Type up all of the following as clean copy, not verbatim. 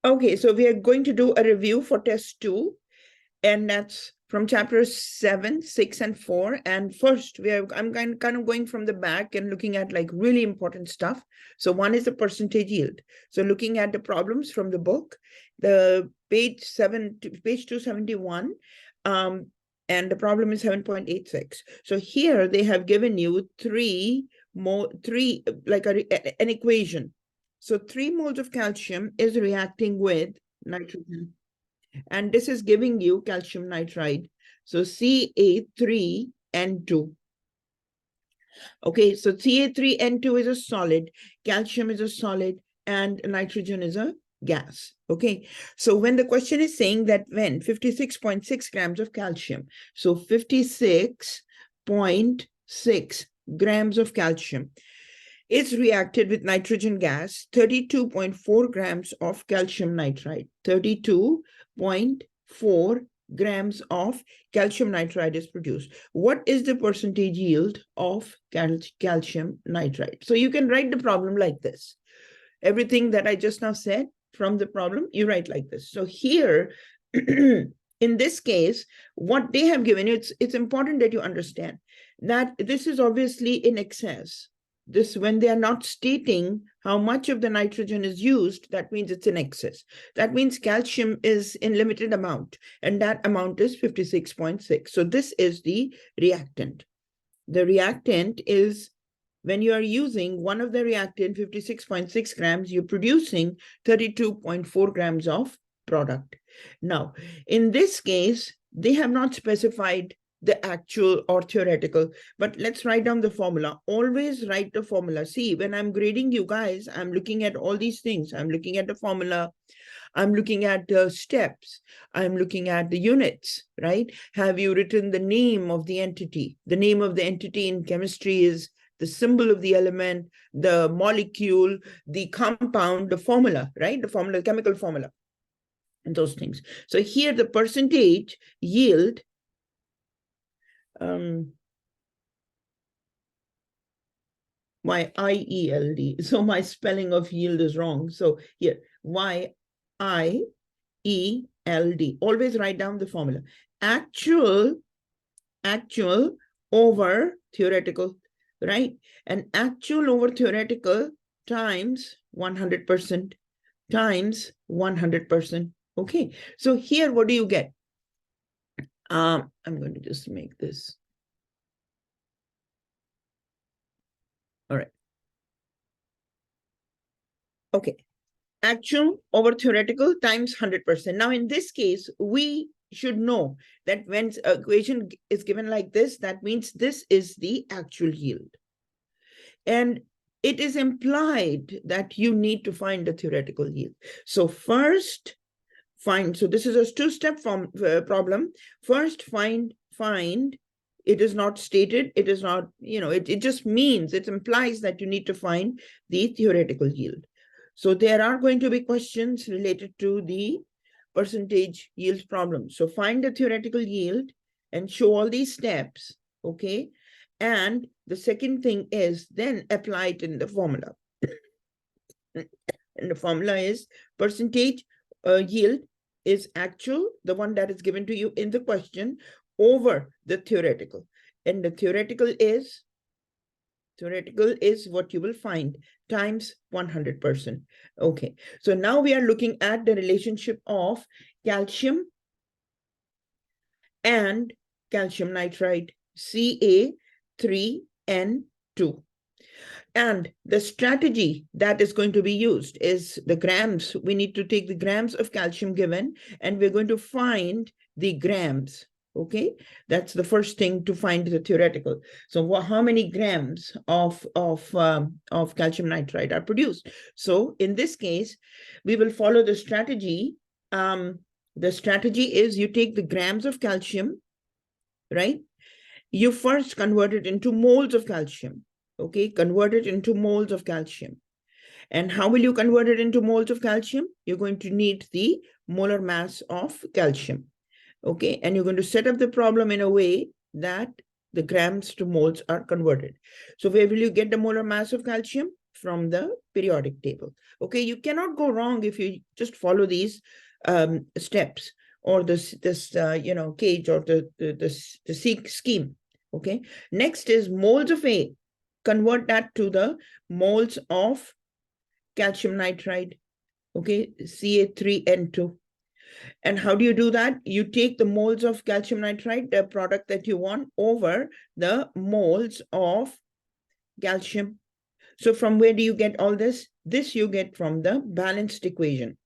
Okay, so we are going to do a review for test 2, and that's from chapters 7, 6, and 4. And first, I'm kind of going from the back and looking at like really important stuff. So one is the percentage yield. So looking at the problems from the book, the page 271, and the problem is 7.86. So here they have given you an equation. So 3 moles of calcium is reacting with nitrogen. And this is giving you calcium nitride. So Ca3N2. Okay, so Ca3N2 is a solid, calcium is a solid, and nitrogen is a gas. Okay, so when the question is saying that when 56.6 grams of calcium, so 56.6 grams of calcium is reacted with nitrogen gas, 32.4 grams of calcium nitride, 32.4 grams of calcium nitride is produced. What is the percentage yield of calcium nitride? So you can write the problem like this. Everything that I just now said from the problem, you write like this. So here, in this case, what they have given you, it's important that you understand that this is obviously in excess. This, when they are not stating how much of the nitrogen is used, that means it's in excess. That means calcium is in limited amount, and that amount is 56.6. So this is the reactant. The reactant is when you are using one of the reactant, 56.6 grams, you're producing 32.4 grams of product. Now, in this case, they have not specified the actual or theoretical, but let's write down the formula. Always write the formula. See, when I'm grading you guys, I'm looking at all these things. I'm looking at the formula. I'm looking at the steps. I'm looking at the units, right? Have you written the name of the entity? The name of the entity in chemistry is the symbol of the element, the molecule, the compound, the formula, right? The formula, chemical formula, and those things. So here the percentage yield, Y-I-E-L-D. So my spelling of yield is wrong. So here, Y-I-E-L-D. Always write down the formula. Actual over theoretical, right? And actual over theoretical times 100% times 100%. Okay, so here, what do you get? I'm going to just make this. All right. Okay, actual over theoretical times 100%. Now, in this case, we should know that when an equation is given like this, that means this is the actual yield. And it is implied that you need to find the theoretical yield. So first, find, so this is a two-step problem. First, find, it is not stated, it is not, it just means, it implies that you need to find the theoretical yield. So there are going to be questions related to the percentage yield problem. So find the theoretical yield and show all these steps, okay? And the second thing is then apply it in the formula. And the formula is percentage yield is actual, the one that is given to you in the question, over the theoretical. And the theoretical is what you will find times 100%. Okay, so now we are looking at the relationship of calcium and calcium nitride, Ca3N2. And the strategy that is going to be used is the grams. We need to take the grams of calcium given, and we're going to find the grams. Okay, that's the first thing to find the theoretical. So how many grams of calcium nitride are produced? So in this case, we will follow the strategy. The strategy is you take the grams of calcium, right? You first convert it into moles of calcium. Okay, convert it into moles of calcium. And how will you convert it into moles of calcium? You're going to need the molar mass of calcium. Okay, and you're going to set up the problem in a way that the grams to moles are converted. So where will you get the molar mass of calcium? from the periodic table. Okay, you cannot go wrong if you just follow these steps or this cage or the scheme. Okay, next is moles of A. Convert that to the moles of calcium nitride. Okay, Ca3N2. And how do you do that? You take the moles of calcium nitride, the product that you want, over the moles of calcium. So from where do you get all this? This you get from the balanced equation.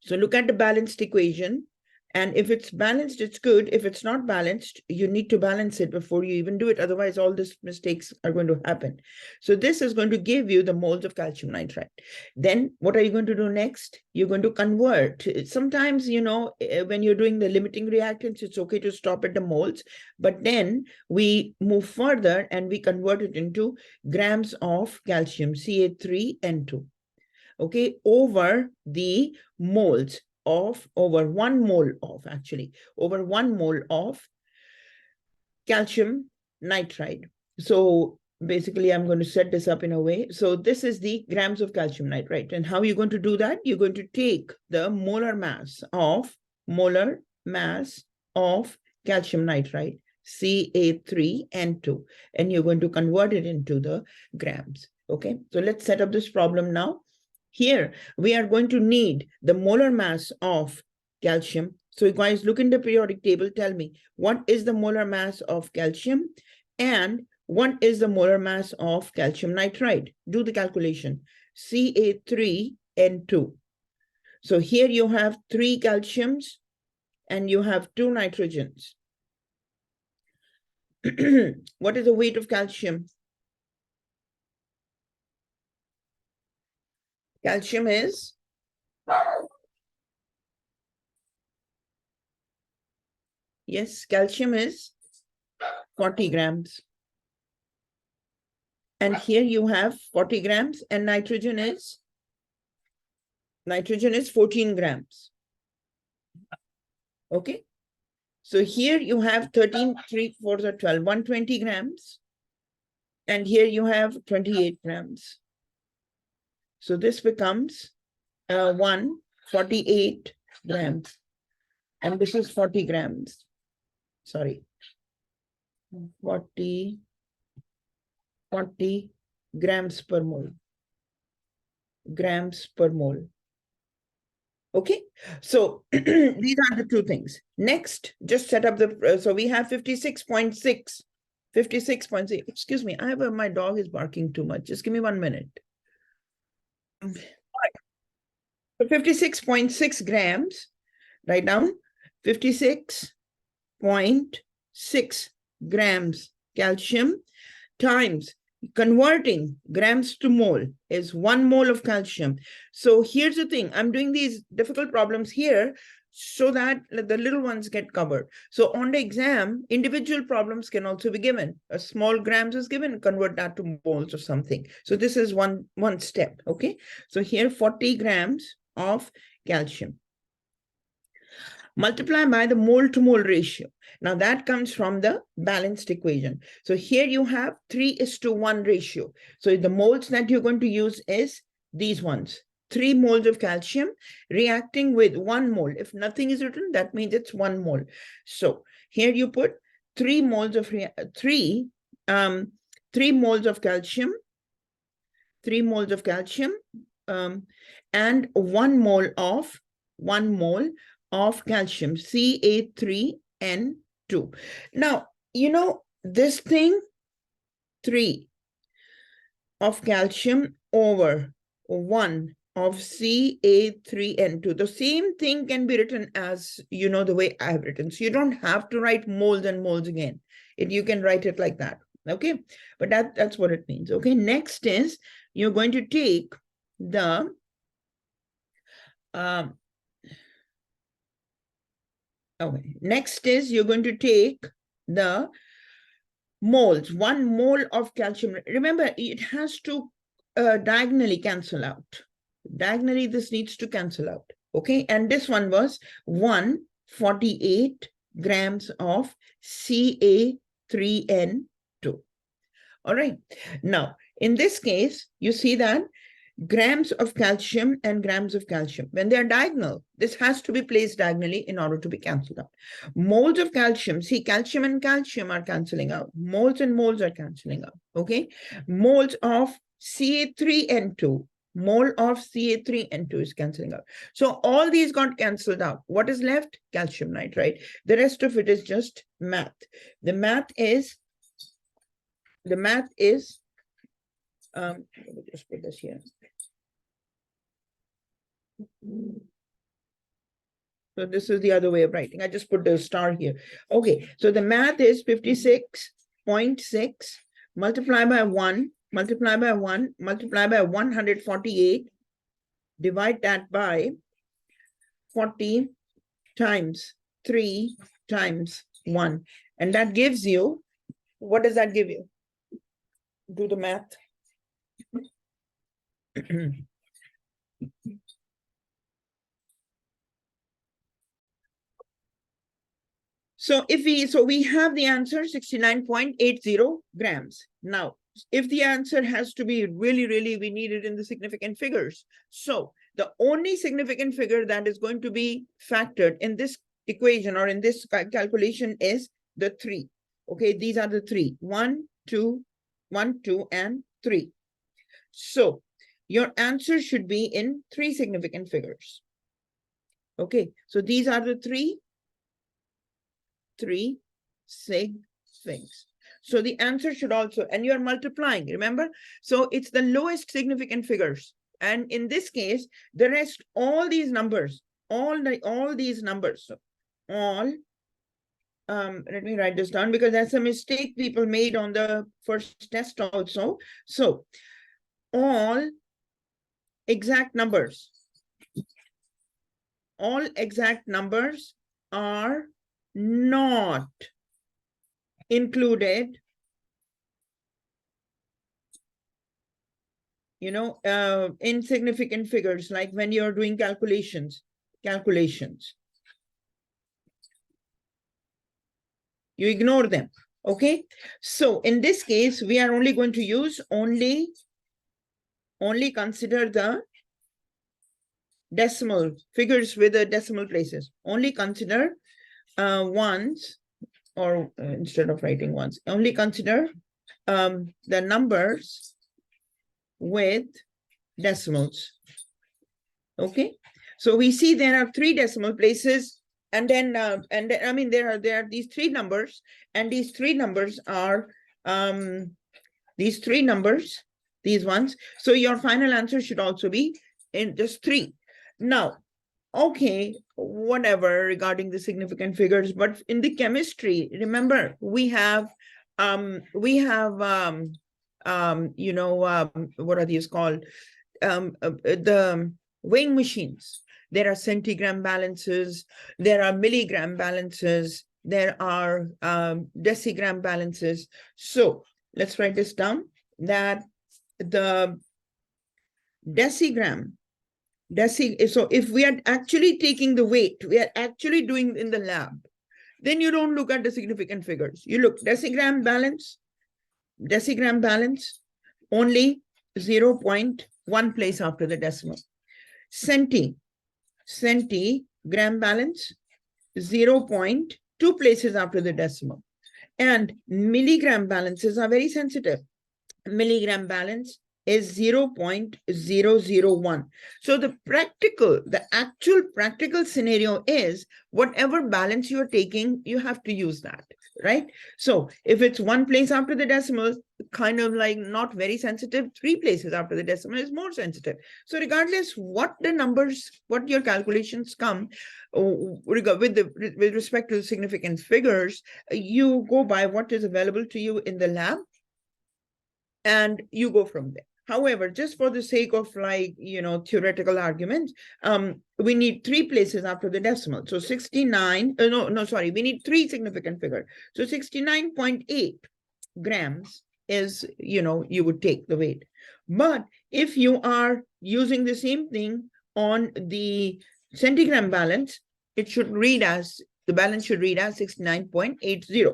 So look at the balanced equation. And if it's balanced, it's good. If it's not balanced, you need to balance it before you even do it. Otherwise, all these mistakes are going to happen. So this is going to give you the moles of calcium nitride. Then what are you going to do next? You're going to convert. Sometimes, when you're doing the limiting reactants, it's okay to stop at the moles. But then we move further and we convert it into grams of calcium, Ca3N2. Okay, over the moles of, over 1 mole of calcium nitride. So basically, I'm going to set this up in a way. So this is the grams of calcium nitride. And how are you going to do that? You're going to take the molar mass of calcium nitride, Ca3N2, and you're going to convert it into the grams. Okay, so let's set up this problem now. Here, we are going to need the molar mass of calcium. So you guys look in the periodic table, tell me, what is the molar mass of calcium and what is the molar mass of calcium nitride? Do the calculation. Ca3N2. So here you have 3 calciums and you have 2 nitrogens. What is the weight of calcium? Calcium is calcium is 40 grams. And here you have 40 grams and nitrogen is 14 grams. Okay. So here you have 13, 3, 4 are 12, 120 grams. And here you have 28 grams. So this becomes 148 grams. And this is 40 grams. Sorry. 40 grams per mole. Grams per mole. Okay, so these are the 2 things. Next, just set up the, so we have 56.6. Excuse me, my dog is barking too much. Just give me 1 minute. All right. So 56.6 grams, write down 56.6 grams calcium times, converting grams to mole is 1 mole of calcium. So here's the thing, I'm doing these difficult problems here so that the little ones get covered. So on the exam, individual problems can also be given. A small grams is given, convert that to moles or something. So this is one step, okay? So here 40 grams of calcium. Multiply by the mole to mole ratio. Now that comes from the balanced equation. So here you have 3:1 ratio. So the moles that you're going to use is these ones. 3 moles of calcium reacting with 1 mole. If nothing is written, that means it's 1 mole. So here you put 3 moles of calcium, 3 moles of calcium, and 1 mole of calcium, Ca3N2. Now, this thing, 3 of calcium over 1 of Ca3N2. The same thing can be written as, the way I have written. So you don't have to write moles and moles again. You can write it like that, okay? But that's what it means, okay? Next is, you're going to take the, next is you're going to take the moles, 1 mole of calcium. Remember, it has to diagonally cancel out. Diagonally, this needs to cancel out, okay? And this one was 148 grams of Ca3N2. All right. Now, In this case, you see that grams of calcium and grams of calcium, when they're diagonal, this has to be placed diagonally in order to be cancelled out. Moles of calcium, see, calcium and calcium are cancelling out. Moles and moles are cancelling out, okay? Moles of Ca3N2, mole of Ca3N2 is cancelling out. So all these got cancelled out. What is left? Calcium nitrate. The rest of it is just math. The math is, let me just put this here. So this is the other way of writing. I just put the star here. Okay, so the math is 56.6 multiply by 1, multiply by 1, multiply by 148, divide that by 40 times 3 times 1. And that gives you, what does that give you? Do the math. So we have the answer 69.80 grams. Now, if the answer has to be really, we need it in the significant figures. So the only significant figure that is going to be factored in this equation or in this calculation is the 3. Okay, these are the 3. 1, 2, 1, 2, and 3. So your answer should be in 3 significant figures. Okay, so these are the 3 sig figs. So the answer should also, and you're multiplying, remember? So it's the lowest significant figures. And in this case, the rest, all these numbers, all these numbers, so all, let me write this down because that's a mistake people made on the first test also. So all exact numbers are not included, in significant figures, like when you're doing calculations. You ignore them, okay? So in this case, we are only going to use only consider the decimal figures with the decimal places. Only consider ones, or instead of writing ones, only consider the numbers with decimals. Okay, so we see there are 3 decimal places, and then I mean there are these 3 numbers, and these 3 numbers are these ones. So your final answer should also be in just 3. Now, okay, whatever regarding the significant figures, but in the chemistry, remember, we have what are these called? The weighing machines. There are centigram balances, there are milligram balances, there are decigram balances. So let's write this down, that the decigram, so if we are actually taking the weight, we are actually doing in the lab, then you don't look at the significant figures. You look decigram balance, only 0.1 place after the decimal. Centigram balance, 0.2 places after the decimal. And milligram balances are very sensitive. Milligram balance is 0.001. So the actual practical scenario is whatever balance you're taking, you have to use that, right? So if it's 1 place after the decimal, kind of like not very sensitive, 3 places after the decimal is more sensitive. So regardless what the numbers, what your calculations come with respect to the significant figures, you go by what is available to you in the lab, and you go from there. However, just for the sake of theoretical arguments, we need 3 places after the decimal. So 69, we need 3 significant figures. So 69.8 grams is, you would take the weight. But if you are using the same thing on the centigram balance, it should read as, the balance should read as 69.80.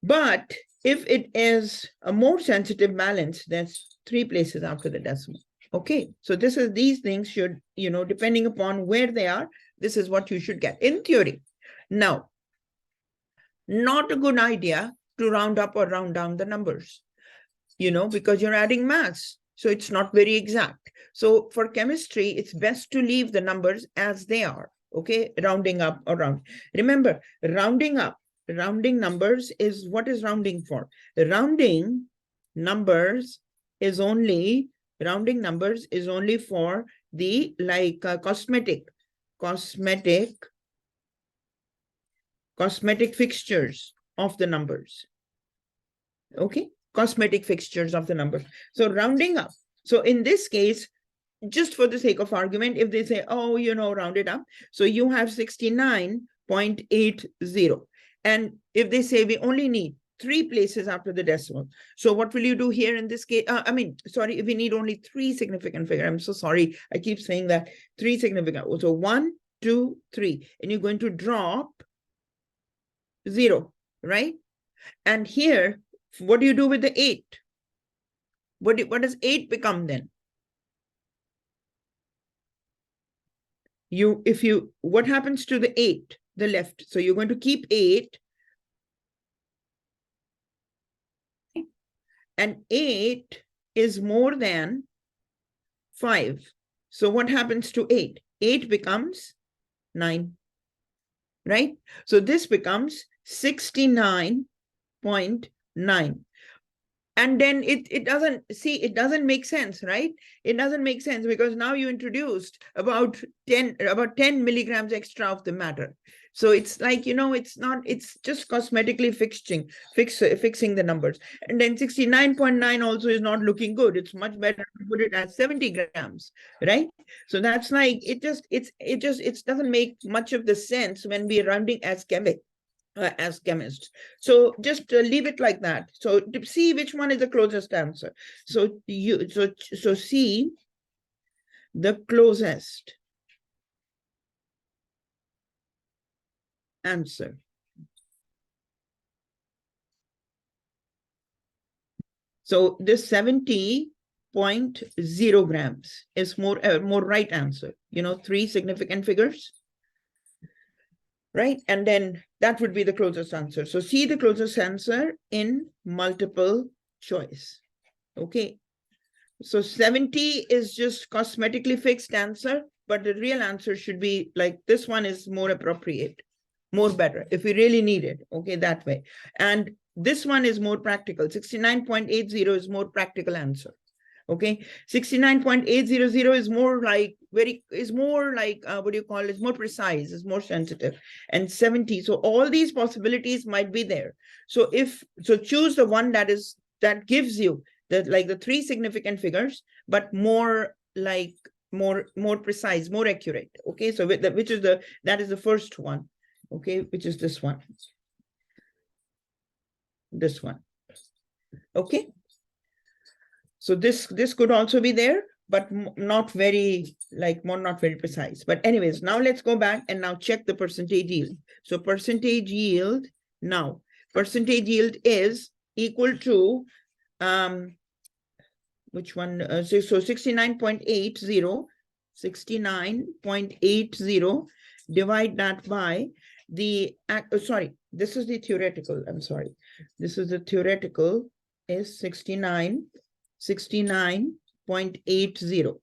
But If it is a more sensitive balance, that's 3 places after the decimal. Okay, so these things should, depending upon where they are, this is what you should get in theory. Now, not a good idea to round up or round down the numbers, because you're adding mass. So it's not very exact. So for chemistry, it's best to leave the numbers as they are. Okay, rounding up or round. Remember, rounding numbers is what is rounding for. Rounding numbers is only for the cosmetic fixtures of the numbers. Okay, cosmetic fixtures of the numbers. So rounding up. So in this case, just for the sake of argument, if they say, oh, round it up. So you have 69.80. And if they say we only need 3 places after the decimal. So what will you do here in this case? If we need only 3 significant figures. I'm so sorry. I keep saying that 3 significant. So 1, 2, 3. And you're going to drop 0, right? And here, what do you do with the 8? What does 8 become then? What happens to the 8, the left? So you're going to keep 8. And 8 is more than 5. So what happens to 8? 8 becomes 9, right? So this becomes 69.9. And then it doesn't make sense, right? It doesn't make sense because now you introduced about 10 milligrams extra of the matter. So it's like, it's just cosmetically fixing the numbers. And then 69.9 also is not looking good. It's much better to put it at 70 grams, right? So that's like, it doesn't make much of the sense when we're rounding as chemists. So just leave it like that. So to see which one is the closest answer. So see the closest answer. So this 70.0 grams is more right answer. 3 significant figures, right? And then that would be the closest answer. So see the closest answer in multiple choice. Okay. So 70 is just cosmetically fixed answer, but the real answer should be like this one is more appropriate, more better if we really need it. Okay, that way. And this one is more practical. 69.80 is more practical answer. Okay, 69.800 is more like what do you call it? It's more precise, it's more sensitive. And 70. So all these possibilities might be there. So choose the one that gives you the 3 significant figures, but more precise, more accurate. Okay, so that is the first one. Okay, which is this one. This one. Okay. So this could also be there, but not very precise. But anyways, now let's go back and now check the percentage yield. So percentage yield is equal to which one? So 69.80 divide that by the this is the theoretical. I'm sorry. This is the theoretical is 69.80.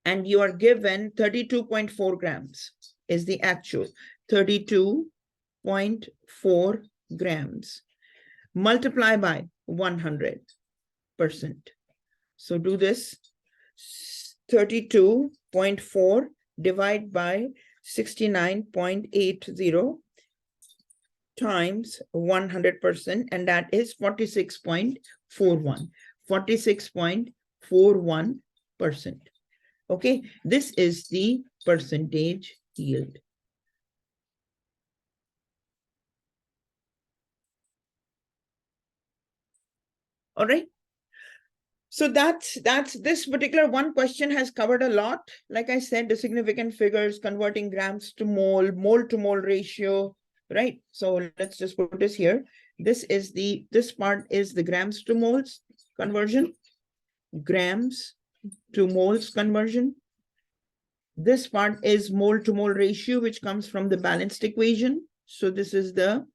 And you are given 32.4 grams is the actual 32.4 grams. Multiply by 100%. So do this 32.4 divide by 69.80 times 100%, and that is 46.41. 46.41%. Okay, this is the percentage yield. All right. So that's this particular one question has covered a lot. Like I said, the significant figures, converting grams to mole, mole to mole ratio, right? So let's just put this here. This part is the grams to moles conversion, grams to moles conversion. This part is mole to mole ratio, which comes from the balanced equation. So this is the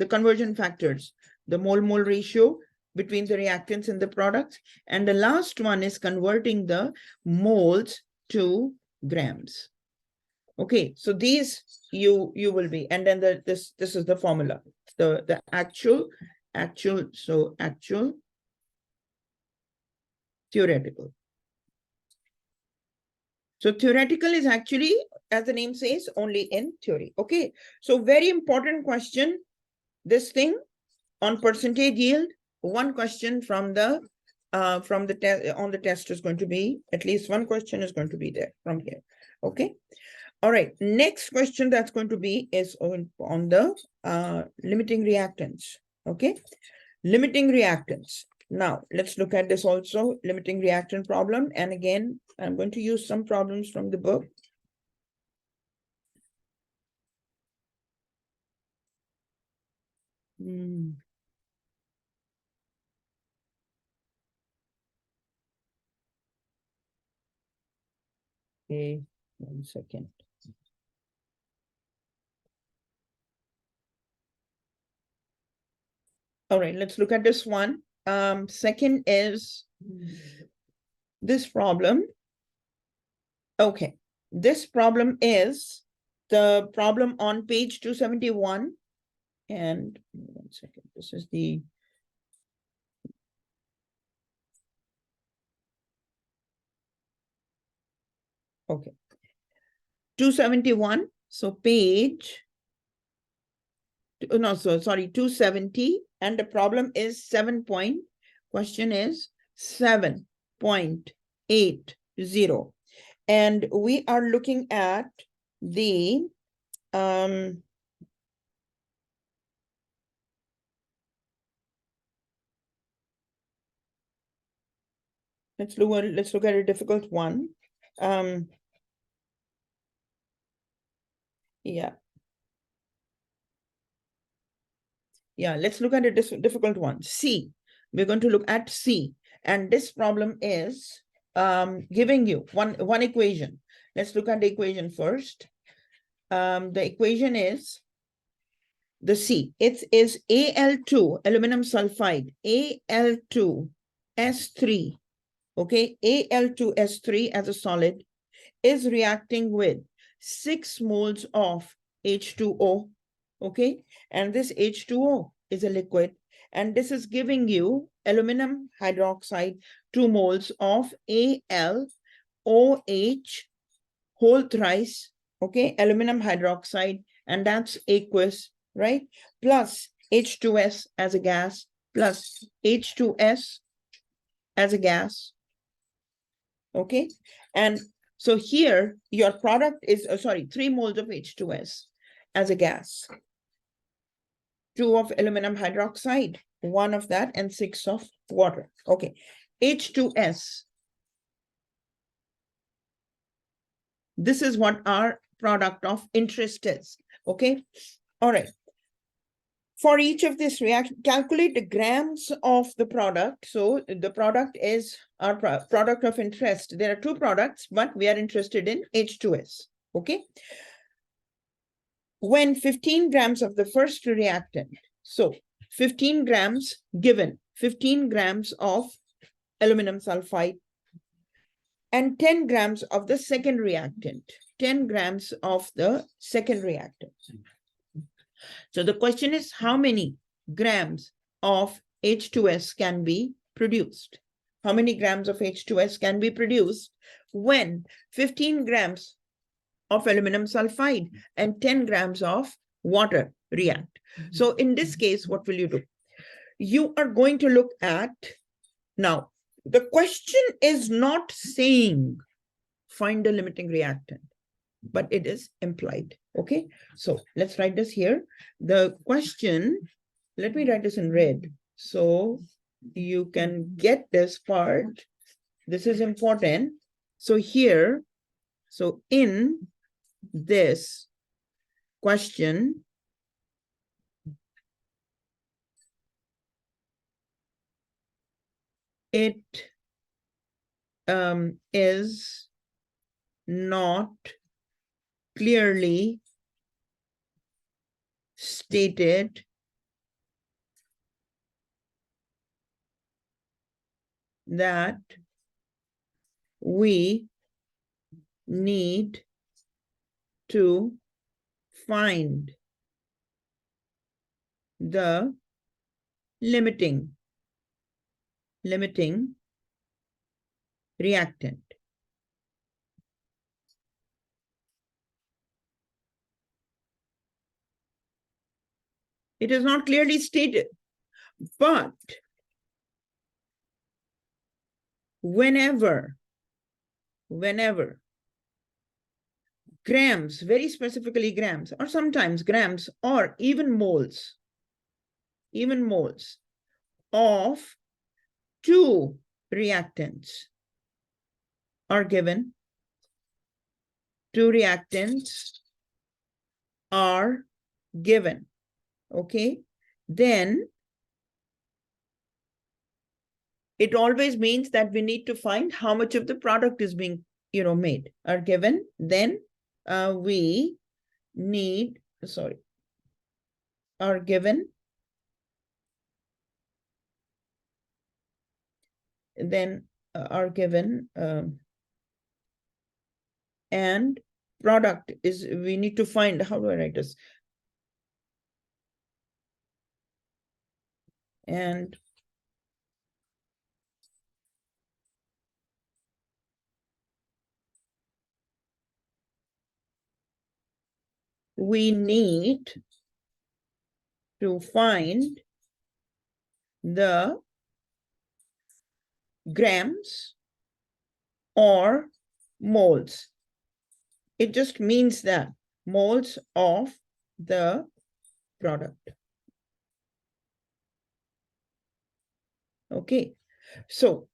conversion factors, the mole ratio between the reactants and the products. And the last one is converting the moles to grams. Okay, so these you will be, and then this is the formula, the actual, theoretical. So theoretical is actually, as the name says, only in theory. Okay, so very important question, this thing on percentage yield. One question from the test on the test is going to be, at least one question is going to be there from here. Okay. All right, next question that's going to be is on the limiting reactants. Okay, limiting reactants. Now, let's look at this also, limiting reactant problem. And again, I'm going to use some problems from the book. Okay, 1 second. All right, let's look at this one. Second is this problem. Okay, this problem is the problem on page 271. And 1 second, this is the okay. 271. So page, no, so sorry, 270. And the problem is 7 point. Question is 7.80. And we are looking at the let's look at a difficult one. Yeah, let's look at a difficult one. C. We're going to look at C. And this problem is giving you one equation. Let's look at the equation first. The equation is the C. It is Al2, aluminum sulfide, Al2S3. Okay, Al2S3 as a solid is reacting with 6 moles of H2O. Okay, and this H2O is a liquid, and this is giving you aluminum hydroxide 2 moles of AlOH whole thrice, okay, aluminum hydroxide, and that's aqueous, right? Plus H2S as a gas, plus H2S as a gas, okay? And so here your product is, 3 moles of H2S as a gas, 2 of aluminum hydroxide, 1 of that, and 6 of water. Okay, H2S. This is what our product of interest is. Okay, all right. For each of this reaction, calculate the grams of the product. So the product is our product of interest. There are 2 products, but we are interested in H2S. Okay. When 15 grams of the first reactant, so 15 grams given, 15 grams of aluminum sulfide, and 10 grams of the second reactant, 10 grams of the second reactant. So the question is, how many grams of H2S can be produced? How many grams of H2S can be produced when 15 grams of aluminum sulfide and 10 grams of water react? So in this case, what will you do? You are going to look at, now, the question is not saying find the limiting reactant, but it is implied. Okay, so let's write this here. The question, let me write this in red so you can get this part. This is important. So here, so in this question, it is not clearly stated that we need to find the limiting reactant. It is not clearly stated, but whenever grams, very specifically grams, or sometimes grams, or even moles of two reactants are given, okay, then it always means that we need to find how much of the product is being, made, are given, then we need, are given, then are given, and product is, we need to find, how do I write this? And we need to find the grams or moles. It just means that moles of the product. Okay, so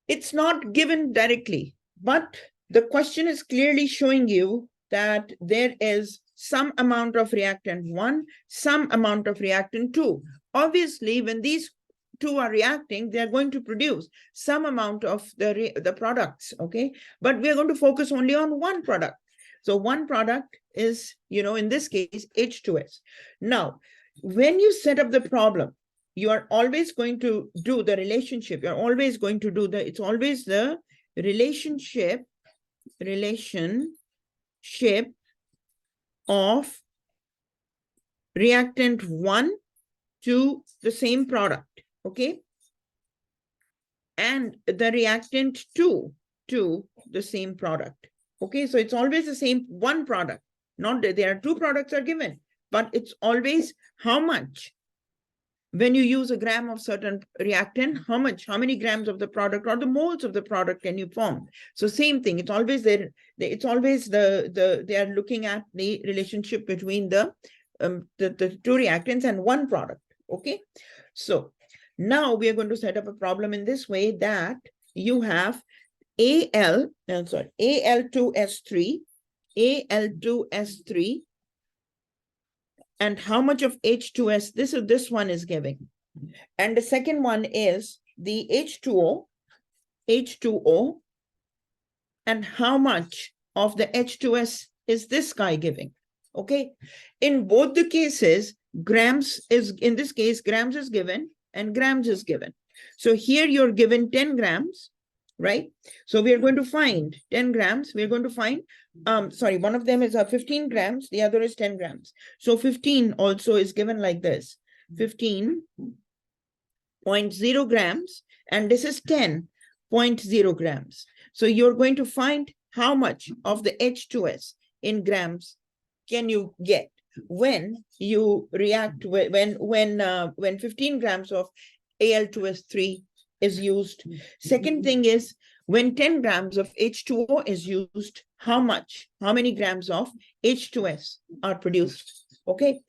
it's not given directly, but the question is clearly showing you that there is some amount of reactant 1, some amount of reactant 2. Obviously, when these two are reacting, they're going to produce some amount of the products, okay? But we're going to focus only on one product. So one product is, in this case, H2S. Now, when you set up the problem, you are always going to do the relationship. You're always going to do it's always the relationship of reactant 1 to the same product, okay? And the reactant 2 to the same product, okay? So it's always the same one product. Not that there are two products are given, but it's always how much. When you use a gram of certain reactant, how many grams of the product or the moles of the product can you form? So same thing, it's always there. It's always they are looking at the relationship between the two reactants and one product, okay? So now we are going to set up a problem in this way that you have Al2S3, and how much of H2S this one is giving. And the second one is the H2O, and how much of the H2S is this guy giving, okay? In both the cases, grams is, in this case, grams is given and grams is given. So here you're given 10 grams, right? So we are going to find 10 grams. We're going to find, one of them is 15 grams. The other is 10 grams. So 15 also is given like this, 15.0 grams. And this is 10.0 grams. So you're going to find how much of the H2S in grams can you get when you react, when 15 grams of Al2S3 is used. Second thing is, when 10 grams of H2O is used, how many grams of H2S are produced, okay?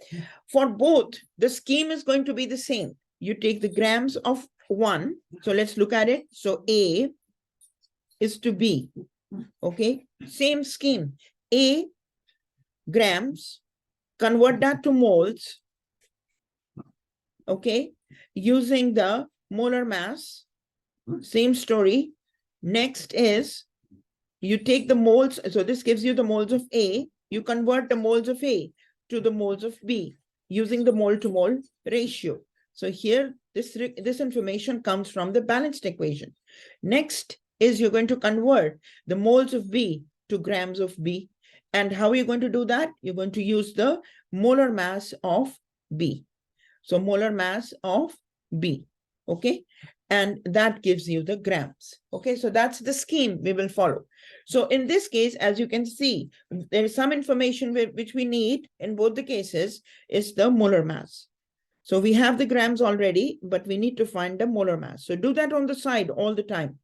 For both, the scheme is going to be the same. You take the grams of one, so let's look at it. So A is to B, okay? Same scheme, A grams, convert that to moles, okay? Using the molar mass Same story. Next is you take the moles. So this gives you the moles of A. You convert the moles of A to the moles of B using the mole to mole ratio. So here, this information comes from the balanced equation. Next is you're going to convert the moles of B to grams of B. And how are you going to do that? You're going to use the molar mass of B. So molar mass of B, okay? And that gives you the grams, okay? So that's the scheme we will follow. So in this case, as you can see, there is some information which we need in both the cases is the molar mass. So we have the grams already, but we need to find the molar mass. So do that on the side all the time.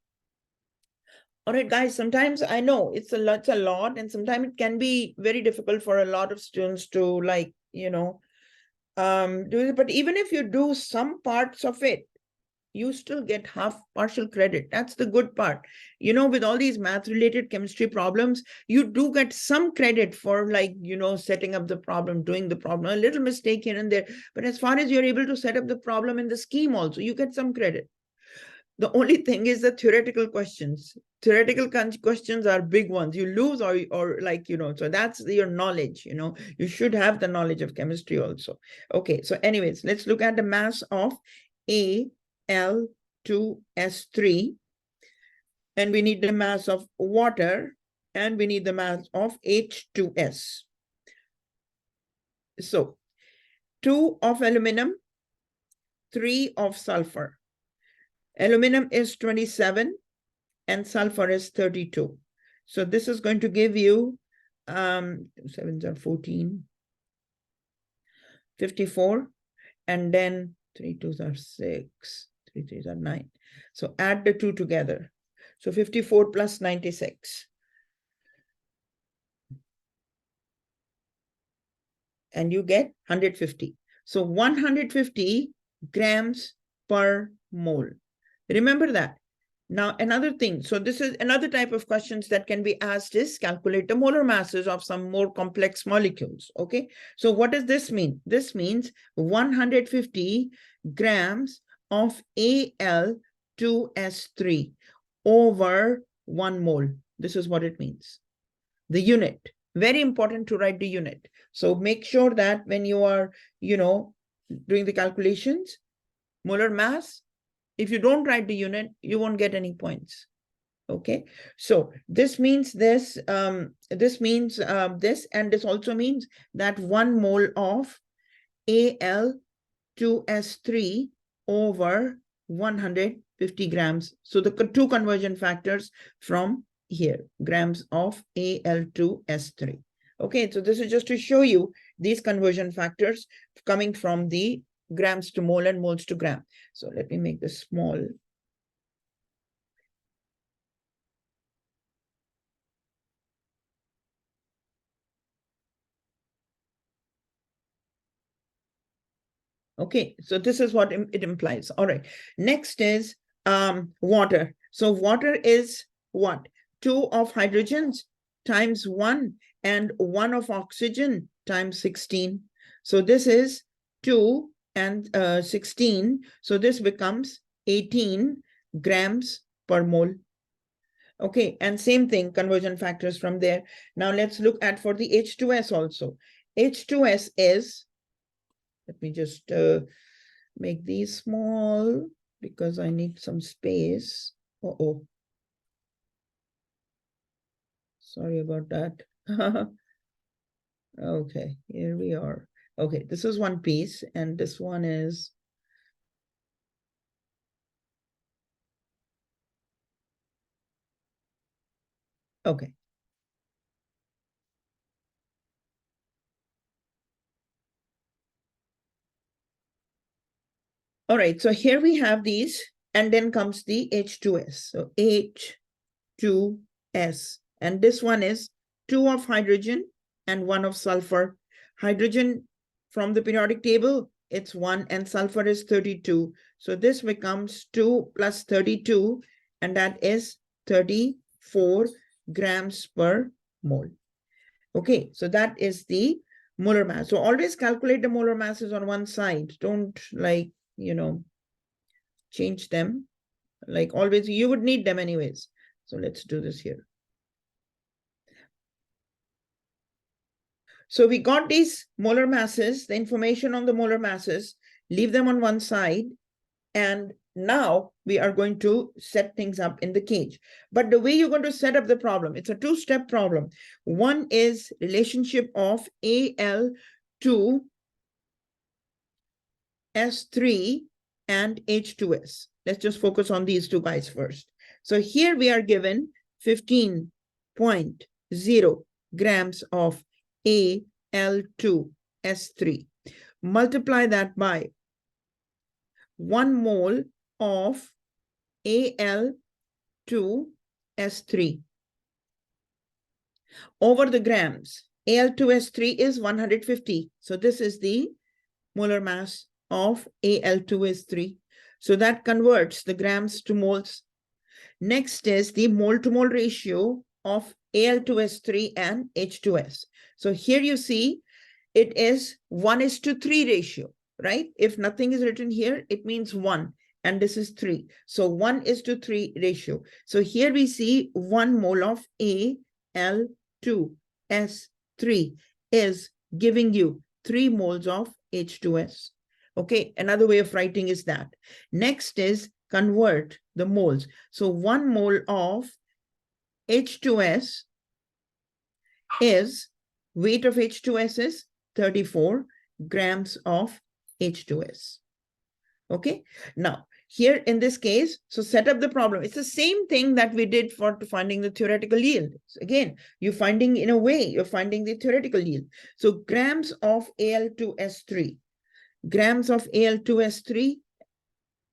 All right, guys, sometimes I know it's a lot, and sometimes it can be very difficult for a lot of students to do it. But even if you do some parts of it, you still get half partial credit. That's the good part. With all these math-related chemistry problems, you do get some credit for setting up the problem, doing the problem, a little mistake here and there. But as far as you're able to set up the problem in the scheme also, you get some credit. The only thing is the theoretical questions. Theoretical questions are big ones. You lose so that's your knowledge, you should have the knowledge of chemistry also. Okay, so anyways, let's look at the mass of Al2S3. And we need the mass of water, and we need the mass of H2S. So 2 of aluminum, 3 of sulfur. Aluminum is 27 and sulfur is 32. So this is going to give you 7s are 14, 54, and then 3 2s are 6, 3 3s are 9. So add the two together. So 54 plus 96. And you get 150. So 150 grams per mole. Remember that. Now, another thing, so this is another type of questions that can be asked is calculate the molar masses of some more complex molecules, okay? So what does this mean? This means 150 grams of Al2S3 over 1 mole. This is what it means. The unit, very important to write the unit. So make sure that when you are, doing the calculations, molar mass, if you don't write the unit, you won't get any points. Okay, so this means this, this means this, and this also means that 1 mole of Al2S3 over 150 grams. So the two conversion factors from here, grams of Al2S3. Okay, so this is just to show you these conversion factors coming from the grams to mole and moles to gram. So let me make this small. Okay, so this is what it implies. All right, next is water. So water is what? 2 of hydrogens times 1 and 1 of oxygen times 16. So this is 2 and 16. So this becomes 18 grams per mole. Okay, and same thing, conversion factors from there. Now let's look at for the H2S also. H2S is, let me just make these small because I need some space. Uh-oh. Sorry about that. Okay, here we are. Okay, this is one piece, and this one is. Okay. All right, so here we have these, and then comes the H2S. So H2S, and this one is 2 of hydrogen and 1 of sulfur. Hydrogen from the periodic table, it's 1, and sulfur is 32. So this becomes 2 plus 32, and that is 34 grams per mole. Okay, so that is the molar mass. So always calculate the molar masses on one side. Don't change them. Like always, you would need them anyways. So let's do this here. So we got these molar masses, the information on the molar masses, leave them on one side. And now we are going to set things up in the cage. But the way you're going to set up the problem, it's a two-step problem. One is relationship of Al to S3 and H2S. Let's just focus on these two guys first. So here we are given 15.0 grams of Al2S3. Multiply that by 1 mole of Al2S3 over the grams. Al2S3 is 150. So this is the molar mass of Al2S3. So that converts the grams to moles. Next is the mole to mole ratio of Al2S3 and H2S. So here you see it is 1:3 ratio, right? If nothing is written here, it means 1, and this is 3. So 1:3 ratio. So here we see 1 mole of Al2S3 is giving you 3 moles of H2S. Okay, another way of writing is that. Next is convert the moles. So 1 mole of H2S is, weight of H2S is 34 grams of H2S. Okay, now here in this case, so set up the problem. It's the same thing that we did for finding the theoretical yield. So again, you're finding in a way, you're finding the theoretical yield. So grams of Al2S3, grams of Al2S3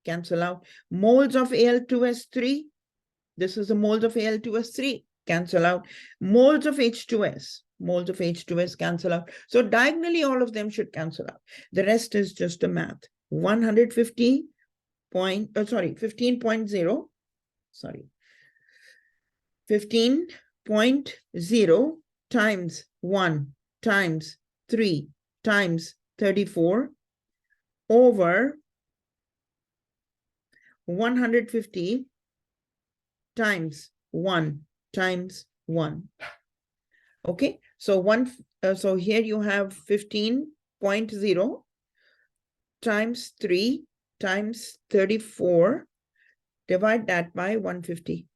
cancel out. Moles of Al2S3, this is the moles of Al2S3, cancel out. Moles of H2S, moles of H2S cancel out. So diagonally, all of them should cancel out. The rest is just a math. 15.0, sorry, 15.0 times 1 times 3 times 34 over 150 times 1 times 1. Okay, so so here you have 15.0 times 3 times 34, divide that by 150.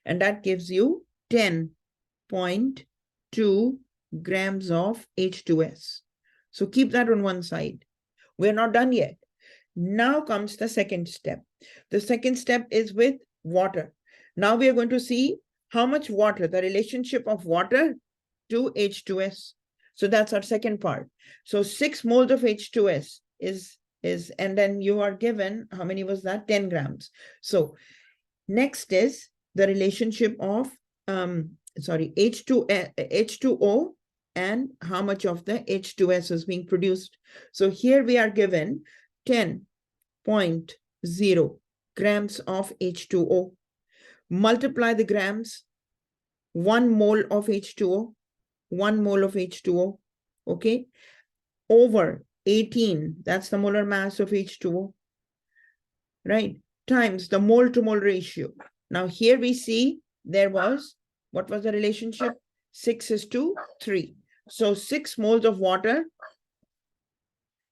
And that gives you 10.2 grams of H2S. So keep that on one side. We're not done yet. Now comes the second step. The second step is with water. Now we are going to see how much water, the relationship of water to H2S. So that's our second part. So 6 moles of H2S is, and then you are given, how many was that? 10 grams. So next is the relationship of, H2O and how much of the H2S is being produced. So here we are given 10.0 grams of H2O. Multiply the grams, 1 mole of H2O, 1 mole of H2O, okay, over 18, that's the molar mass of H2O, right, times the mole to mole ratio. Now here we see there was, what was the relationship? 6:3. So 6 moles of water,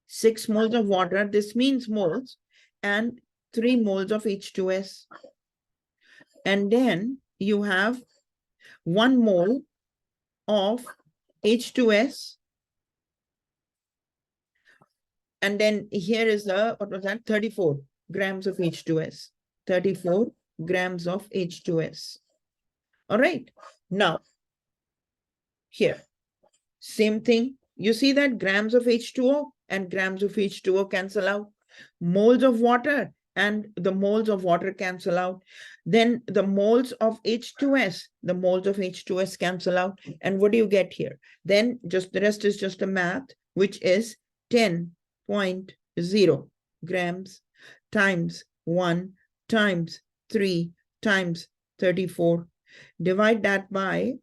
6 moles of water, this means moles, and 3 moles of H2S. And then you have 1 mole of H2S. And then here is the, what was that? 34 grams of H2S. 34 grams of H2S. All right. Now, here, same thing. You see that grams of H2O and grams of H2O cancel out. Moles of water and the moles of water cancel out. Then the moles of H2S, the moles of H2S cancel out. And what do you get here? Then just the rest is just a math, which is 10.0 grams times 1 times 3 times 34. Divide that by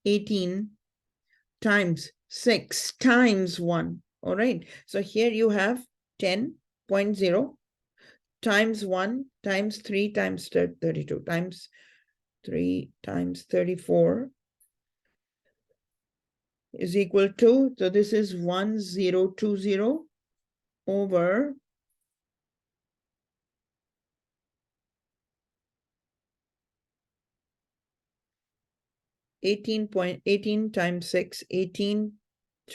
18 times 6 times 1. All right. So here you have 10.0 times 1 times 3 times 32 times 3 times 34 is equal to, so this is 1020 over 18 times 6, 18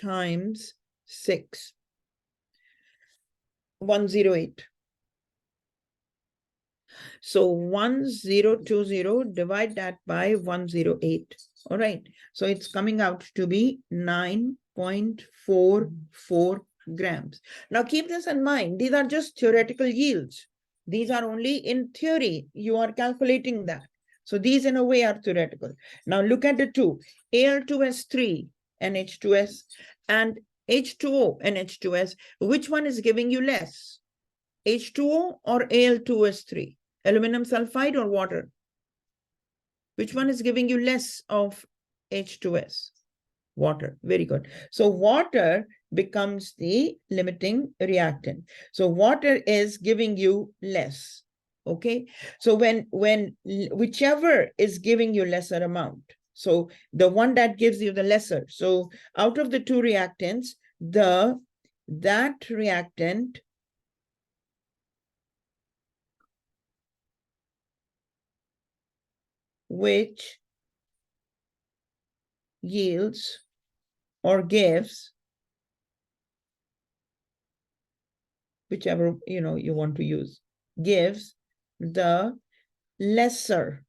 times 6, 108. So 1020, divide that by 108. All right. So it's coming out to be 9.44 grams. Now keep this in mind. These are just theoretical yields. These are only in theory. You are calculating that. So these in a way are theoretical. Now look at the two, Al2S3 NH2S and H2O NH2S. Which one is giving you less? H2O or Al2S3? Aluminum sulfide or water? Which one is giving you less of H2S? Water. Very good. So water becomes the limiting reactant. So water is giving you less. Okay. So when whichever is giving you lesser amount, so the one that gives you the lesser. So out of the two reactants, that reactant which yields or gives, whichever you want to use, gives the lesser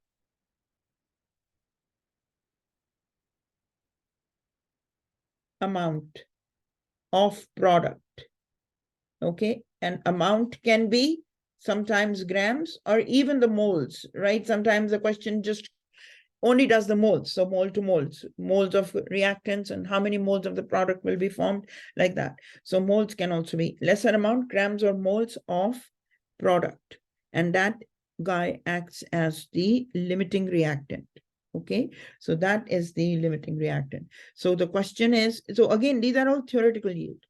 amount of product. Okay, and amount can be sometimes grams or even the moles, right? Sometimes the question just only does the moles. So mole to moles, moles of reactants and how many moles of the product will be formed, like that. So moles can also be lesser amount, grams or moles of product. And that guy acts as the limiting reactant. Okay, so that is the limiting reactant. So the question is, so again, these are all theoretical yield,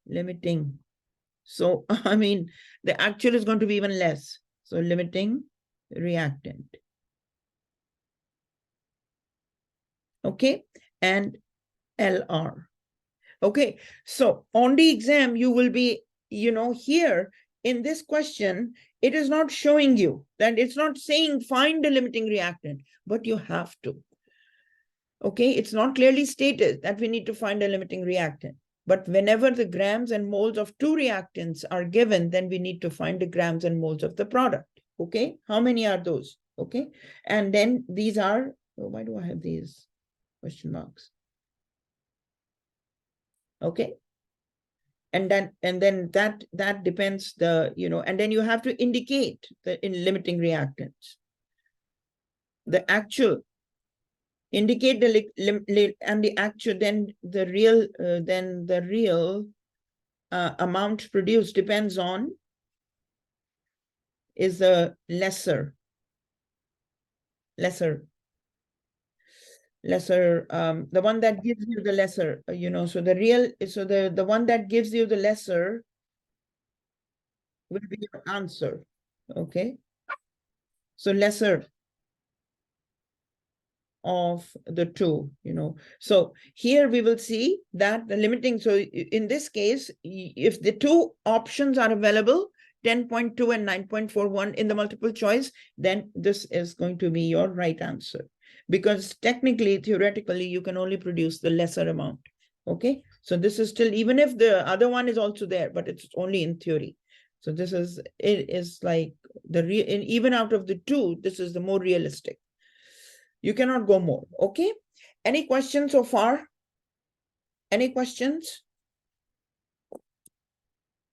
limiting. So, I mean, the actual is going to be even less. So limiting reactant. Okay, and LR. Okay, so on the exam, you will be, here in this question, it is not showing you that, it's not saying find the limiting reactant, but you have to. Okay, it's not clearly stated that we need to find a limiting reactant. But whenever the grams and moles of two reactants are given, then we need to find the grams and moles of the product. Okay, how many are those? Okay, and then these are, oh, why do I have these question marks? Okay, and then that depends the, and then you have to indicate the in limiting reactants, the actual, indicate the and the actual, then the real amount produced depends on, is the lesser the one that gives you the lesser, so the real, so the one that gives you the lesser will be your answer. Okay, so lesser of the two, so here we will see that the limiting, so in this case, if the two options are available, 10.2 and 9.41 in the multiple choice, then this is going to be your right answer, because technically, theoretically, you can only produce the lesser amount. Okay, so this is still, even if the other one is also there, but it's only in theory. So this is, it is like the real, even out of the two, this is the more realistic. You cannot go more. Okay, any questions so far? Any questions?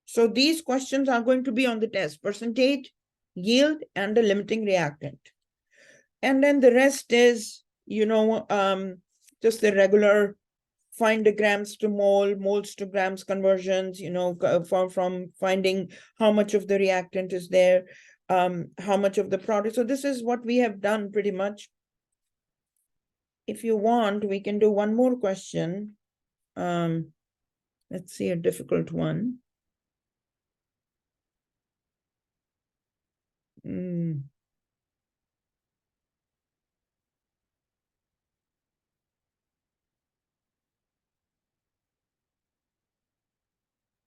So these questions are going to be on the test: percentage, yield, and the limiting reactant. And then the rest is, just the regular find the grams to mole, moles to grams conversions, from finding how much of the reactant is there, how much of the product. So this is what we have done pretty much. If you want, we can do one more question. Let's see a difficult one. Mm.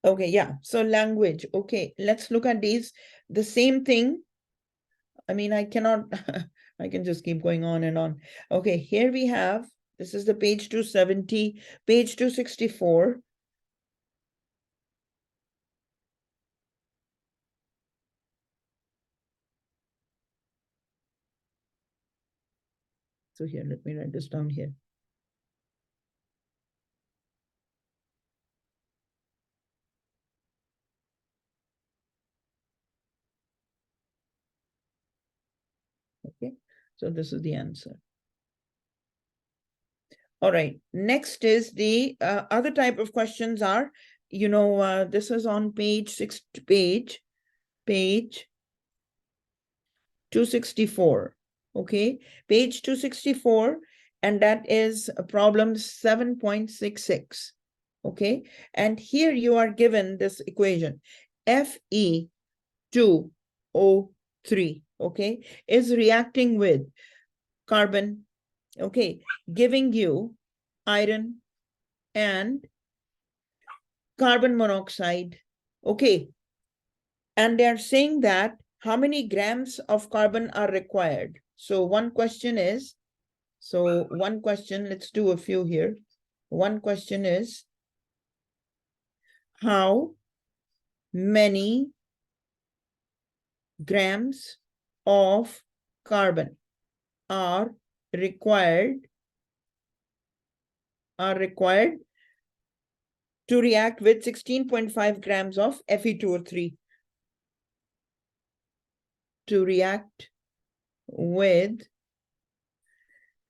Okay, yeah. So language. Okay, let's look at these. The same thing. I mean, I cannot, I can just keep going on and on. Okay, here we have, this is the page 270, page 264. So here, let me write this down here. Okay, so this is the answer. All right, next is the other type of questions are, you know, this is on page 264. Okay, page 264, and that is problem 7.66. Okay, and here you are given this equation Fe2O3, okay, is reacting with carbon, okay, giving you iron and carbon monoxide, okay, and they are saying that how many grams of carbon are required. So one question is, let's do a few here. One question is, how many grams of carbon are required to react with 16.5 grams of Fe2O3? To react with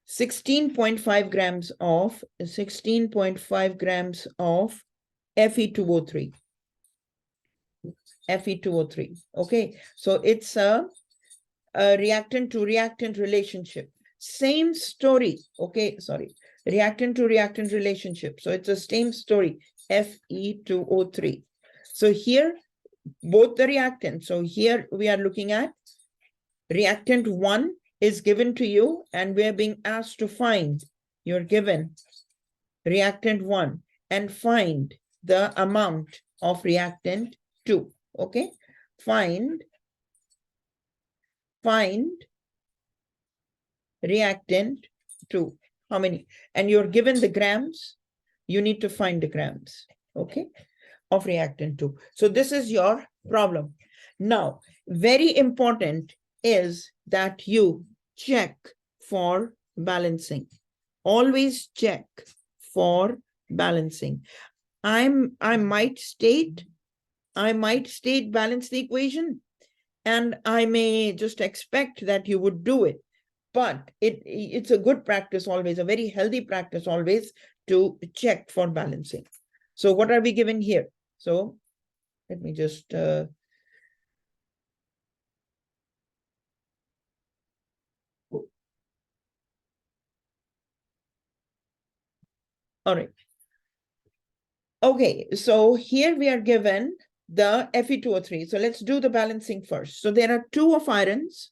16.5 grams of Fe2O3. Fe2O3. Okay, so it's a reactant to reactant relationship. Same story. Okay, sorry. Reactant to reactant relationship. So it's the same story. Fe2O3. So here, both the reactants. So here we are looking at reactant 1 is given to you, and we are being asked to find. You're given reactant 1 and find the amount of reactant 2. Okay, find reactant 2. How many? And you're given the grams. You need to find the grams, okay, of reactant 2. So this is your problem. Now, very important is that you check for balancing. Always check for balancing. I might state balance the equation, and I may just expect that you would do it. But it's a good practice always, a very healthy practice always, to check for balancing. So what are we given here? So let me just all right. Okay, so here we are given the Fe2O3. So let's do the balancing first. So there are 2 of irons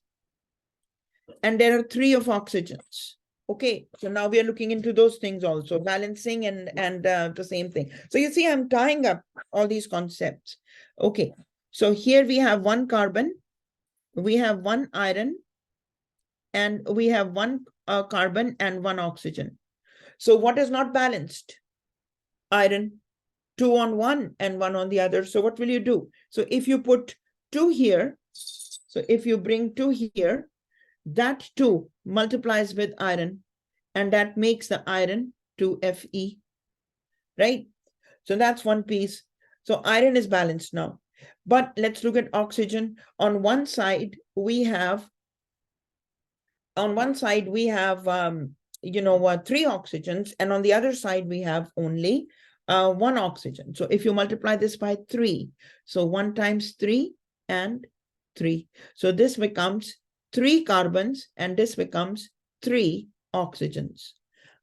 and there are 3 of oxygens. Okay, so now we are looking into those things also, balancing and the same thing. So you see, I'm tying up all these concepts. Okay, so here we have 1 carbon, we have 1 iron, and we have 1 carbon and 1 oxygen. So what is not balanced? Iron. 2 on one and 1 on the other. So what will you do? So if you put 2 here, so if you bring 2 here, that 2 multiplies with iron, and that makes the iron 2Fe, right? So that's one piece. So iron is balanced now. But let's look at oxygen. On one side, we have, you know, 3 oxygens, and on the other side, we have only 1 oxygen. So if you multiply this by 3, so 1 times 3 and 3. So this becomes 3 carbons, and this becomes 3 oxygens.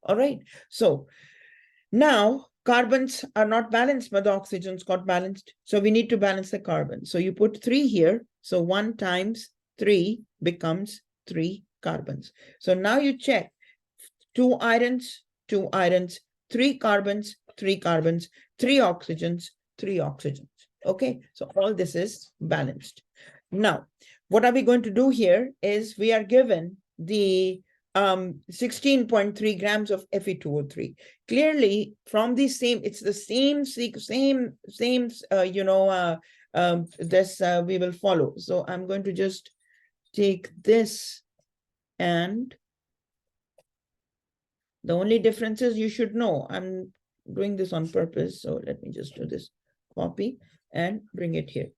All right. So now carbons are not balanced, but the oxygens got balanced. So we need to balance the carbon. So you put 3 here. So 1 times 3 becomes 3 carbons. So now you check 2 irons, 2 irons, 3 carbons, 3 carbons, 3 oxygens, 3 oxygens. Okay, so all this is balanced. Now, what are we going to do here is we are given the 16.3 grams of Fe2O3. Clearly, from the same, it's the same, this we will follow. So I'm going to just take this, and the only difference is you should know. I'm doing this on purpose. So let me just do this, copy and bring it here.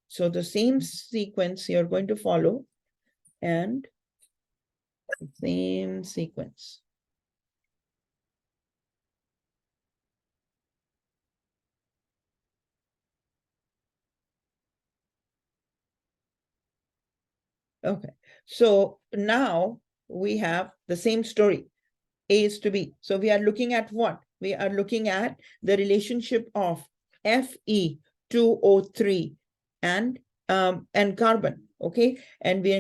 So the same sequence you're going to follow, and same sequence. Okay, so now we have the same story, A is to B. So we are looking at what? We are looking at the relationship of Fe2O3 and carbon, okay? And we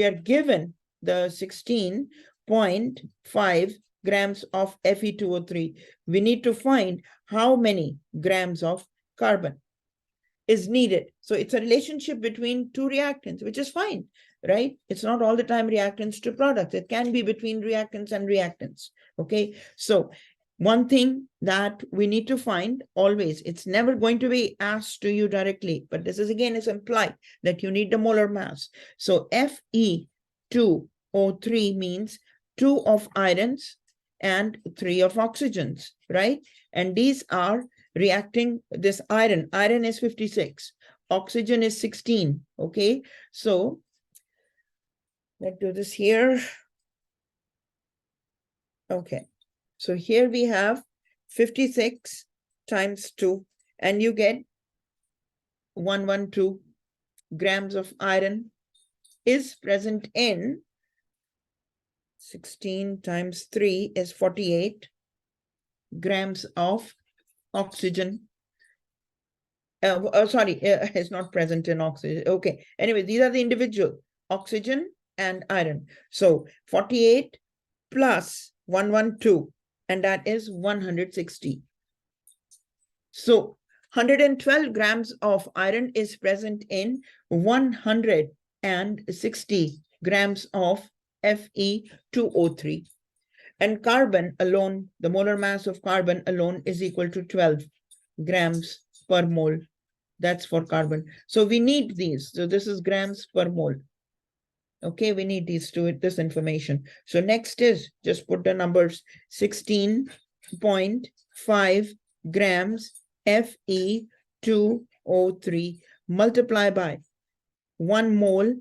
are given the 16.5 grams of Fe2O3. We need to find how many grams of carbon is needed. So it's a relationship between two reactants, which is fine, right? It's not all the time reactants to products. It can be between reactants and reactants, okay? So one thing that we need to find always, it's never going to be asked to you directly, but this is again, is implied that you need the molar mass. So Fe2O3 means 2 of irons and 3 of oxygens, right? And these are reacting this iron. Iron is 56, oxygen is 16, okay? So let's do this here. Okay, so here we have 56 times 2, and you get 112 grams of iron is present in 16 times 3 is 48 grams of oxygen. It's not present in oxygen. Okay, anyway, these are the individual oxygen and iron. So 48 plus 112, and that is 160. So 112 grams of iron is present in 160 grams of Fe2O3. And carbon alone, the molar mass of carbon alone is equal to 12 grams per mole. That's for carbon. So we need these. So this is grams per mole. Okay, we need these this information. So next is, just put the numbers, 16.5 grams Fe2O3 multiply by 1 mole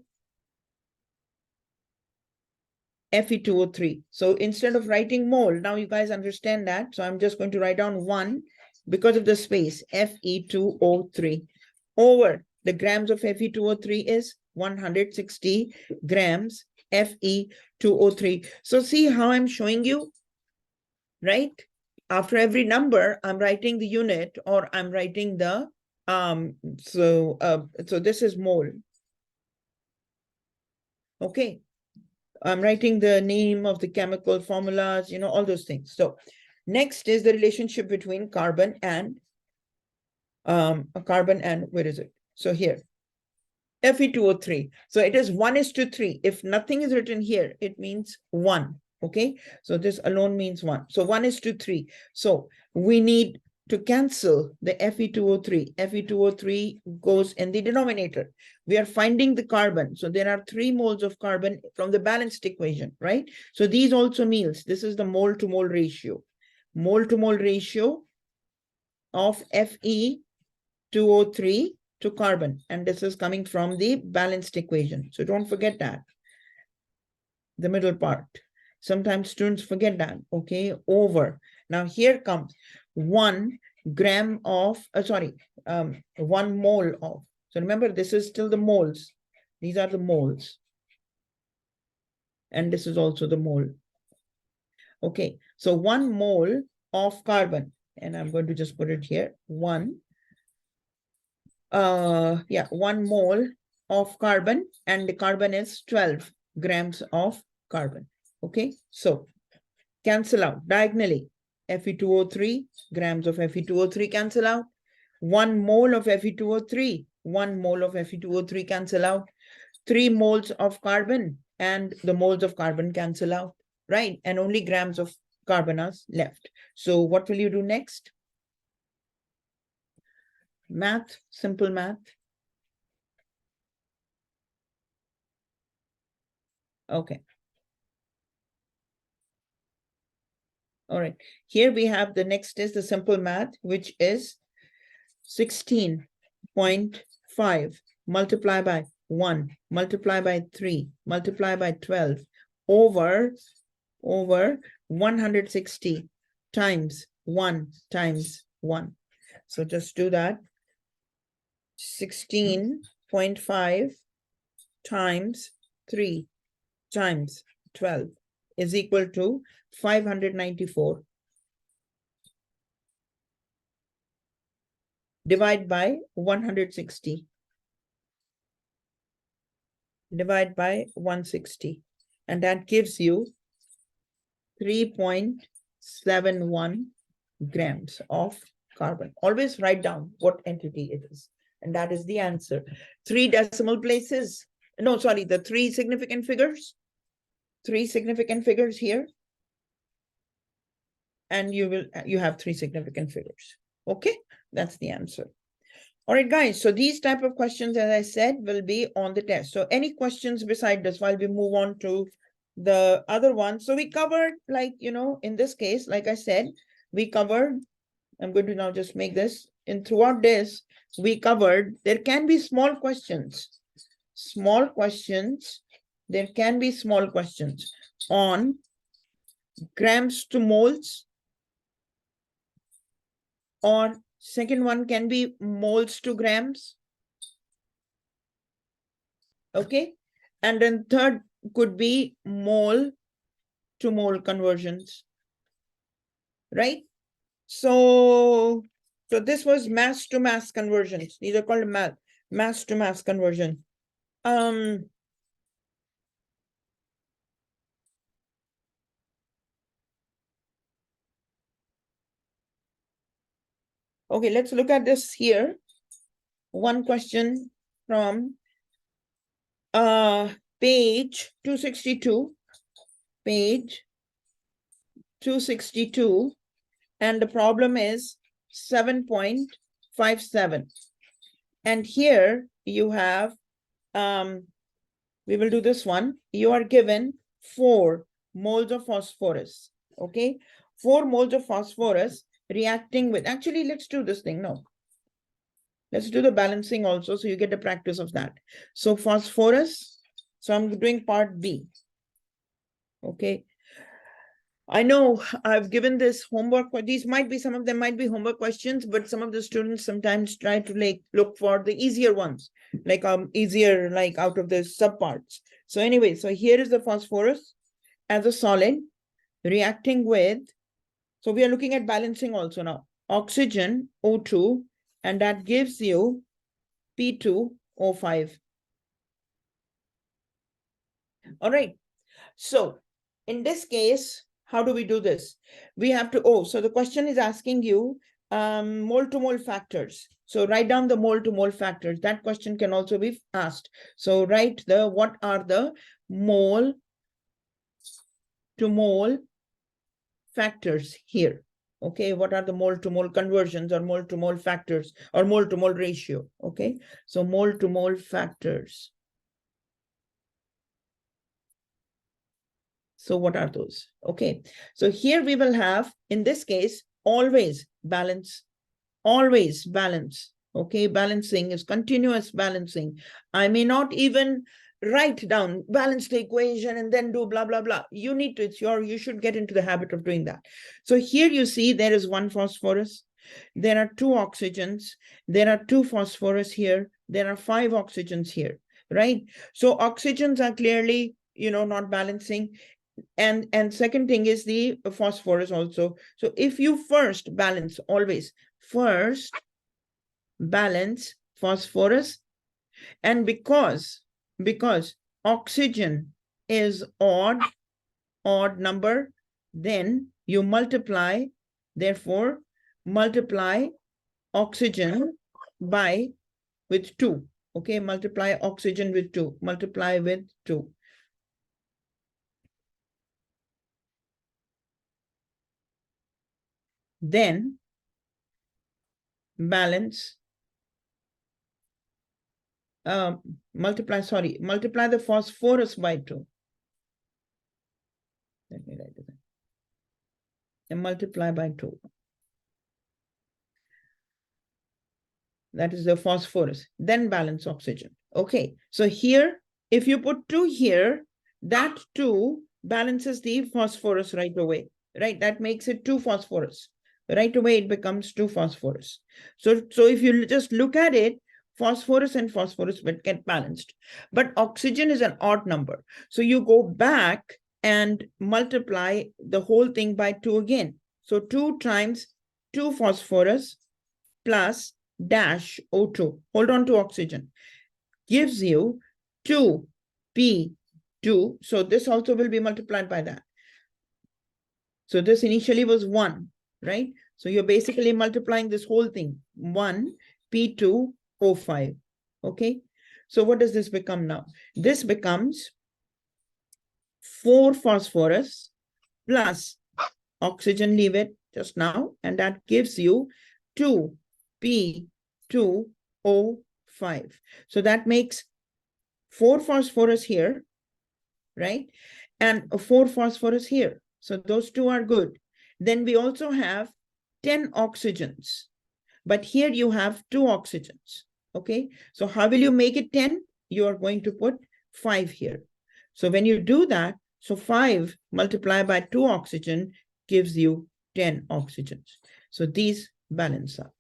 Fe2O3. So instead of writing mole, now you guys understand that. So I'm just going to write down 1 because of the space, Fe2O3 over the grams of Fe2O3 is 160 grams Fe2O3. So see how I'm showing you, right? After every number, I'm writing the unit, or I'm writing the, so this is mole. Okay. I'm writing the name of the chemical formulas, all those things. So next is the relationship between carbon and where is it? So here, Fe2O3. So it is 1:3. If nothing is written here, it means 1. Okay. So this alone means 1. So 1:3. So we need to cancel the Fe2O3. Fe2O3 goes in the denominator. We are finding the carbon. So there are 3 moles of carbon from the balanced equation, right? So these also means this is the mole to mole ratio. Mole to mole ratio of Fe2O3 to carbon. And this is coming from the balanced equation. So don't forget that. The middle part. Sometimes students forget that, okay, over. Now here comes 1 gram of, 1 mole of. So remember, this is still the moles. These are the moles. And this is also the mole. Okay, so 1 mole of carbon. And I'm going to just put it here, 1 mole of carbon, and the carbon is 12 grams of carbon. Okay, so cancel out diagonally. Fe2O3, grams of Fe2O3 cancel out. 1 mole of Fe2O3, 1 mole of Fe2O3 cancel out. 3 moles of carbon, and the moles of carbon cancel out, right? And only grams of carbon are left. So what will you do next? Math, simple math. Okay. All right. Here we have the next is the simple math, which is 16.5 multiply by 1, multiply by 3, multiply by 12 over 160 times 1 times 1. So just do that. 16.5 times 3 times 12 is equal to 594. Divide by 160. Divide by 160. And that gives you 3.71 grams of carbon. Always write down what entity it is. And that is the answer. 3 decimal places. No, sorry, the 3 significant figures. 3 significant figures here. And you have 3 significant figures. Okay, that's the answer. All right, guys. So these type of questions, as I said, will be on the test. So any questions beside this while we move on to the other one? So we covered, like, in this case, like I said, we covered, I'm going to now just make this, and throughout this, we covered, there can be small questions. Small questions, there can be small questions on grams to moles, or second one can be moles to grams. Okay. And then third could be mole to mole conversions. Right? So this was mass to mass conversions. These are called mass to mass conversion. Okay, let's look at this here. One question from page 262. Page 262. And the problem is 7.57. And here you have, we will do this one. You are given 4 moles of phosphorus. Okay, 4 moles of phosphorus reacting with, actually, let's do this thing. No, let's do the balancing also, so you get the practice of that. So phosphorus, so I'm doing part B. Okay, I know I've given this homework, these might be, some of them might be homework questions, but some of the students sometimes try to look for the easier ones, easier, out of the subparts. So anyway, so here is the phosphorus as a solid reacting with, so we are looking at balancing also now, oxygen, O2, and that gives you P2O5. All right. So in this case, how do we do this? We have to, so the question is asking you mole to mole factors. So write down the mole to mole factors. That question can also be asked. So write what are the mole to mole factors here. Okay, what are the mole to mole conversions, or mole to mole factors, or mole to mole ratio? Okay, so mole to mole factors. So what are those? Okay, so here we will have, in this case, always balance, always balance. Okay, balancing is continuous balancing. I may not even write down, balance the equation and then do blah, blah, blah. You need to, you should get into the habit of doing that. So here you see there is 1 phosphorus. There are 2 oxygens. There are 2 phosphorus here. There are 5 oxygens here, right? So oxygens are clearly, not balancing. And second thing is the phosphorus also. So if you first balance, always first balance phosphorus, And because oxygen is odd number, then you multiply, therefore, multiply oxygen with 2. Okay, multiply oxygen with 2. Multiply with 2. Then balance, multiply the phosphorus by 2. Let me write it. And multiply by 2. That is the phosphorus. Then balance oxygen. Okay, so here, if you put 2 here, that 2 balances the phosphorus right away, right? That makes it 2 phosphorus. Right away, it becomes 2 phosphorus. So if you just look at it, phosphorus and phosphorus will get balanced. But oxygen is an odd number. So you go back and multiply the whole thing by 2 again. So 2 times 2 phosphorus plus dash O2, hold on to oxygen, gives you 2P2. So this also will be multiplied by that. So this initially was 1, right? So you're basically multiplying this whole thing, 1P2O5. Okay, so what does this become now? This becomes 4 phosphorus plus oxygen, leave it just now, and that gives you 2P2O5. So that makes 4 phosphorus here, right? And 4 phosphorus here. So those 2 are good. Then we also have 10 oxygens. But here you have 2 oxygens. Okay, so how will you make it 10? You are going to put 5 here. So when you do that, so 5 multiplied by 2 oxygen gives you 10 oxygens. So these balance out.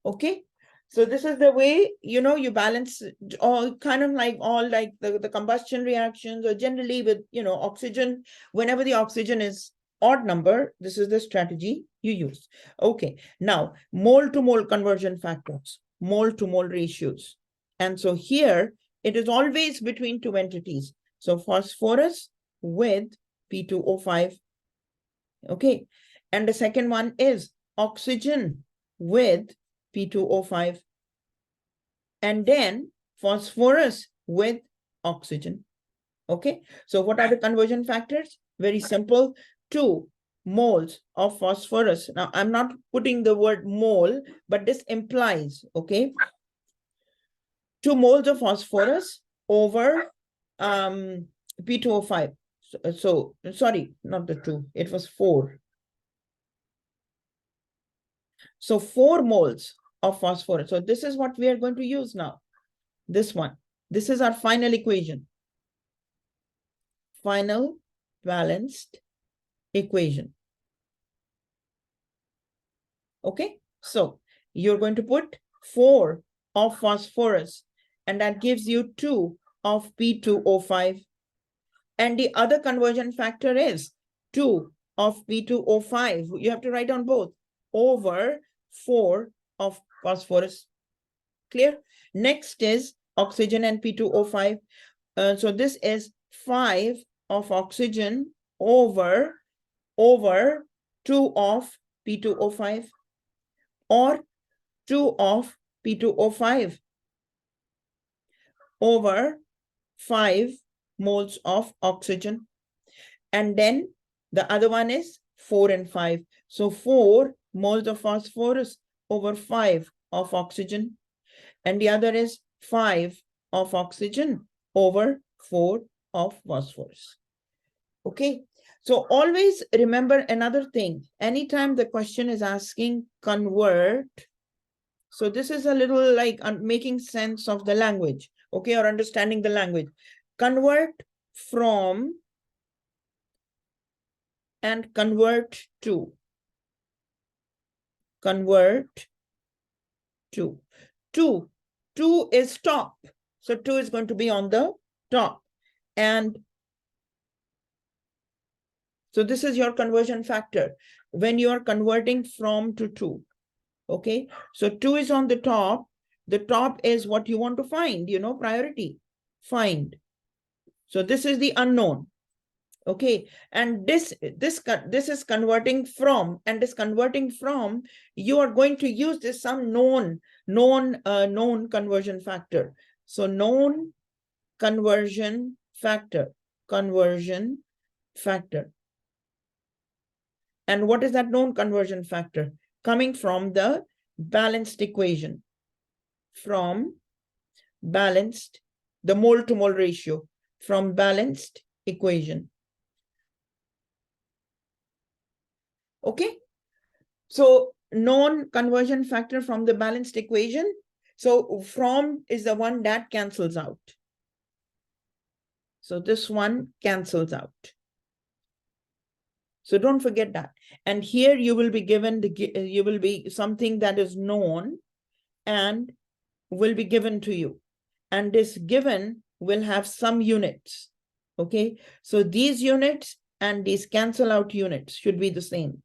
Okay, so this is the way, you know, you balance all kind of like all like the combustion reactions, or generally with, you know, oxygen, whenever the oxygen is odd number, this is the strategy you use. Okay, now mole to mole conversion factors, mole to mole ratios. And so here it is always between 2 entities. So phosphorus with P2O5. Okay, and the second one is oxygen with P2O5, and then phosphorus with oxygen. Okay, so what are the conversion factors? Very simple, 2 moles of phosphorus. Now, I'm not putting the word mole, but this implies, okay, 2 moles of phosphorus over P2O5. So sorry, not the 2, it was 4. So 4 moles of phosphorus. So this is what we are going to use now. This one. This is our final equation. Final balanced equation. Okay. So you're going to put 4 of phosphorus, and that gives you 2 of P2O5. And the other conversion factor is 2 of P2O5. You have to write down both, over 4 of phosphorus. Clear? Next is oxygen and P2O5. So this is 5 of oxygen over 2 of P2O5, or 2 of P2O5 over 5 moles of oxygen. And then the other one is 4 and 5. So 4 moles of phosphorus over 5 of oxygen. And the other is 5 of oxygen over 4 of phosphorus. Okay, so always remember another thing. Anytime the question is asking convert, so this is a little like making sense of the language, okay, or understanding the language. Convert from and convert to. Convert to. 2 is top. So 2 is going to be on the top. And so this is your conversion factor when you are converting from to 2. Okay, so 2 is on the top, The top is what you want to find, priority, find. So this is the unknown. Okay, and this is converting from, and this converting from, you are going to use this some known conversion factor. So known conversion factor. And what is that known conversion factor? Coming from the balanced equation, from balanced, the mole to mole ratio, from balanced equation. Okay, so known conversion factor from the balanced equation. So from is the one that cancels out. So this one cancels out. So don't forget that. And here you will be given you will be something that is known and will be given to you. And this given will have some units. Okay, so these units and these cancel out units should be the same.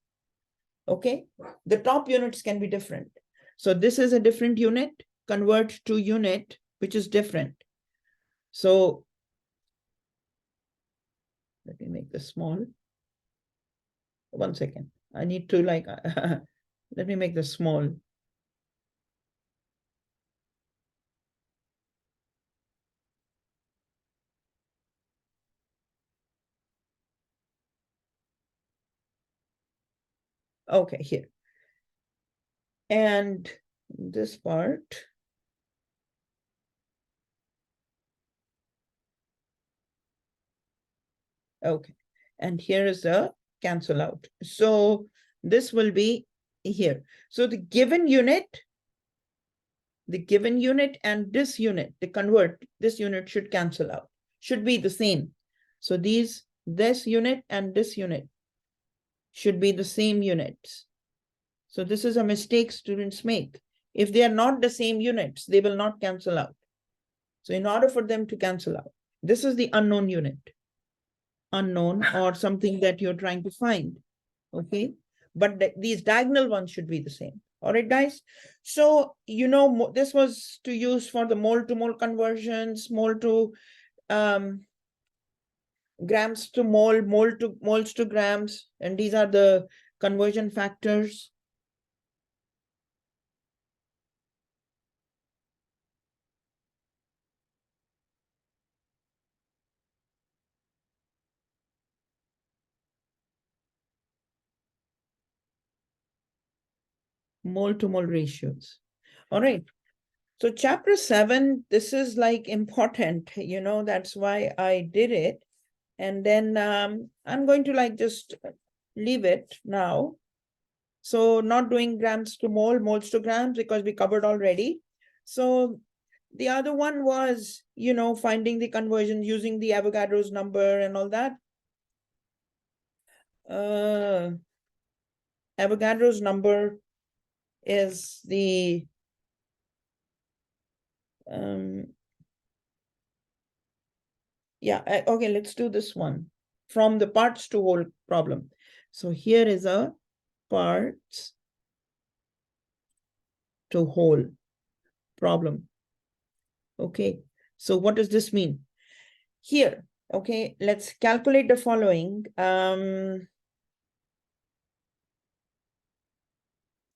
Okay, the top units can be different. So this is a different unit, convert to unit, which is different. So let me make this small. 1 second. I need to let me make this small. Okay, here. And this part. Okay, and here is the cancel out. So this will be here. So the given unit and this unit, the convert, this unit should cancel out, should be the same. So this unit and this unit should be the same units. So this is a mistake students make. If they are not the same units, they will not cancel out. So in order for them to cancel out, this is the unknown unit. Unknown or something that you're trying to find. Okay, but these diagonal ones should be the same. All right, guys. So, this was to use for the mole to mole conversions, mole to grams to mole, mole to moles to grams. And these are the conversion factors. Mole to mole ratios. All right. So chapter 7, this is important, that's why I did it. And then I'm going to just leave it now. So not doing grams to mole, moles to grams, because we covered already. So the other one was, finding the conversion using the Avogadro's number and all that. Avogadro's number is the okay, let's do this one from the parts to whole problem. So here is a parts to whole problem. Okay, so what does this mean? Here, okay, let's calculate the following.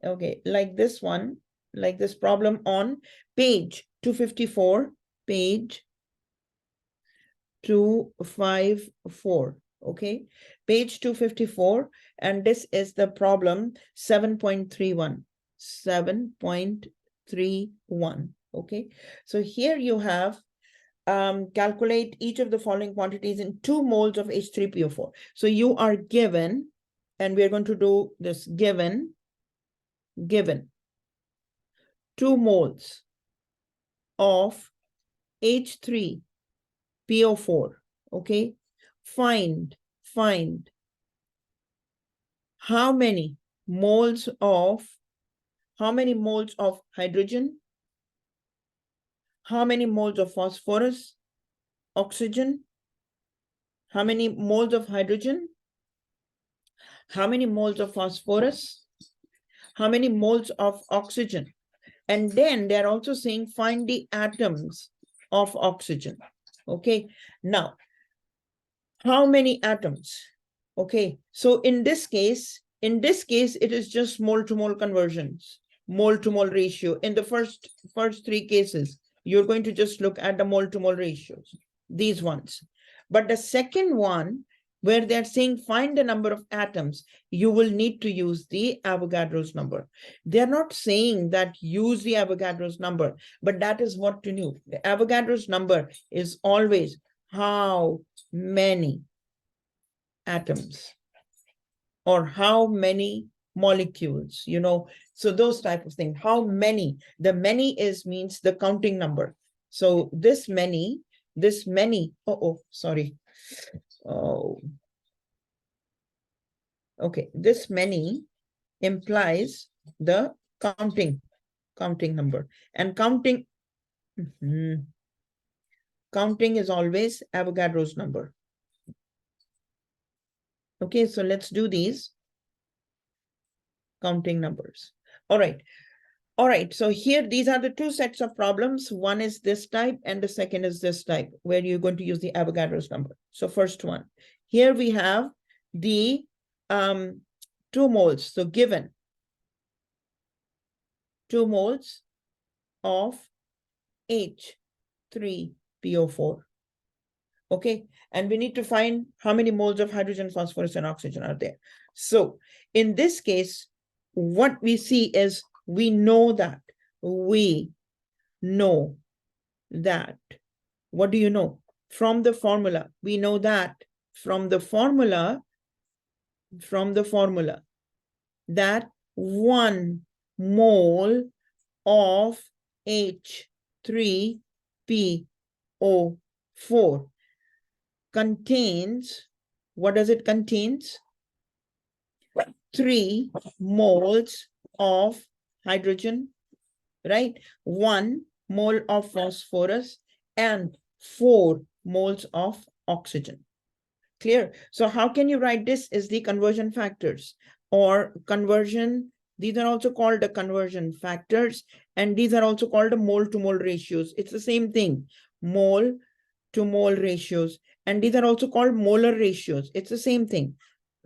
Okay, like this one, like this problem on page 254, page 254, okay, page 254, and this is the problem 7.31, 7.31, okay. So here you have calculate each of the following quantities in 2 moles of H3PO4. So you are given, and we are going to do this given 2 moles of H3PO4, okay. Find how many moles of hydrogen, how many moles of phosphorus, oxygen, how many moles of hydrogen, how many moles of phosphorus, how many moles of oxygen, And then they're also saying find the atoms of oxygen. Okay, now, how many atoms? Okay, so in this case, it is just mole to mole conversions, mole to mole ratio. In the first three cases, you're going to just look at the mole to mole ratios, these ones. But the second one, where they're saying find the number of atoms, you will need to use the Avogadro's number. They're not saying that use the Avogadro's number, but that is what to do. The Avogadro's number is always how many atoms or how many molecules, you know, so those type of things. How many? The many means the counting number. So this many, sorry. Oh, okay, this many implies the counting number, and counting is always Avogadro's number. Okay, so let's do these counting numbers. All right. All right, so here, these are the two sets of problems. One is this type and the second is this type, where you're going to use the Avogadro's number. So first one, here we have the 2 moles. So given 2 moles of H3PO4. Okay, and we need to find how many moles of hydrogen, phosphorus, and oxygen are there. So in this case, what we see is we know that. What do you know? From the formula, we know that from the formula that 1 mole of H3PO4 contains, what does it contains? 3 moles of hydrogen, right? 1 mole of phosphorus and 4 moles of oxygen. Clear? So how can you write this as the conversion factors or conversion? These are also called the conversion factors, and these are also called the mole to mole ratios. It's the same thing, mole to mole ratios, and these are also called molar ratios. It's the same thing.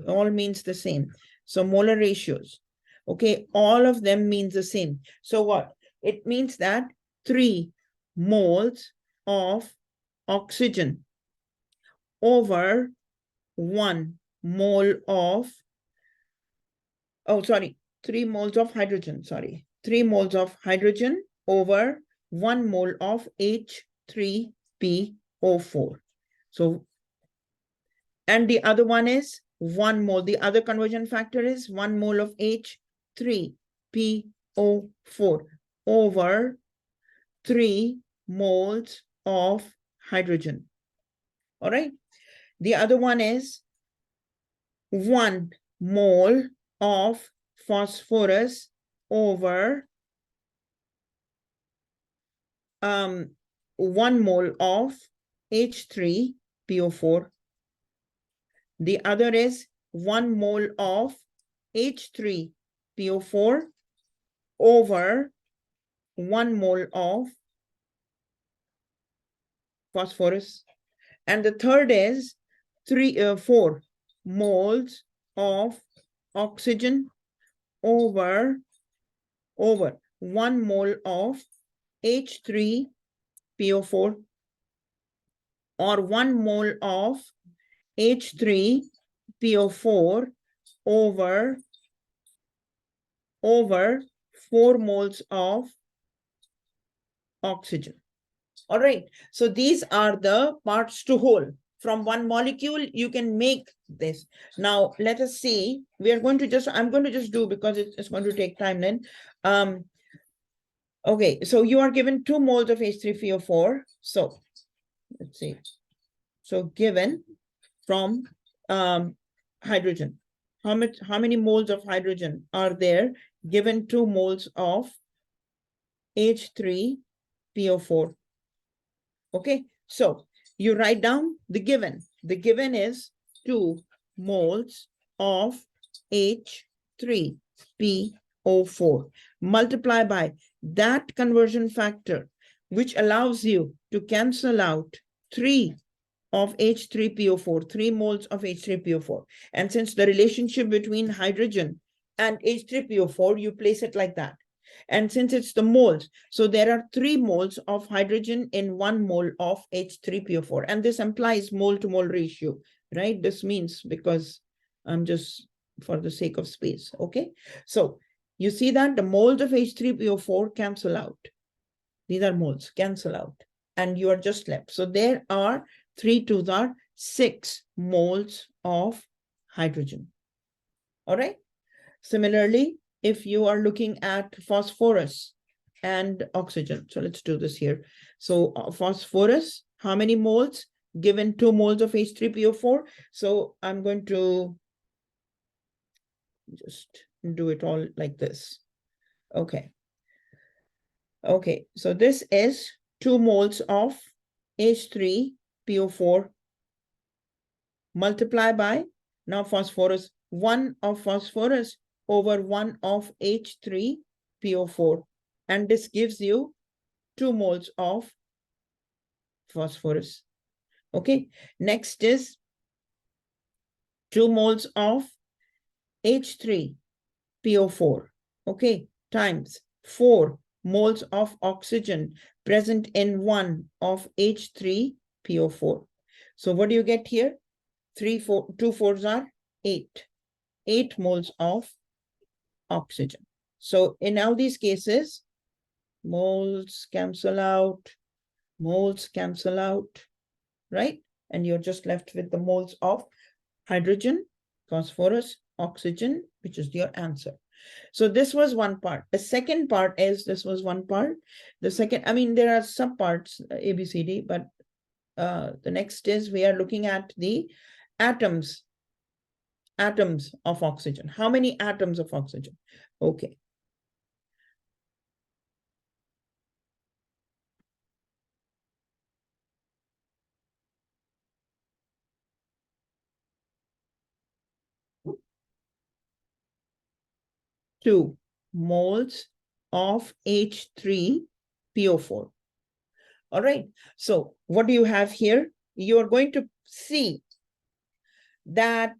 All means the same. So molar ratios. Okay, all of them means the same. So what? It means that 3 moles of oxygen over 1 mole of, 3 moles of hydrogen, 3 moles of hydrogen over 1 mole of H3PO4. So, and the other one is 1 mole. The other conversion factor is 1 mole of H3PO4 over 3 moles of hydrogen. All right. The other one is 1 mole of phosphorus over 1 mole of H3PO4. The other is 1 mole of H3PO4 over 1 mole of phosphorus. And the third is 4 moles of oxygen over 1 mole of H3PO4 or 1 mole of H3PO4 over 4 moles of oxygen. All right, so these are the parts to whole. From one molecule, you can make this. Now, let us see. We are going to just, I'm going to just do, because it's going to take time then. Okay, so you are given 2 moles of H3PO4. So let's see. So given from hydrogen, how many moles of hydrogen are there given 2 moles of H3PO4? Okay, so you write down the given. The given is 2 moles of H3PO4 3O4. Multiply by that conversion factor, which allows you to cancel out 3 of H3PO4, 3 moles of H3PO4. And since the relationship between hydrogen and H3PO4, you place it like that. And since it's the moles, so there are 3 moles of hydrogen in 1 mole of H3PO4. And this implies mole to mole ratio, right? This means, because I'm just for the sake of space, okay? So you see that the moles of H3PO4 cancel out. These are moles, cancel out. And you are just left. So there are 3 2s are 6 moles of hydrogen. All right. Similarly, if you are looking at phosphorus and oxygen, so let's do this here. So phosphorus, how many moles? Given 2 moles of H3PO4. So I'm going to just do it all like this. Okay. Okay, so this is 2 moles of H3PO4 multiply by, now phosphorus, 1 of phosphorus over 1 of H3PO4. And this gives you 2 moles of phosphorus. Okay, next is 2 moles of H3PO4. Okay, times 4 moles of oxygen present in 1 of H3PO4. So what do you get here? 2 4s are 8. 8 moles of oxygen. So in all these cases, moles cancel out, right? And you're just left with the moles of hydrogen, phosphorus, oxygen, which is your answer. So this was one part. The second part is, this was one part. The second, I mean, there are subparts, A, B, C, D, but the next is we are looking at the atoms of oxygen. How many atoms of oxygen? Okay. Two moles of H3PO4. All right. So what do you have here? You're going to see that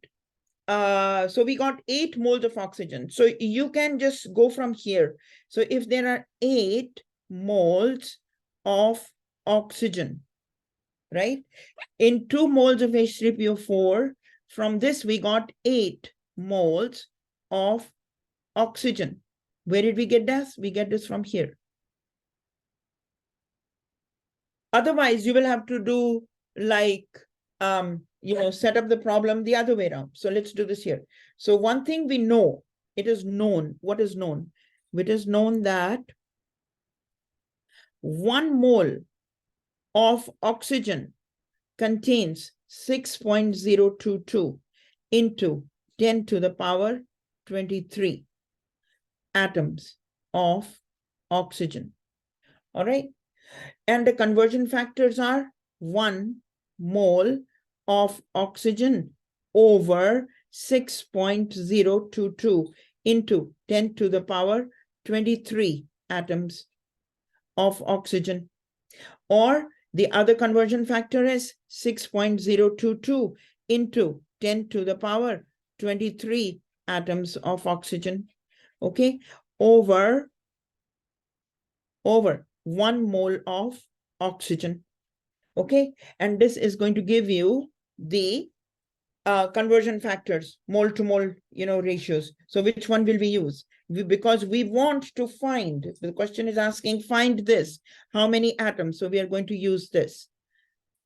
so we got 8 moles of oxygen. So you can just go from here. So if there are 8 moles of oxygen, right? In 2 moles of H3PO4, from this we got 8 moles of oxygen. Where did we get this? We get this from here. Otherwise, you will have to do like, set up the problem the other way around. So let's do this here. So one thing we know, it is known. What is known? It is known that 1 mole of oxygen contains 6.022 into 10 to the power 23 atoms of oxygen. All right. And the conversion factors are 1 mole of oxygen over 6.022 into 10 to the power 23 atoms of oxygen. Or the other conversion factor is 6.022 into 10 to the power 23 atoms of oxygen. Okay, over 1 mole of oxygen. Okay, and this is going to give you the conversion factors, mole to mole, ratios. So which one will we use? Because we want to find, the question is asking, find this, how many atoms? So we are going to use this.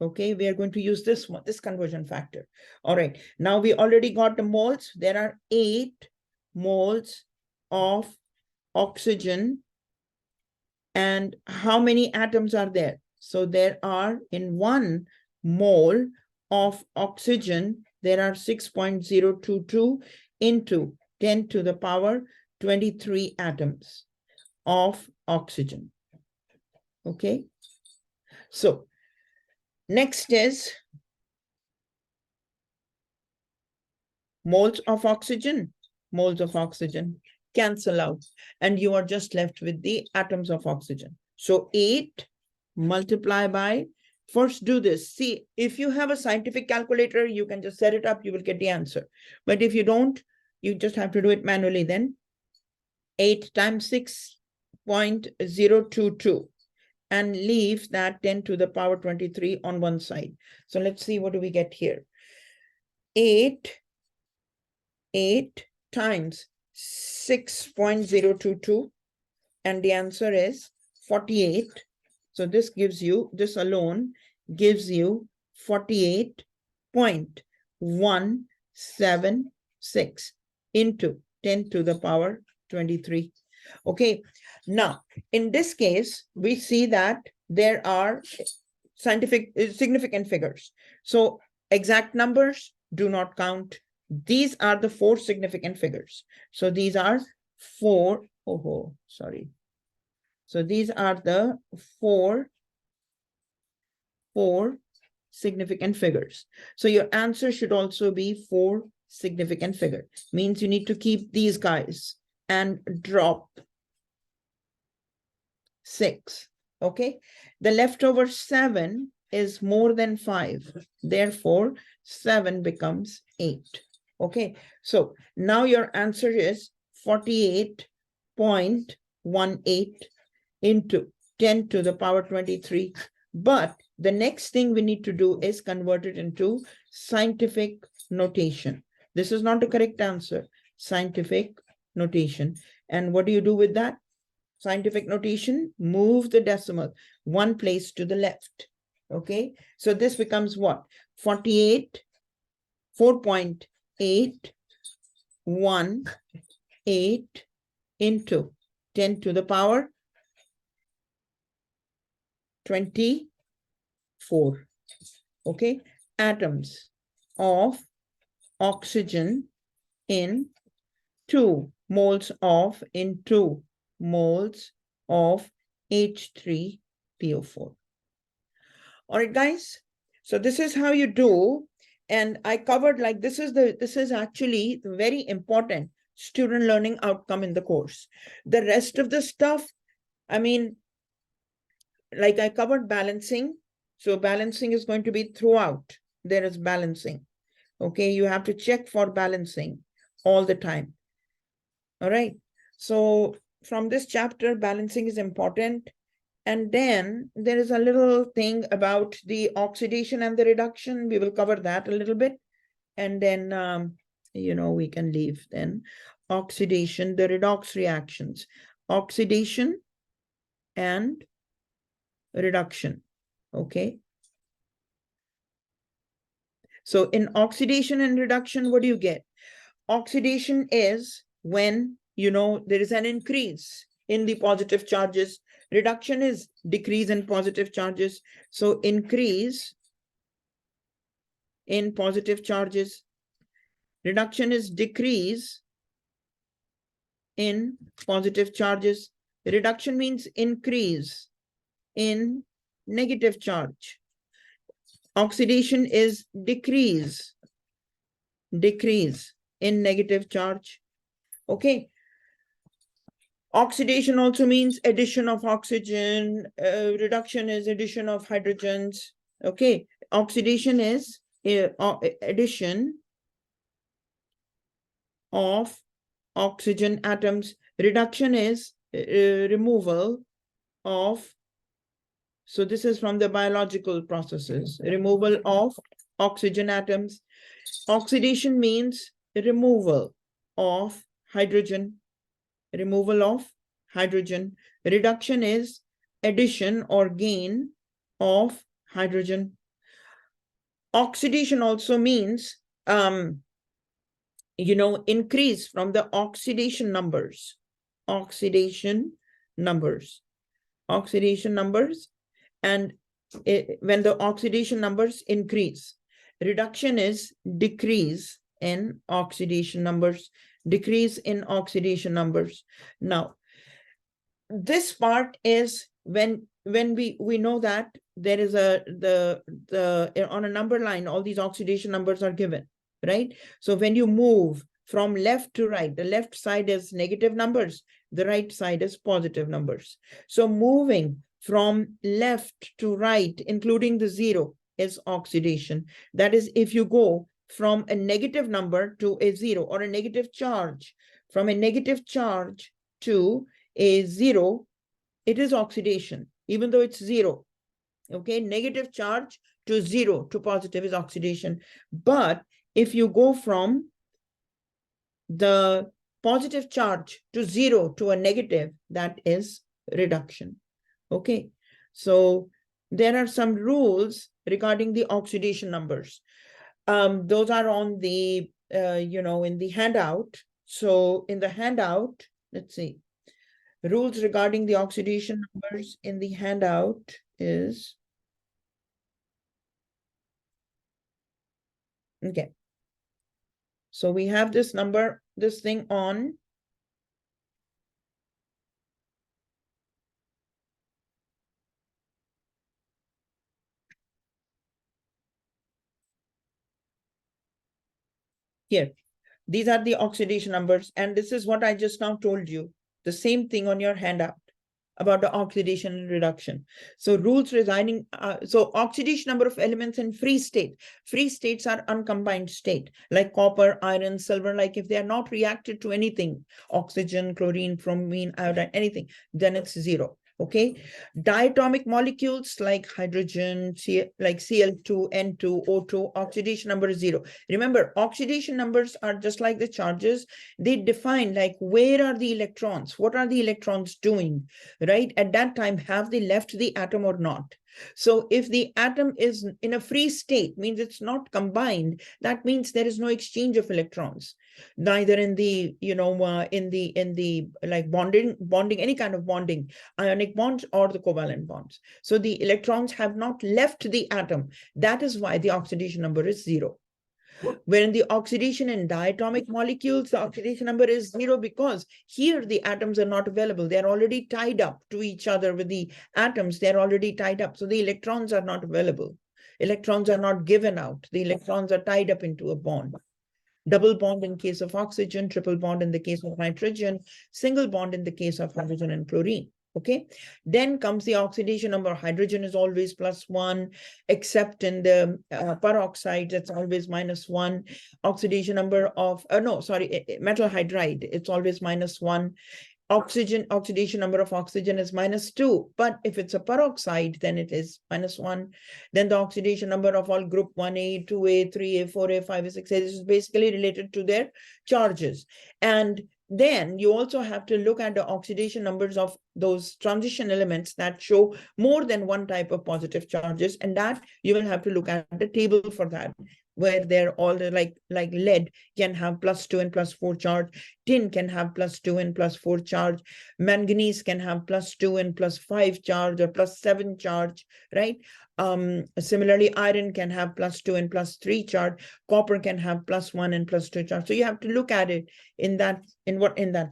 Okay, we are going to use this one, this conversion factor. All right, now we already got the moles. There are 8 moles of oxygen. And how many atoms are there? So there are, in 1 mole of oxygen, there are 6.022 into 10 to the power 23 atoms of oxygen. Okay. So next is moles of oxygen. Moles of oxygen. cancel out, and you are just left with the atoms of oxygen. So 8 multiply by, first do this. See, if you have a scientific calculator, you can just set it up, you will get the answer. But if you don't, you just have to do it manually then. 8 times 6.022, and leave that 10 to the power 23 on one side. So let's see, what do we get here? 8 times 6.022, and the answer is 48. So this gives you, this alone gives you 48.176 into 10 to the power 23. Okay, now in this case, we see that there are significant figures. So exact numbers do not count. These are the 4 significant figures. So these are 4, sorry. So these are the four significant figures. So your answer should also be 4 significant figures. Means you need to keep these guys and drop 6. Okay. The leftover 7 is more than 5. Therefore, 7 becomes 8. Okay. So now your answer is 48.18 into 10 to the power 23. But the next thing we need to do is convert it into scientific notation. This is not the correct answer. Scientific notation. And what do you do with that? Scientific notation, move the decimal 1 place to the left. Okay. So this becomes what? 4.818 into 10 to the power 24. Okay. Atoms of oxygen in 2 moles of H3PO4. All right, guys. So this is how you do. And I covered, like, this is actually very important student learning outcome in the course. The rest of the stuff, I mean, like I covered balancing. So balancing is going to be throughout. There is balancing. Okay, you have to check for balancing all the time. All right. So from this chapter, balancing is important. And then there is a little thing about the oxidation and the reduction. We will cover that a little bit. And then, we can leave then. Oxidation, the redox reactions. Oxidation and reduction. Okay. So in oxidation and reduction, what do you get? Oxidation is when, there is an increase in the positive charges. Reduction is decrease in positive charges. So increase in positive charges. Reduction is decrease in positive charges. Reduction means increase in negative charge. Oxidation is decrease in negative charge. Okay. Oxidation also means addition of oxygen. Reduction is addition of hydrogens. Okay. Oxidation is addition of oxygen atoms. Reduction is removal of, so this is from the biological processes, removal of oxygen atoms. Oxidation means removal of hydrogen. Removal of hydrogen. Reduction is addition or gain of hydrogen. Oxidation also means, increase from the oxidation numbers. Oxidation numbers. And when the oxidation numbers increase. Reduction is decrease in oxidation numbers. Decrease in oxidation numbers. Now, this part is when we know that there is on a number line, all these oxidation numbers are given, right? So when you move from left to right. The left side is negative numbers. The right side is positive numbers. So moving from left to right, including the zero, is oxidation. That is, if you go from a negative number to a zero, or a negative charge, from a negative charge to a zero, it is oxidation, even though it's zero. Okay, negative charge to zero to positive is oxidation. But if you go from the positive charge to zero to a negative, that is reduction. Okay, so there are some rules regarding the oxidation numbers. Those are on the, in the handout. So in the handout, let's see, rules regarding the oxidation numbers in the handout is, okay. So we have this number, this thing on here. These are the oxidation numbers. And this is what I just now told you. The same thing on your handout about the oxidation and reduction. So rules residing, so oxidation number of elements in free state. Free states are uncombined state, like copper, iron, silver. Like if they are not reacted to anything, oxygen, chlorine, bromine, iodine, anything, then it's zero. Okay, diatomic molecules like hydrogen, like Cl2, N2, O2, oxidation number is zero. Remember, oxidation numbers are just like the charges. They define like where are the electrons, what are the electrons doing, right? At that time, have they left the atom or not? So if the atom is in a free state, means it's not combined, that means there is no exchange of electrons, neither in the, in the like bonding, any kind of bonding, ionic bonds or the covalent bonds. So the electrons have not left the atom. That is why the oxidation number is zero. Wherein the oxidation in diatomic molecules, the oxidation number is zero because here the atoms are not available. They're already tied up to each other with the atoms. They're already tied up. So the electrons are not available. Electrons are not given out. The electrons are tied up into a bond. Double bond in case of oxygen, triple bond in the case of nitrogen, single bond in the case of hydrogen and chlorine. Okay, then comes the oxidation number. Hydrogen is always +1, except in the peroxides, it's always -1. Oxidation number of, metal hydride, it's always -1. Oxidation number of oxygen is -2, but if it's a peroxide, then it is -1. Then the oxidation number of all group 1A, 2A, 3A, 4A, 5A, 6A, this is basically related to their charges. And then you also have to look at the oxidation numbers of those transition elements that show more than one type of positive charges, and that you will have to look at the table for that, where they're all like lead can have +2 and +4 charge, tin can have +2 and +4 charge, manganese can have +2 and +5 charge or +7 charge, right? Similarly, iron can have +2 and +3 charge, copper can have +1 and +2 charge. So you have to look at it in that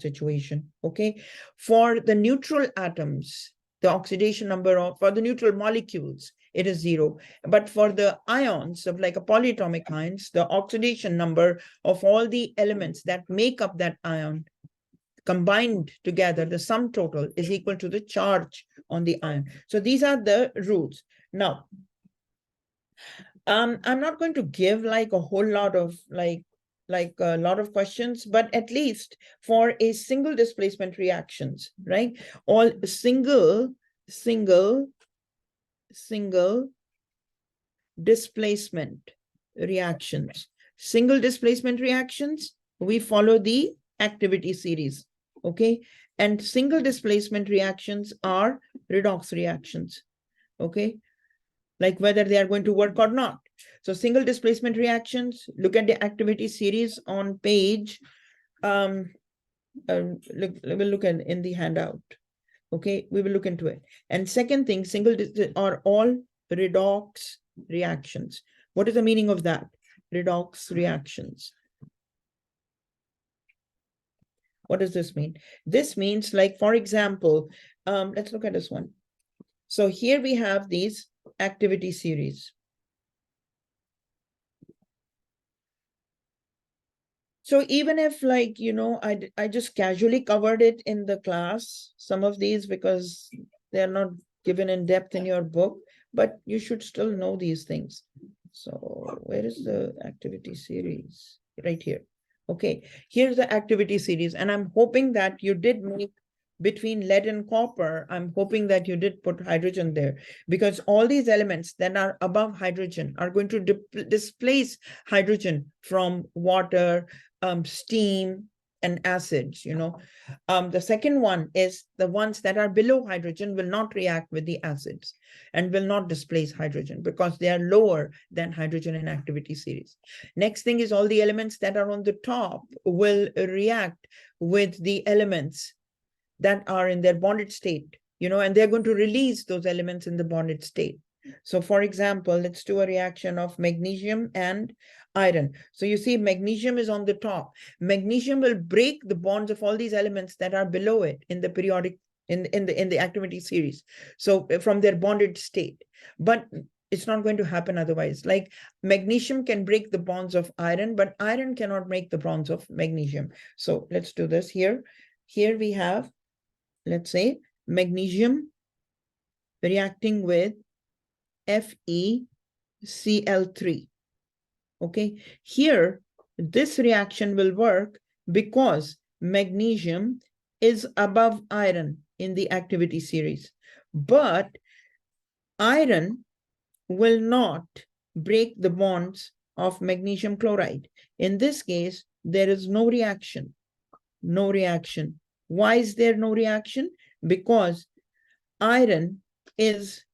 situation. Okay, for the neutral atoms, the oxidation number for the neutral molecules, it is zero. But for the ions of like a polyatomic ions, the oxidation number of all the elements that make up that ion combined together, the sum total is equal to the charge on the ion. So these are the rules. Now, I'm not going to give like a whole lot of like a lot of questions, but at least for a single displacement reactions, right? All single displacement reactions. Single displacement reactions, we follow the activity series, okay? And single displacement reactions are redox reactions, okay? Like whether they are going to work or not. So single displacement reactions, look at the activity series on page, we'll look at in the handout. Okay, we will look into it. And second thing, are all redox reactions. What is the meaning of that? Redox reactions. What does this mean? This means, like, for example, let's look at this one. So here we have these activity series. So even if like, I just casually covered it in the class, some of these, because they're not given in depth in your book, but you should still know these things. So where is the activity series? Right here. Okay, here's the activity series. And I'm hoping that you did make between lead and copper, I'm hoping that you did put hydrogen there, because all these elements that are above hydrogen are going to displace hydrogen from water, steam, and acids. The second one is the ones that are below hydrogen will not react with the acids and will not displace hydrogen because they are lower than hydrogen in activity series. Next thing is all the elements that are on the top will react with the elements that are in their bonded state, and they're going to release those elements in the bonded state. So for example, let's do a reaction of magnesium and iron. So you see magnesium is on the top. Magnesium will break the bonds of all these elements that are below it in the periodic, in the activity series. So from their bonded state, but it's not going to happen otherwise. Like magnesium can break the bonds of iron, but iron cannot break the bonds of magnesium. So let's do this here. Here we have, let's say, magnesium reacting with FeCl3. Okay, here this reaction will work because magnesium is above iron in the activity series, but iron will not break the bonds of magnesium chloride. In this case, there is no reaction. No reaction. Why is there no reaction? Because iron is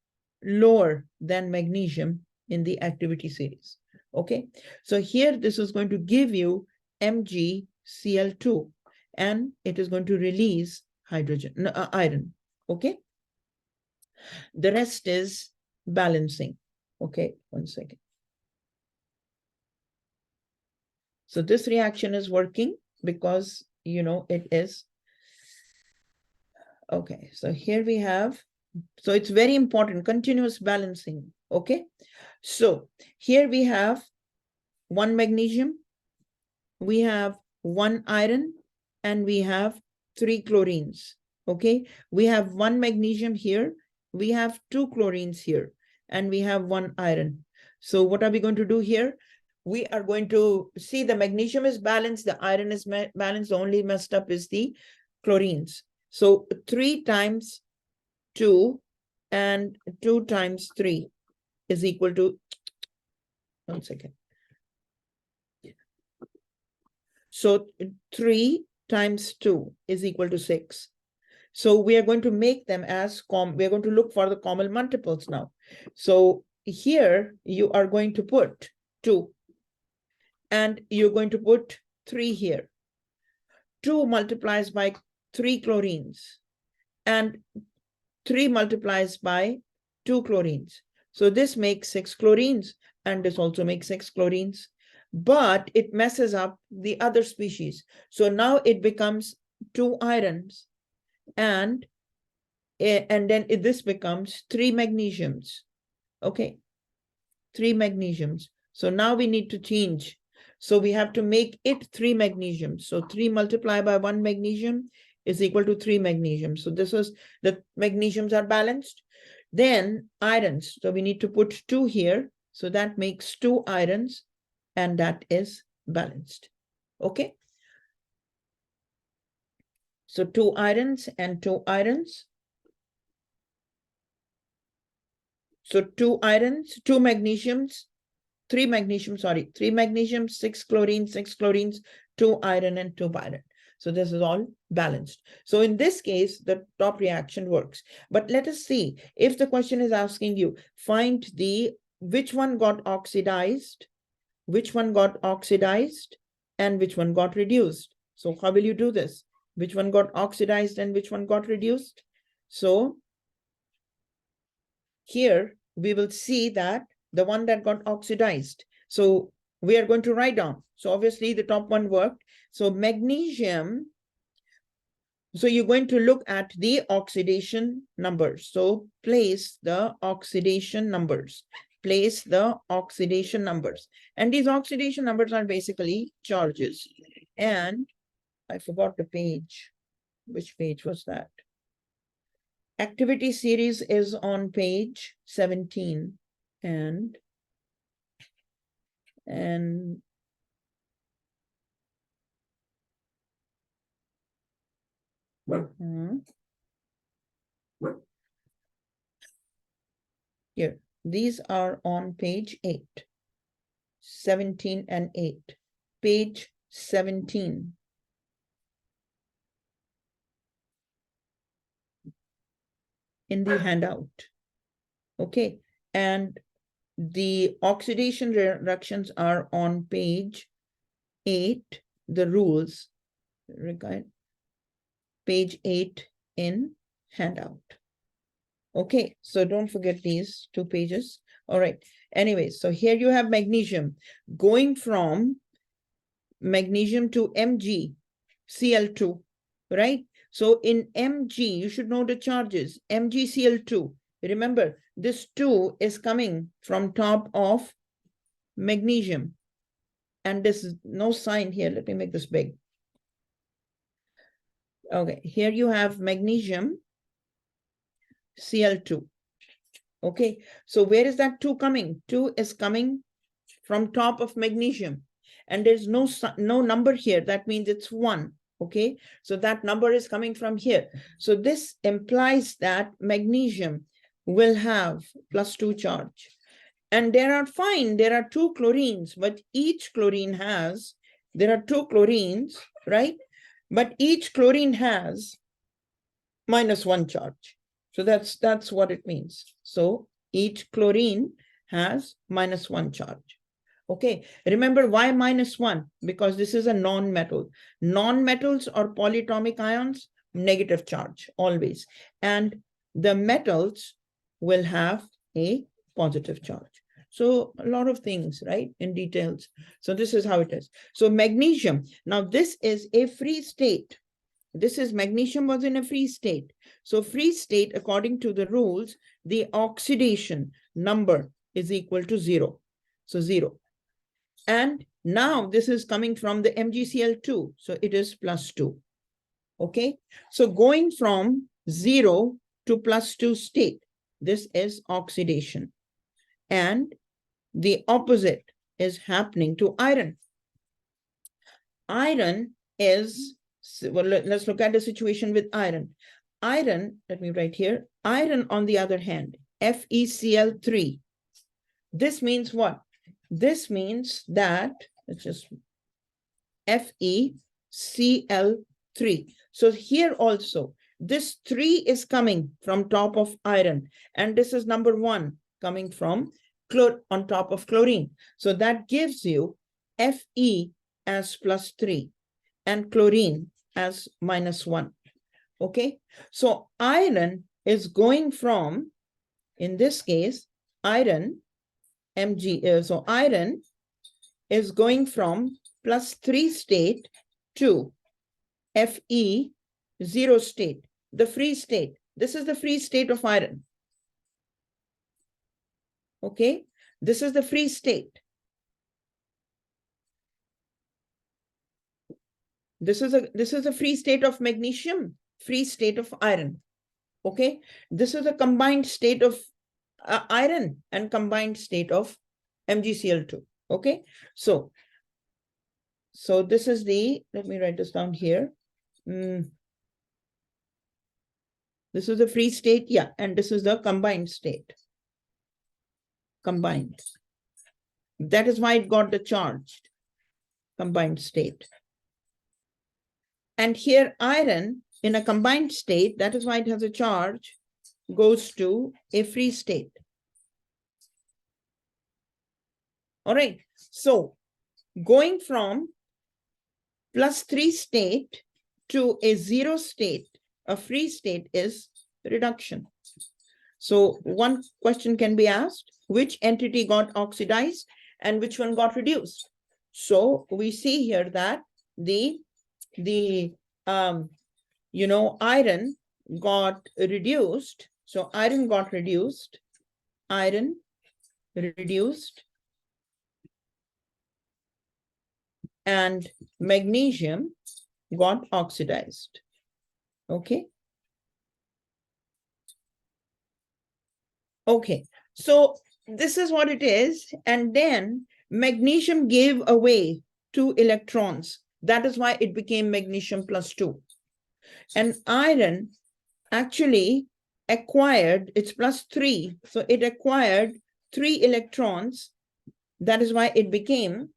lower than magnesium in the activity series. Okay, so here this is going to give you MgCl2, and it is going to release hydrogen, iron. Okay, the rest is balancing. Okay, one second. So this reaction is working because it is. Okay, so here we have, so it's very important, continuous balancing. Okay, so here we have one magnesium, we have one iron, and we have 3 chlorines. Okay, we have one magnesium here, we have 2 chlorines here, and we have one iron. So what are we going to do here? We are going to see the magnesium is balanced, the iron is balanced, the only messed up is the chlorines. So 3 times 2 and 2 times 3 is equal to, one second. So 3 times 2 is equal to 6. So we are going to make them as we're going to look for the common multiples now. So here you are going to put 2 and you're going to put 3 here. 2 multiplies by 3 chlorines and 3 multiplies by 2 chlorines. So this makes 6 chlorines and this also makes 6 chlorines, but it messes up the other species. So now it becomes 2 irons and then this becomes 3 magnesiums. Okay, 3 magnesiums. So now we need to change. So we have to make it 3 magnesiums. So 3 multiplied by 1 magnesium is equal to 3 magnesium. So this is, the magnesiums are balanced. Then irons. So we need to put 2 here. So that makes 2 irons and that is balanced. Okay. So 2 irons and 2 irons. So 2 irons, 2 magnesiums, 3 magnesium, 3 magnesium, 6 chlorine, 6 chlorines, 2 iron and 2 iron. So this is all balanced. So in this case, the top reaction works. But let us see if the question is asking you, find which one got oxidized, which one got oxidized, and which one got reduced. So how will you do this? Which one got oxidized and which one got reduced? So here we will see that the one that got oxidized. So we are going to write down. So obviously the top one worked. So magnesium, so you're going to look at the oxidation numbers. So place the oxidation numbers. Place the oxidation numbers. And these oxidation numbers are basically charges. And I forgot the page. Which page was that? Activity series is on page 17. And here, these are on page 8, 17 and 8. Page 17. In the handout. Okay, and the oxidation reactions are on page 8, the rules, page 8 in handout. Okay, so don't forget these 2 pages. All right, anyway, so here you have magnesium going from magnesium to MgCl2, right? So in Mg, you should know the charges, MgCl2. Remember, this 2 is coming from top of magnesium. And this is no sign here. Let me make this big. Okay, here you have magnesium Cl2. Okay, so where is that 2 coming? 2 is coming from top of magnesium. And there's no number here. That means it's 1. Okay, so that number is coming from here. So this implies that magnesium will have +2 charge. And there are 2 chlorines, but each chlorine has, there are 2 chlorines, right? But each chlorine has -1 charge. So that's what it means. So each chlorine has -1 charge. Okay, remember why -1? Because this is a non-metal. Non-metals or polyatomic ions, negative charge always. And the metals will have a positive charge. So a lot of things, right, in details. So this is how it is. So magnesium, now this is a free state. This is magnesium was in a free state. So free state, according to the rules, the oxidation number is equal to 0. So 0. And now this is coming from the MgCl2. So it is +2. Okay. So going from 0 to +2 state, this is oxidation. And the opposite is happening to iron. Iron is, well, let's look at the situation with iron. Iron, let me write here. Iron, on the other hand, FeCl3. This means what? This means that it's just FeCl3. So here also, this 3 is coming from top of iron, and this is number 1 coming from on top of chlorine. So that gives you Fe as +3 and chlorine as -1. Okay, so iron is going from, in this case, iron so iron is going from +3 state to Fe0 state, the free state. This is the free state of iron. Okay, this is the free state. This is a free state of magnesium, free state of iron. Okay, this is a combined state of iron and combined state of MgCl2. Okay, so this is the, let me write this down here. This is the free state, yeah, and this is the combined state. Combined. That is why it got the charged combined state. And here iron in a combined state, that is why it has a charge, goes to a free state. All right, so going from +3 state to a 0 state, a free state, is reduction. So one question can be asked, which entity got oxidized and which one got reduced? So we see here that the iron got reduced. So iron got reduced, iron reduced, and magnesium got oxidized. Okay. Okay, so this is what it is. And then magnesium gave away 2 electrons. That is why it became magnesium +2. And iron actually acquired, it's +3. So it acquired 3 electrons. That is why it became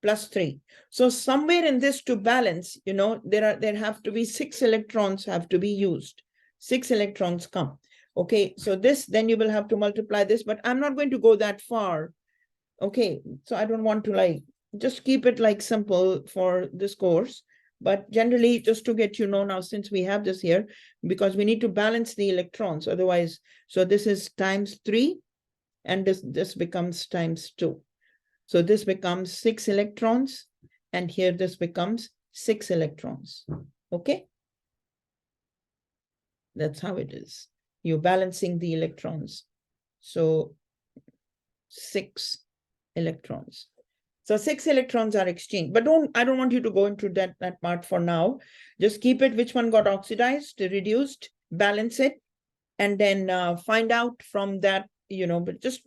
+3. So somewhere in this to balance, you know, there have to be 6 electrons have to be used. 6 electrons come. Okay, so this, then you will have to multiply this, but I'm not going to go that far. Okay, so I don't want to like, just keep it like simple for this course. But generally, just to get you know now, since we have this here, because we need to balance the electrons. Otherwise, so this is ×3, and this becomes ×2. So this becomes 6 electrons, and here this becomes 6 electrons. Okay? That's how it is. You're balancing the electrons. So 6 electrons. So 6 electrons are exchanged. But I don't want you to go into that part for now. Just keep it, which one got oxidized, reduced, balance it, and then find out from that, you know, but just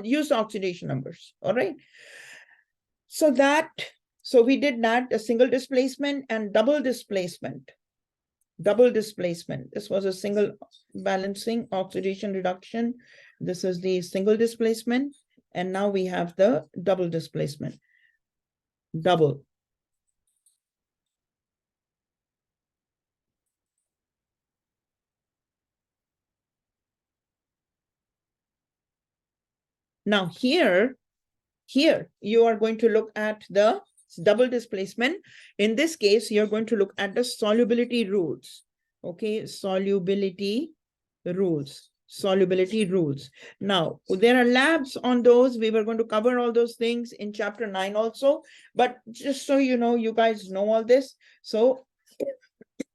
use the oxidation numbers. All right. So we did that, a single displacement and double displacement. Double displacement. This was a single balancing, oxidation, reduction. This is the single displacement. And now we have the double displacement. Double. Now here you are going to look at the double displacement. In this case, you're going to look at the solubility rules. Okay, solubility rules. Solubility rules. Now, there are labs on those. We were going to cover all those things in chapter 9 also. But just so you know, you guys know all this. So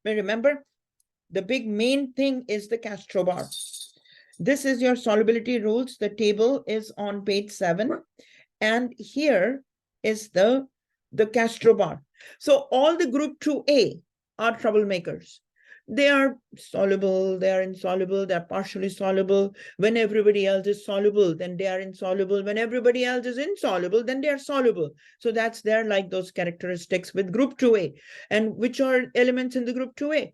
remember, the big main thing is the Castro bar. This is your solubility rules. The table is on page 7. And here is the Castro bar. So all the group 2A are troublemakers. They are soluble, they are insoluble, they're partially soluble. When everybody else is soluble, then they are insoluble. When everybody else is insoluble, then they are soluble. So that's there, like those characteristics with group 2A. And which are elements in the group 2A?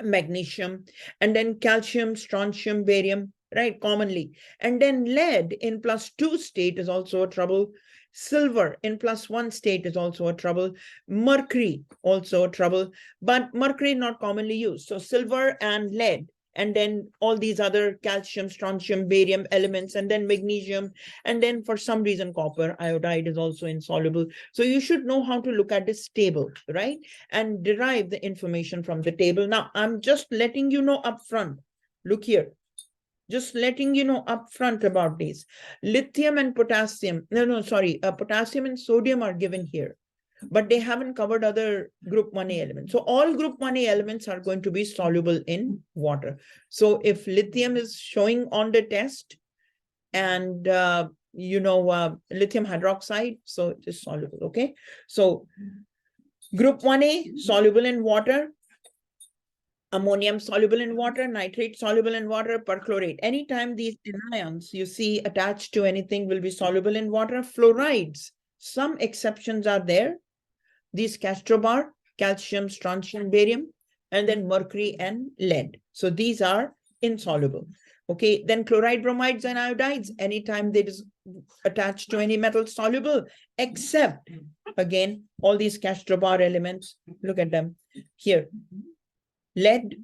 Magnesium, and then calcium, strontium, barium, right, commonly. And then lead in +2 state is also a trouble. Silver in +1 state is also a trouble. Mercury also a trouble, but mercury not commonly used. So silver and lead, and then all these other calcium, strontium, barium elements, and then magnesium, and then for some reason copper iodide is also insoluble. So you should know how to look at this table, right, and derive the information from the table. Now I'm just letting you know up front. Look here, just letting you know up front about these. Lithium and potassium, potassium and sodium are given here, but they haven't covered other group 1A elements. So all group 1A elements are going to be soluble in water. So if lithium is showing on the test, and lithium hydroxide, so it is soluble. Okay, so group 1A soluble in water. Ammonium soluble in water, nitrate soluble in water, perchlorate. Anytime these anions you see attached to anything will be soluble in water. Fluorides, some exceptions are there. These Castro bar, calcium, strontium, barium, and then mercury and lead. So these are insoluble. Okay, then chloride, bromides, and iodides, anytime they is attached to any metal, soluble, except, again, all these Castro bar elements, look at them here. Lead,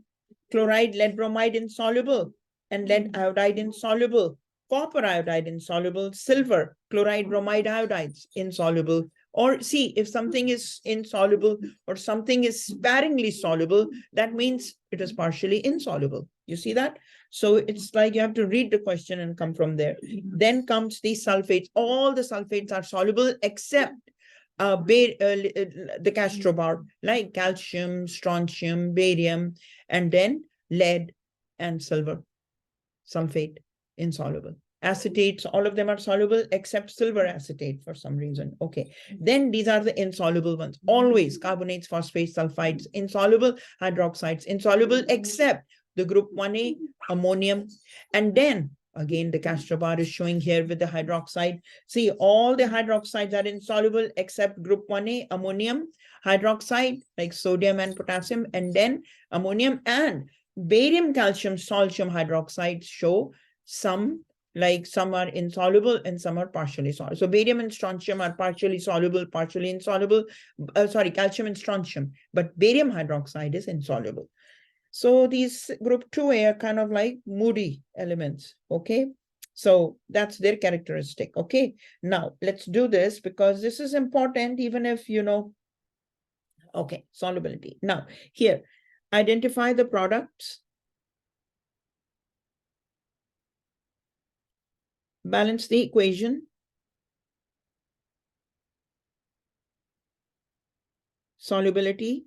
chloride, lead bromide insoluble, and lead iodide insoluble. Copper iodide insoluble. Silver, chloride, bromide, iodides insoluble. Or see, if something is insoluble or something is sparingly soluble, that means it is partially insoluble. You see that? So it's like you have to read the question and come from there. Then comes the sulfates. All the sulfates are soluble except the Castro bar, like calcium, strontium, barium, and then lead and silver sulfate insoluble. acetates, all of them are soluble except silver acetate for some reason. Okay, then these are the insoluble ones. Always carbonates, phosphates, sulfides, insoluble, hydroxides, insoluble except the group 1A, ammonium. And then again, the Castro bar is showing here with the hydroxide. See, all the hydroxides are insoluble except group 1A, ammonium, hydroxide like sodium and potassium, and then ammonium, and barium, calcium, calcium hydroxides show some, like some are insoluble and some are partially soluble. So barium and strontium are partially soluble, partially insoluble. Calcium and strontium, but barium hydroxide is insoluble. So these group 2A are kind of like moody elements, okay? So that's their characteristic, okay? Now, let's do this because this is important even if, you know, okay, solubility. Now, here, identify the products, balance the equation, solubility,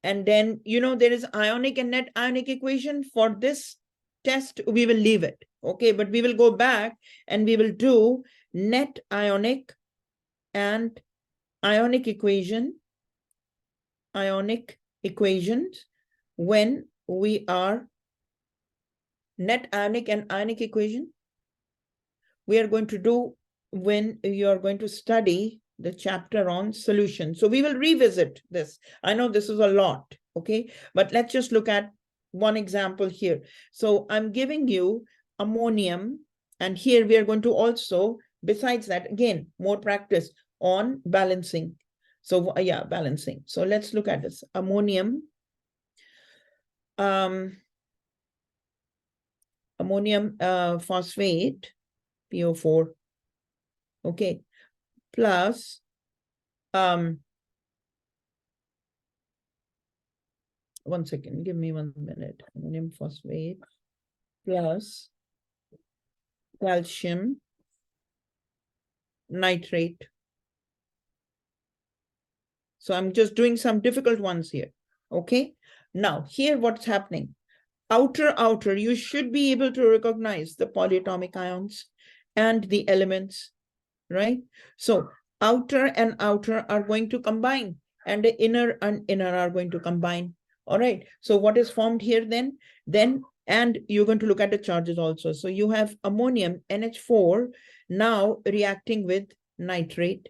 and then, you know, there is ionic and net ionic equation. For this test, we will leave it, okay? But we will go back and we will do net ionic and ionic equations when we are net ionic and ionic equation. We are going to do when you are going to study the chapter on solution. So we will revisit this. I know this is a lot, okay? But let's just look at one example here. So I'm giving you ammonium, and here we are going to also, besides that, again, more practice on balancing. So yeah, balancing. So let's look at this. Ammonium, phosphate, PO4, okay, plus one second, give me 1 minute. Ammonium phosphate plus calcium nitrate. So I'm just doing some difficult ones here, okay? Now, here what's happening? Outer, you should be able to recognize the polyatomic ions and the elements, right? So outer and outer are going to combine, and the inner and inner are going to combine. All right. So what is formed here then? And you're going to look at the charges also. So you have ammonium, NH4, now reacting with nitrate.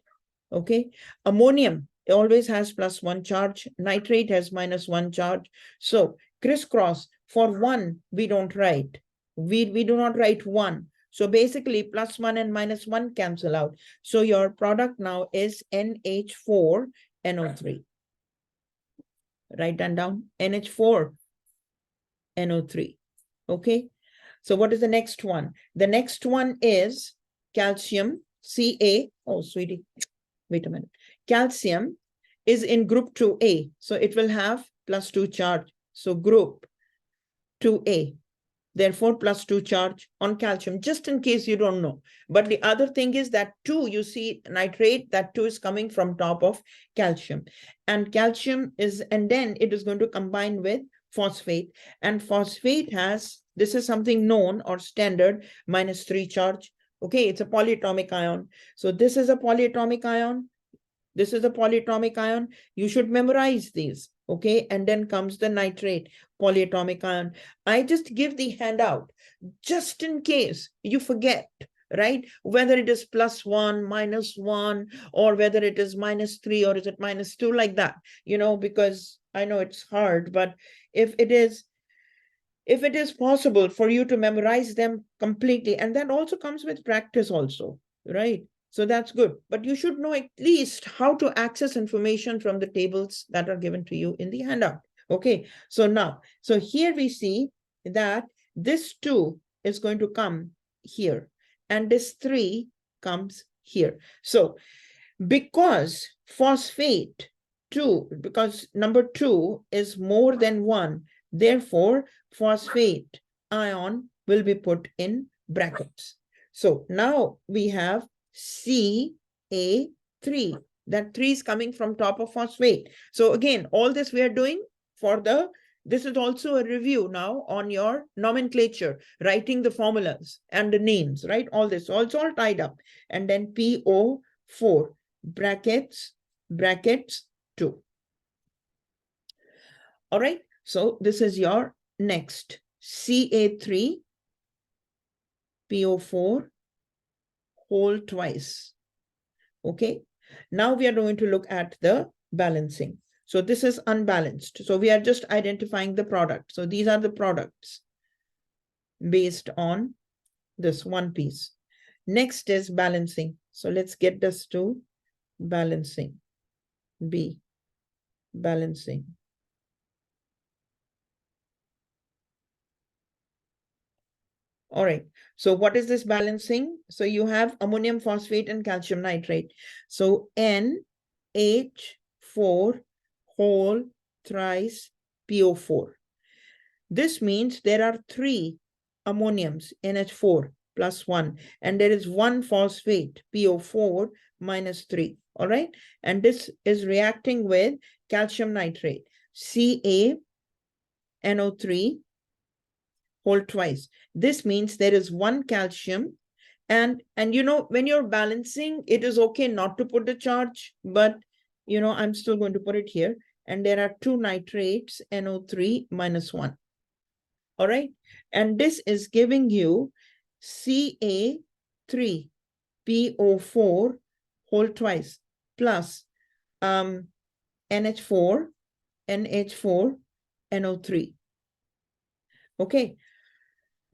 Okay. Ammonium always has +1 charge. Nitrate has -1 charge. So crisscross, for 1, we don't write. We do not write 1. So basically, +1 and -1 cancel out. So your product now is NH4NO3. Write that down, NH4NO3. Okay. So what is the next one? The next one is calcium, Ca. Oh, sweetie, wait a minute. Calcium is in group 2A. So it will have +2 charge. So group 2A. Therefore, +2 charge on calcium, just in case you don't know. But the other thing is that 2, you see nitrate, that 2 is coming from top of calcium. And calcium is, and then it is going to combine with phosphate. And phosphate has, this is something known or standard, -3 charge. Okay, it's a polyatomic ion. So this is a polyatomic ion. This is a polyatomic ion. You should memorize these. Okay, and then comes the nitrate, polyatomic ion. I just give the handout just in case you forget, right? Whether it is +1, -1, or whether it is -3 or is it -2, like that, you know, because I know it's hard, but if it is possible for you to memorize them completely, and that also comes with practice also, right? So that's good. But you should know at least how to access information from the tables that are given to you in the handout. Okay, so now, so here we see that this 2 is going to come here, and this 3 comes here. So because phosphate 2, because number 2 is more than 1, therefore phosphate ion will be put in brackets. So now we have Ca3. That 3 is coming from top of phosphate. So again, all this we are doing for the This is also a review now on your nomenclature, writing the formulas and the names, right? All this, so it's all tied up. And then PO4, brackets, 2. All right, so this is your next Ca3, PO4, whole twice. Okay, now we are going to look at the balancing. So this is unbalanced. So we are just identifying the product. So these are the products based on this one piece. Next is balancing. So let's get this to balancing. B, balancing. All right. So what is this balancing? So you have ammonium phosphate and calcium nitrate. So NH4 whole thrice PO4. This means there are 3 ammoniums, NH4 plus 1, and there is 1 phosphate, PO4 minus 3. All right. And this is reacting with calcium nitrate, CaNO3 whole twice. This means there is 1 calcium. And you know, when you're balancing, it is okay not to put the charge, but you know, I'm still going to put it here. And there are 2 nitrates, NO3 minus 1. All right. And this is giving you Ca3 PO4 whole twice plus NH4 NO3. Okay.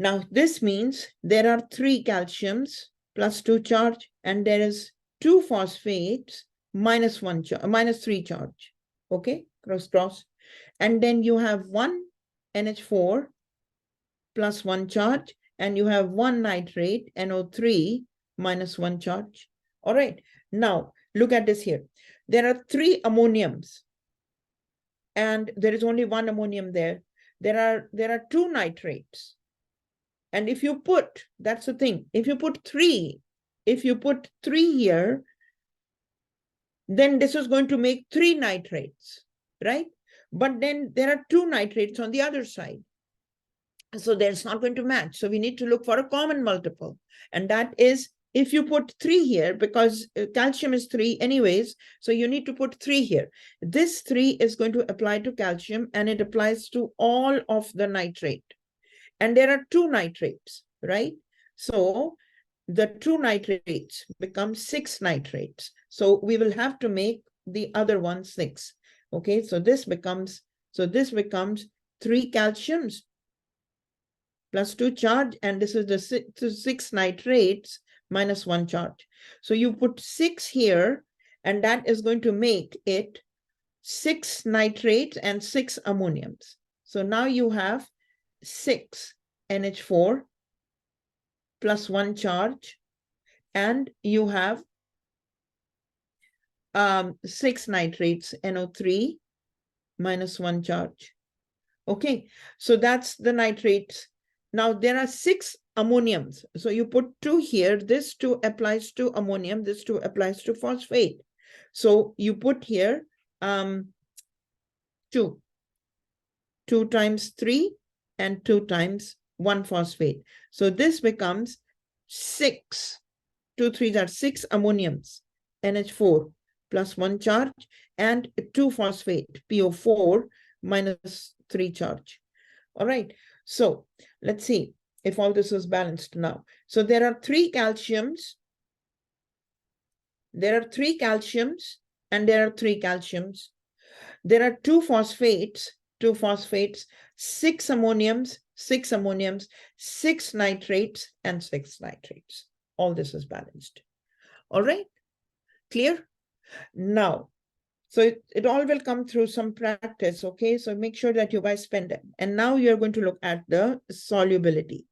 Now this means there are 3 calciums plus 2 charge, and there is 2 phosphates minus 3 charge. Okay, cross. And then you have 1 NH4 plus 1 charge, and you have 1 nitrate, NO3 minus 1 charge. All right, now look at this here. There are 3 ammoniums, and there is only 1 ammonium there. There are 2 nitrates. And if you put, that's the thing, if you put 3 here, then this is going to make 3 nitrates, right? But then there are 2 nitrates on the other side. So there's not going to match. So we need to look for a common multiple. And that is, if you put 3 here, because calcium is 3 anyways, so you need to put 3 here. This 3 is going to apply to calcium, and it applies to all of the nitrate. And there are 2 nitrates, right? So the 2 nitrates become 6 nitrates. So we will have to make the other one 6. Okay, so this becomes 3 calciums plus 2 charge, and this is the 6 nitrates minus 1 charge. So you put 6 here, and that is going to make it 6 nitrates and 6 ammoniums. So now you have 6 NH4 plus 1 charge, and you have 6 nitrates, NO3 minus 1 charge. Okay, so that's the nitrates. Now there are 6 ammoniums. So you put 2 here. This 2 applies to ammonium. This 2 applies to phosphate. So you put here 2 times 3 and 2 times 1 phosphate. So this becomes 6. 2 3s are 6 ammoniums, NH4 plus 1 charge, and 2 phosphate, PO4 minus 3 charge. All right. So let's see if all this is balanced now. So there are 3 calciums. There are 3 calciums, and there are 3 calciums. There are 2 phosphates, 6 ammoniums, 6 nitrates, and 6 nitrates. All this is balanced. All right, clear? Now, so it all will come through some practice, okay? So make sure that you guys spend it. And now you're going to look at the solubility.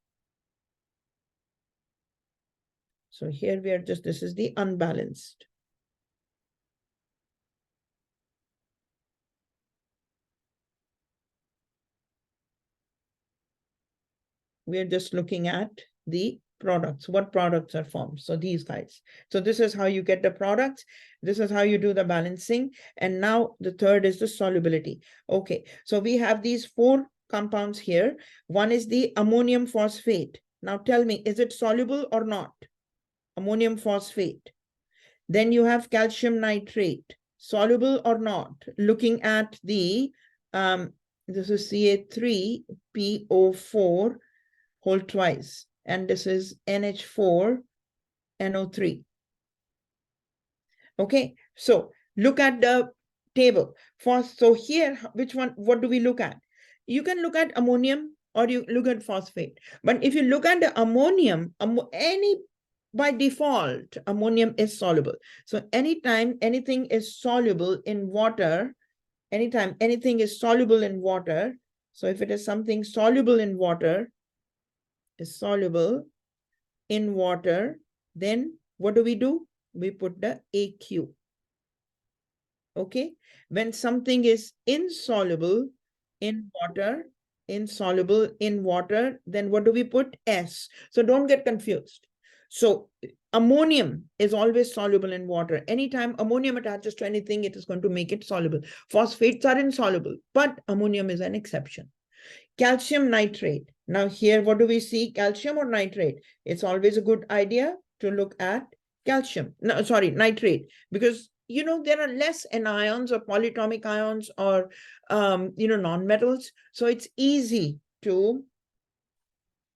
So here we are this is the unbalanced. We're just looking at the products. What products are formed? So these guys. So this is how you get the products. This is how you do the balancing. And now the third is the solubility. Okay, so we have these 4 compounds here. One is the ammonium phosphate. Now tell me, is it soluble or not? Ammonium phosphate. Then you have calcium nitrate, soluble or not? Looking at the, this is Ca3PO4 whole twice, and this is NH4NO3. Okay, so look at the table. So here, which one, what do we look at? You can look at ammonium or you look at phosphate. But if you look at the ammonium, by default, ammonium is soluble. So anytime anything is soluble in water, anytime anything is soluble in water, so if it is something soluble in water, is soluble in water, then what do? We put the AQ. Okay, when something is insoluble in water, then what do we put? S. So don't get confused. So ammonium is always soluble in water. Anytime ammonium attaches to anything, it is going to make it soluble. Phosphates are insoluble, but ammonium is an exception. Calcium nitrate. Now here, what do we see? Calcium or nitrate? It's always a good idea to look at calcium. No, sorry, nitrate, because there are less anions or polyatomic ions or nonmetals. So it's easy to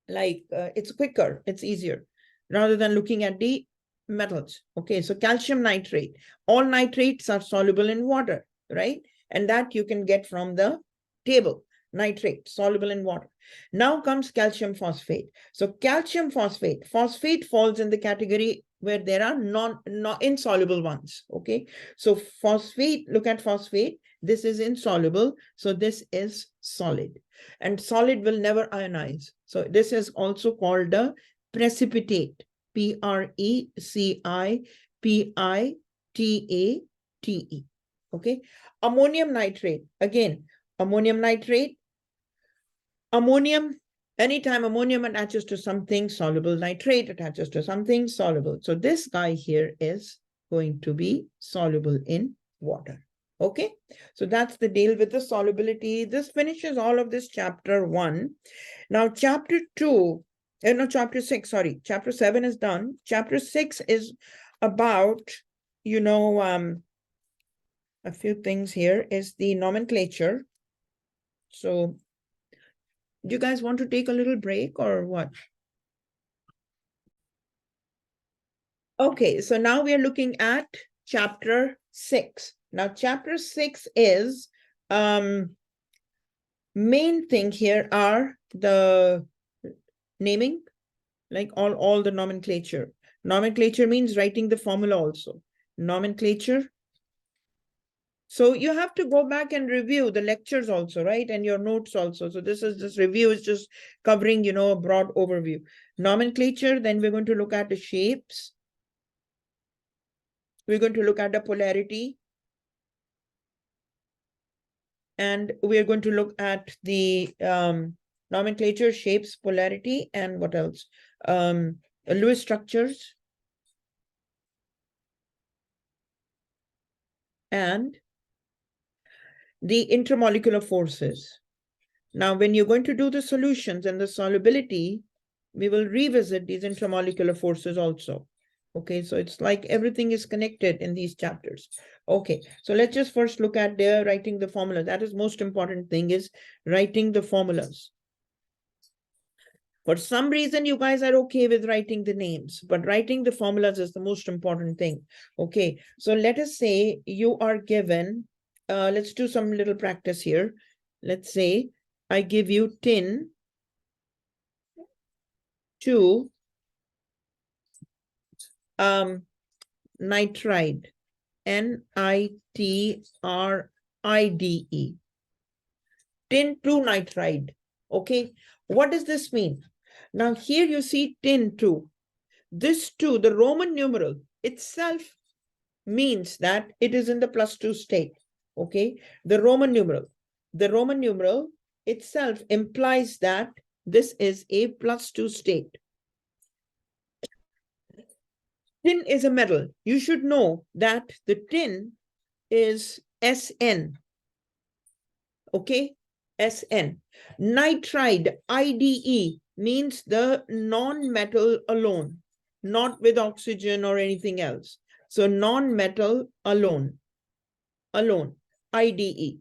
it's quicker, it's easier rather than looking at the metals. Okay, so calcium nitrate. All nitrates are soluble in water, right? And that you can get from the table. Nitrate, soluble in water. Now comes calcium phosphate. So calcium phosphate falls in the category where there are insoluble ones. Okay, so phosphate, look at phosphate. This is insoluble, so this is solid. And solid will never ionize. So this is also called the precipitate. Precipitate. Okay, ammonium nitrate. Again, ammonium nitrate. Ammonium, anytime ammonium attaches to something soluble, nitrate attaches to something soluble. So this guy here is going to be soluble in water. Okay, so that's the deal with the solubility. This finishes all of this chapter 1. Now chapter 2, chapter 6, sorry, chapter 7 is done. Chapter 6 is about, a few things here is the nomenclature. So do you guys want to take a little break or what? Okay, so now we are looking at chapter 6. Now, chapter 6 is main thing here are the naming, like all the nomenclature. Nomenclature means writing the formula also. Nomenclature. So you have to go back and review the lectures also, right? And your notes also. So this review is just covering, a broad overview. Nomenclature, then we're going to look at the shapes. We're going to look at the polarity. And we're going to look at the nomenclature, shapes, polarity, and what else? Lewis structures. And the intermolecular forces. Now, when you're going to do the solutions and the solubility, we will revisit these intermolecular forces also. Okay, so it's like everything is connected in these chapters. Okay, so let's just first look at writing the formula. That is most important thing, is writing the formulas. For some reason, you guys are okay with writing the names, but writing the formulas is the most important thing. Okay, so let us say you are given, let's do some little practice here. Let's say I give you tin to nitride, Nitride, tin to nitride. Okay, what does this mean? Now here you see tin 2. This 2, the Roman numeral itself means that it is in the +2 state. Okay, the Roman numeral itself implies that this is a +2 state. Tin is a metal. You should know that the tin is SN. Okay, SN. Nitride, IDE, means the non-metal alone, not with oxygen or anything else. So non-metal alone, IDE.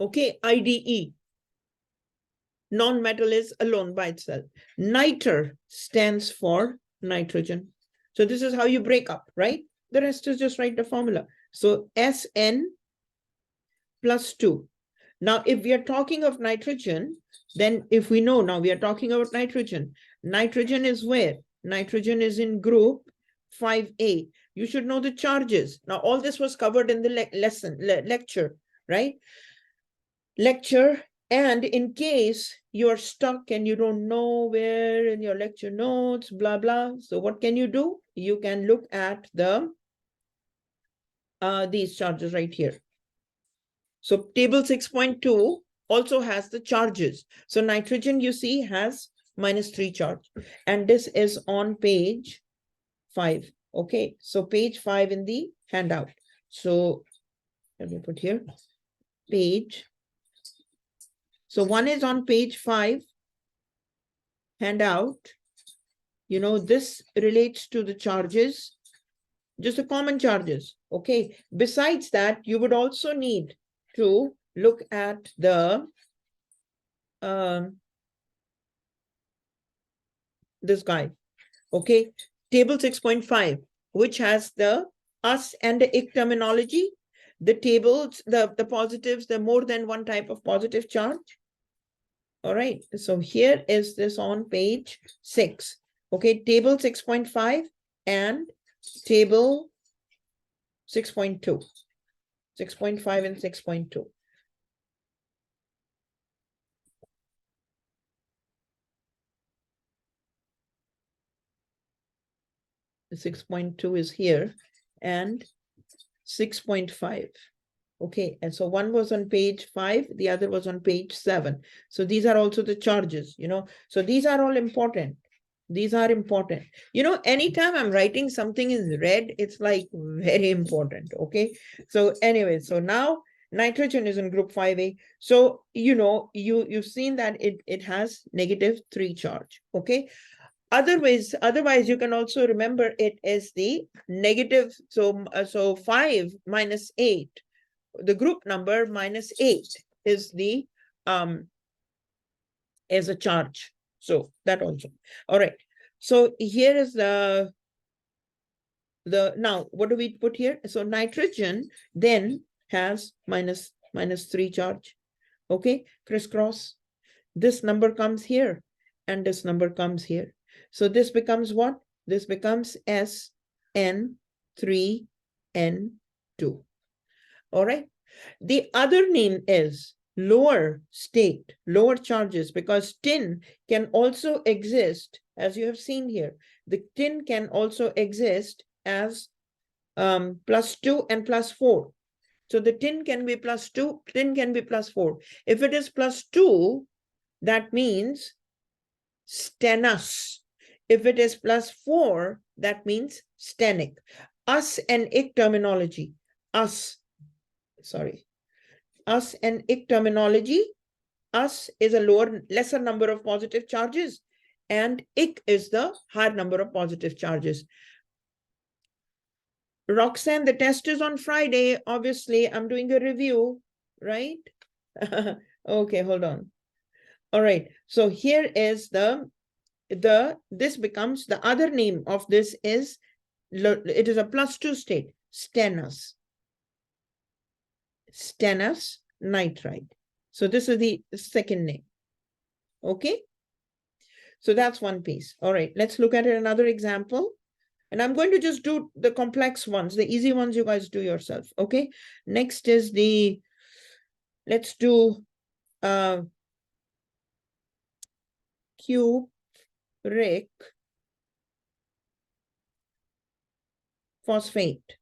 Okay, IDE. Non-metal is alone by itself. Niter stands for nitrogen. So this is how you break up, right? The rest is just write the formula. So SN plus 2. Now, if we are talking of nitrogen, then if we know now we are talking about nitrogen, nitrogen is where? Nitrogen is in group 5A. You should know the charges. Now, all this was covered in the lecture, right? Lecture. And in case you're stuck and you don't know where in your lecture notes, blah, blah. So what can you do? You can look at the these charges right here. So table 6.2 also has the charges. So nitrogen, you see, has -3 charge. And this is on page 5. Okay, so page 5 in the handout. So let me put here, page. So one is on page 5, handout. You know, this relates to the charges, just the common charges. Okay, besides that, you would also need to look at the this guy, okay, table 6.5, which has the us and the ik terminology, the tables, the positives, the more than one type of positive charge. All right, so here is this on page 6. Okay, table 6.5 and table 6.2, 6.5 and 6.2. The 6.2 is here and 6.5. Okay, and so one was on page 5, the other was on page 7. So these are also the charges, you know. So these are all important. These are important. You know, anytime I'm writing something in red, it's like very important. Okay. So anyway, so now nitrogen is in group 5A. So, you know, you've seen that it has -3 charge. Okay. Otherwise, you can also remember it is the negative. So 5 minus 8. The group number -8 is the is a charge. So that also. All right. So here is the now what do we put here? So nitrogen then has -3 charge. Okay, crisscross. This number comes here and this number comes here. So this becomes what? This becomes SN3N2. All right. The other name is lower state, lower charges, because tin can also exist, as you have seen here. The tin can also exist as +2 and +4. So the tin can be +2, tin can be +4. If it is +2, that means stannous. If it is +4, that means stannic. Us and ik terminology. Us and ik terminology. Us is a lesser number of positive charges, and ik is the higher number of positive charges. Roxanne, the test is on Friday. Obviously, I'm doing a review, right? Okay, hold on. All right, so here is this becomes the other name of this is, it is a +2 state, stannous nitride. So this is the second name. Okay, so that's one piece. All right, let's look at another example. And I'm going to just do the complex ones. The easy ones you guys do yourself. Okay, next is let's do cupric phosphate.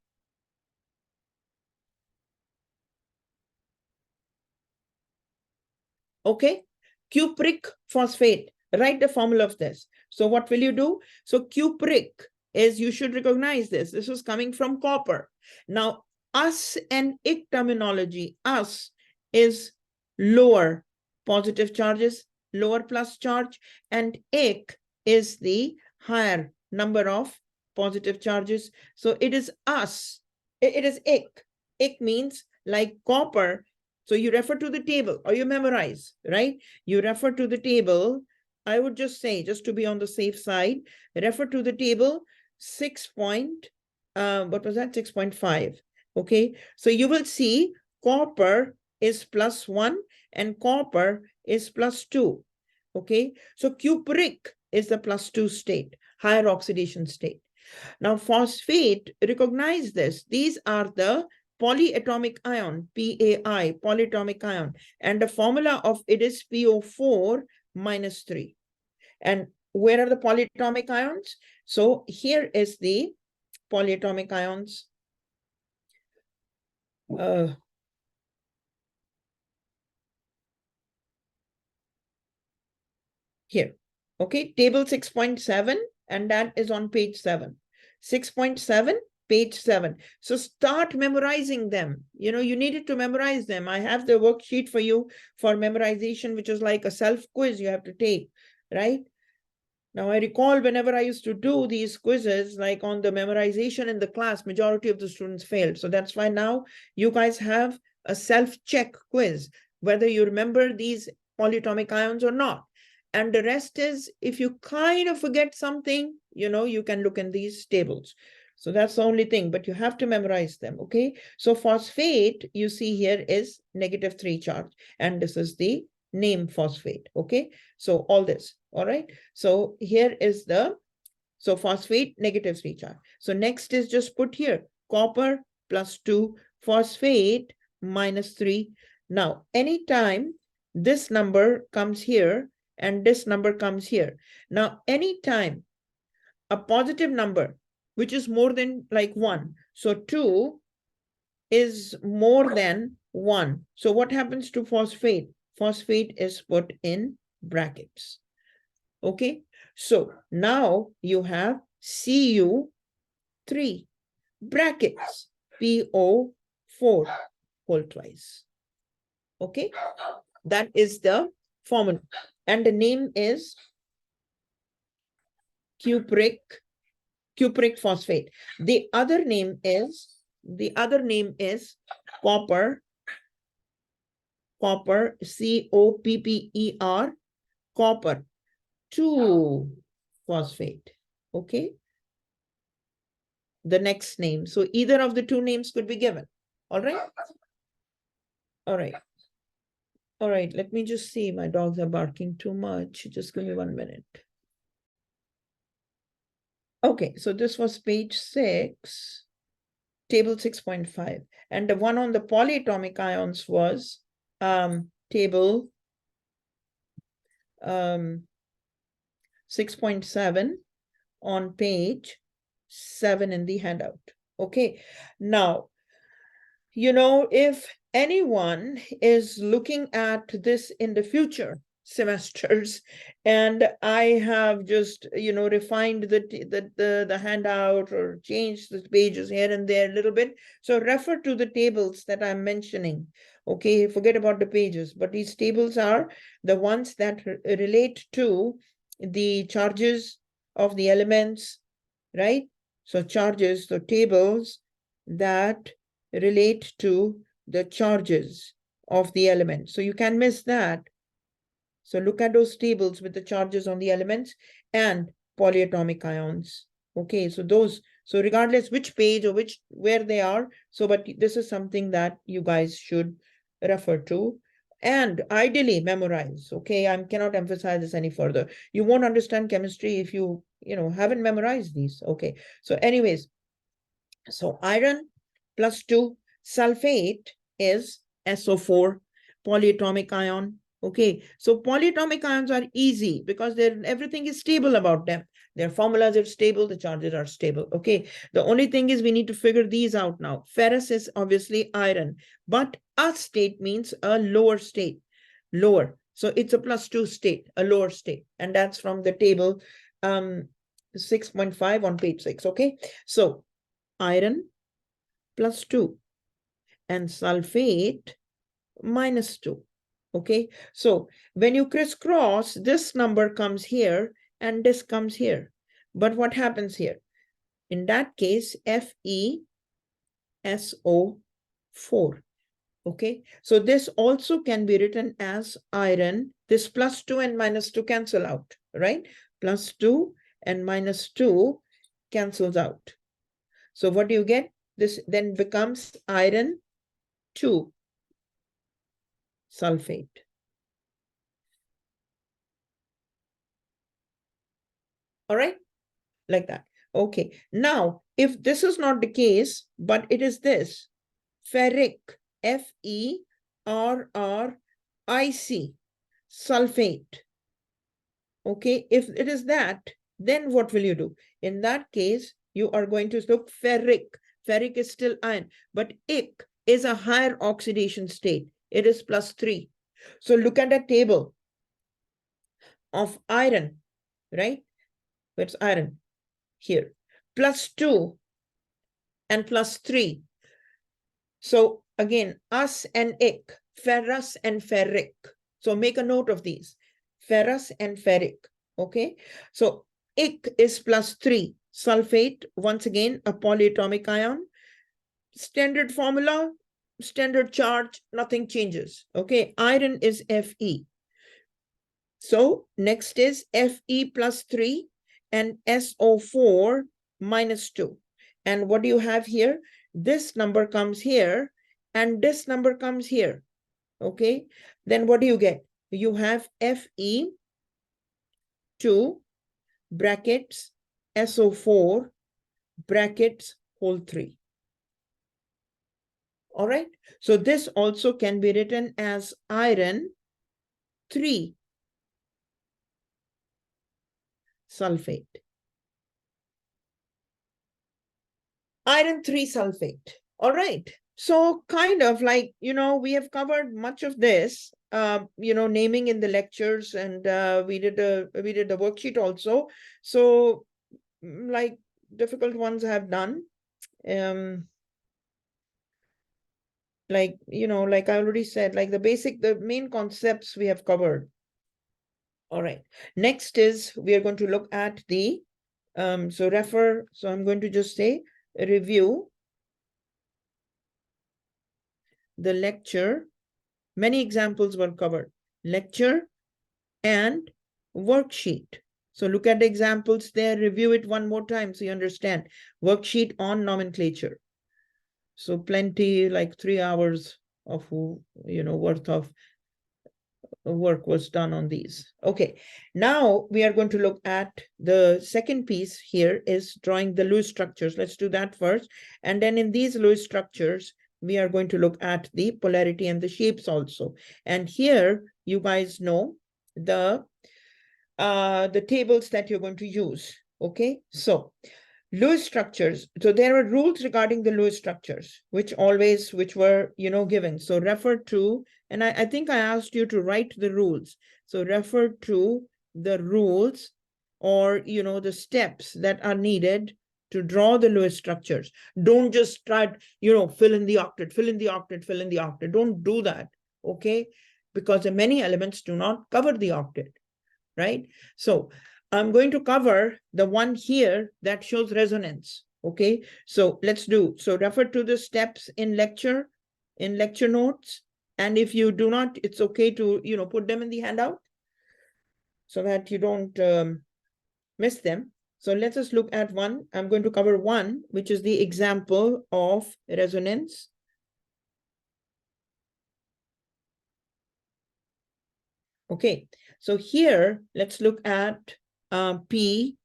Okay, cupric phosphate. Write the formula of this. So what will you do? So cupric is, you should recognize this. This is coming from copper. Now, us and ic terminology, us is lower positive charges, lower plus charge, and ic is the higher number of positive charges. So it is us, it is ic. Ic means like copper. So you refer to the table or you memorize, right? You refer to the table. I would just say, just to be on the safe side, refer to the table 6 point, what was that? 6.5. Okay, so you will see copper is +1 and copper is +2. Okay, so cupric is the +2 state, higher oxidation state. Now, phosphate, recognize this. These are the polyatomic ion, PAI, polyatomic ion. And the formula of it is PO4 -3. And where are the polyatomic ions? So here is the polyatomic ions. Here, okay, table 6.7, and that is on page 7. 6.7, page 7. So start memorizing them. You know, you needed to memorize them. I have the worksheet for you for memorization, which is like a self-quiz you have to take, right? Now, I recall whenever I used to do these quizzes, like on the memorization in the class, majority of the students failed. So that's why now you guys have a self-check quiz, whether you remember these polyatomic ions or not. And the rest is, if you kind of forget something, you know, you can look in these tables. So that's the only thing, but you have to memorize them, okay? So phosphate, you see here is -3 charge, and this is the name phosphate, okay? So all this, all right? So here is the, so phosphate, -3 charge. So next is just put here, copper +2, phosphate -3. Now, anytime this number comes here, and this number comes here. Now, anytime a positive number, which is more than like 1, so 2 is more than 1. So what happens to phosphate? Phosphate is put in brackets. Okay, so now you have Cu3 brackets, PO4 whole twice. Okay, that is the formula. And the name is cupric phosphate. The other name is copper, COPPER, copper 2 phosphate. Okay, the next name. So either of the two names could be given. All right. All right. All right, let me just see. My dogs are barking too much. Just give me 1 minute. Okay, so this was page 6, table 6.5. And the one on the polyatomic ions was table 6.7 on page 7 in the handout. Okay, now, you know, if anyone is looking at this in the future semesters, and I have just, you know, refined the handout or changed the pages here and there a little bit, so refer to the tables that I'm mentioning. Okay, forget about the pages, but these tables are the ones that relate to the charges of the elements, right? So charges, so tables that relate to the charges of the elements. So you can miss that. So look at those tables with the charges on the elements and polyatomic ions. Okay, so those, so regardless which page or where they are, so but this is something that you guys should refer to and ideally memorize. Okay, I cannot emphasize this any further. You won't understand chemistry if you haven't memorized these. Okay, so anyways, so iron +2, sulfate is SO4, polyatomic ion. Okay, so polyatomic ions are easy because everything is stable about them. Their formulas are stable, the charges are stable. Okay, the only thing is we need to figure these out now. Ferrous is obviously iron, but a state means a lower state, lower. So it's a +2 state, a lower state. And that's from the table 6.5 on page 6. Okay. So iron +2 and sulfate -2. Okay. So when you crisscross, this number comes here and this comes here. But what happens here? In that case, FeSO4. Okay, so this also can be written as iron. This +2 and -2 cancel out, right? +2 and -2 cancels out. So what do you get? This then becomes iron 2 sulfate. All right, like that. Okay, now if this is not the case, but it is this, ferric, FeRRIC, sulfate. Okay, if it is that, then what will you do? In that case, you are going to look ferric. Ferric is still iron, but ic is a higher oxidation state. It is +3. So look at the table of iron, right? Where's iron? Here. +2 and +3. So again, us and ic, ferrous and ferric. So make a note of these. Ferrous and ferric. Okay. So ic is +3. Sulfate, once again, a polyatomic ion. Standard formula, standard charge, nothing changes. Okay. Iron is Fe. So next is Fe +3 and SO4 -2. And what do you have here? This number comes here and this number comes here. Okay. Then what do you get? You have Fe 2 brackets SO4 brackets whole 3. All right. So this also can be written as iron 3 sulfate. Iron 3 sulfate. All right. So kind of like, we have covered much of this, naming in the lectures, and we did the worksheet also. So like difficult ones I have done. Like I already said, like the main concepts we have covered. All right. Next is we are going to look at the, so I'm going to just say review the lecture. Many examples were covered. Lecture and worksheet. So look at the examples there, review it one more time so you understand. Worksheet on nomenclature. So plenty, like 3 hours of, worth of work was done on these. Okay, now we are going to look at the second piece here is drawing the Lewis structures. Let's do that first. And then in these Lewis structures, we are going to look at the polarity and the shapes also. And here, you guys know the tables that you're going to use. Okay, so Lewis structures. So there are rules regarding the Lewis structures, which were, given. So refer to, and I think I asked you to write the rules. So refer to the rules or, the steps that are needed to draw the Lewis structures. Don't just try, fill in the octet, fill in the octet, fill in the octet. Don't do that, okay? Because the many elements do not cover the octet, right? So I'm going to cover the one here that shows resonance, okay? So let's do, so refer to the steps in lecture notes. And if you do not, it's okay to, put them in the handout so that you don't miss them. So let us look at one. I'm going to cover one, which is the example of resonance. Okay, so here, let's look at PO3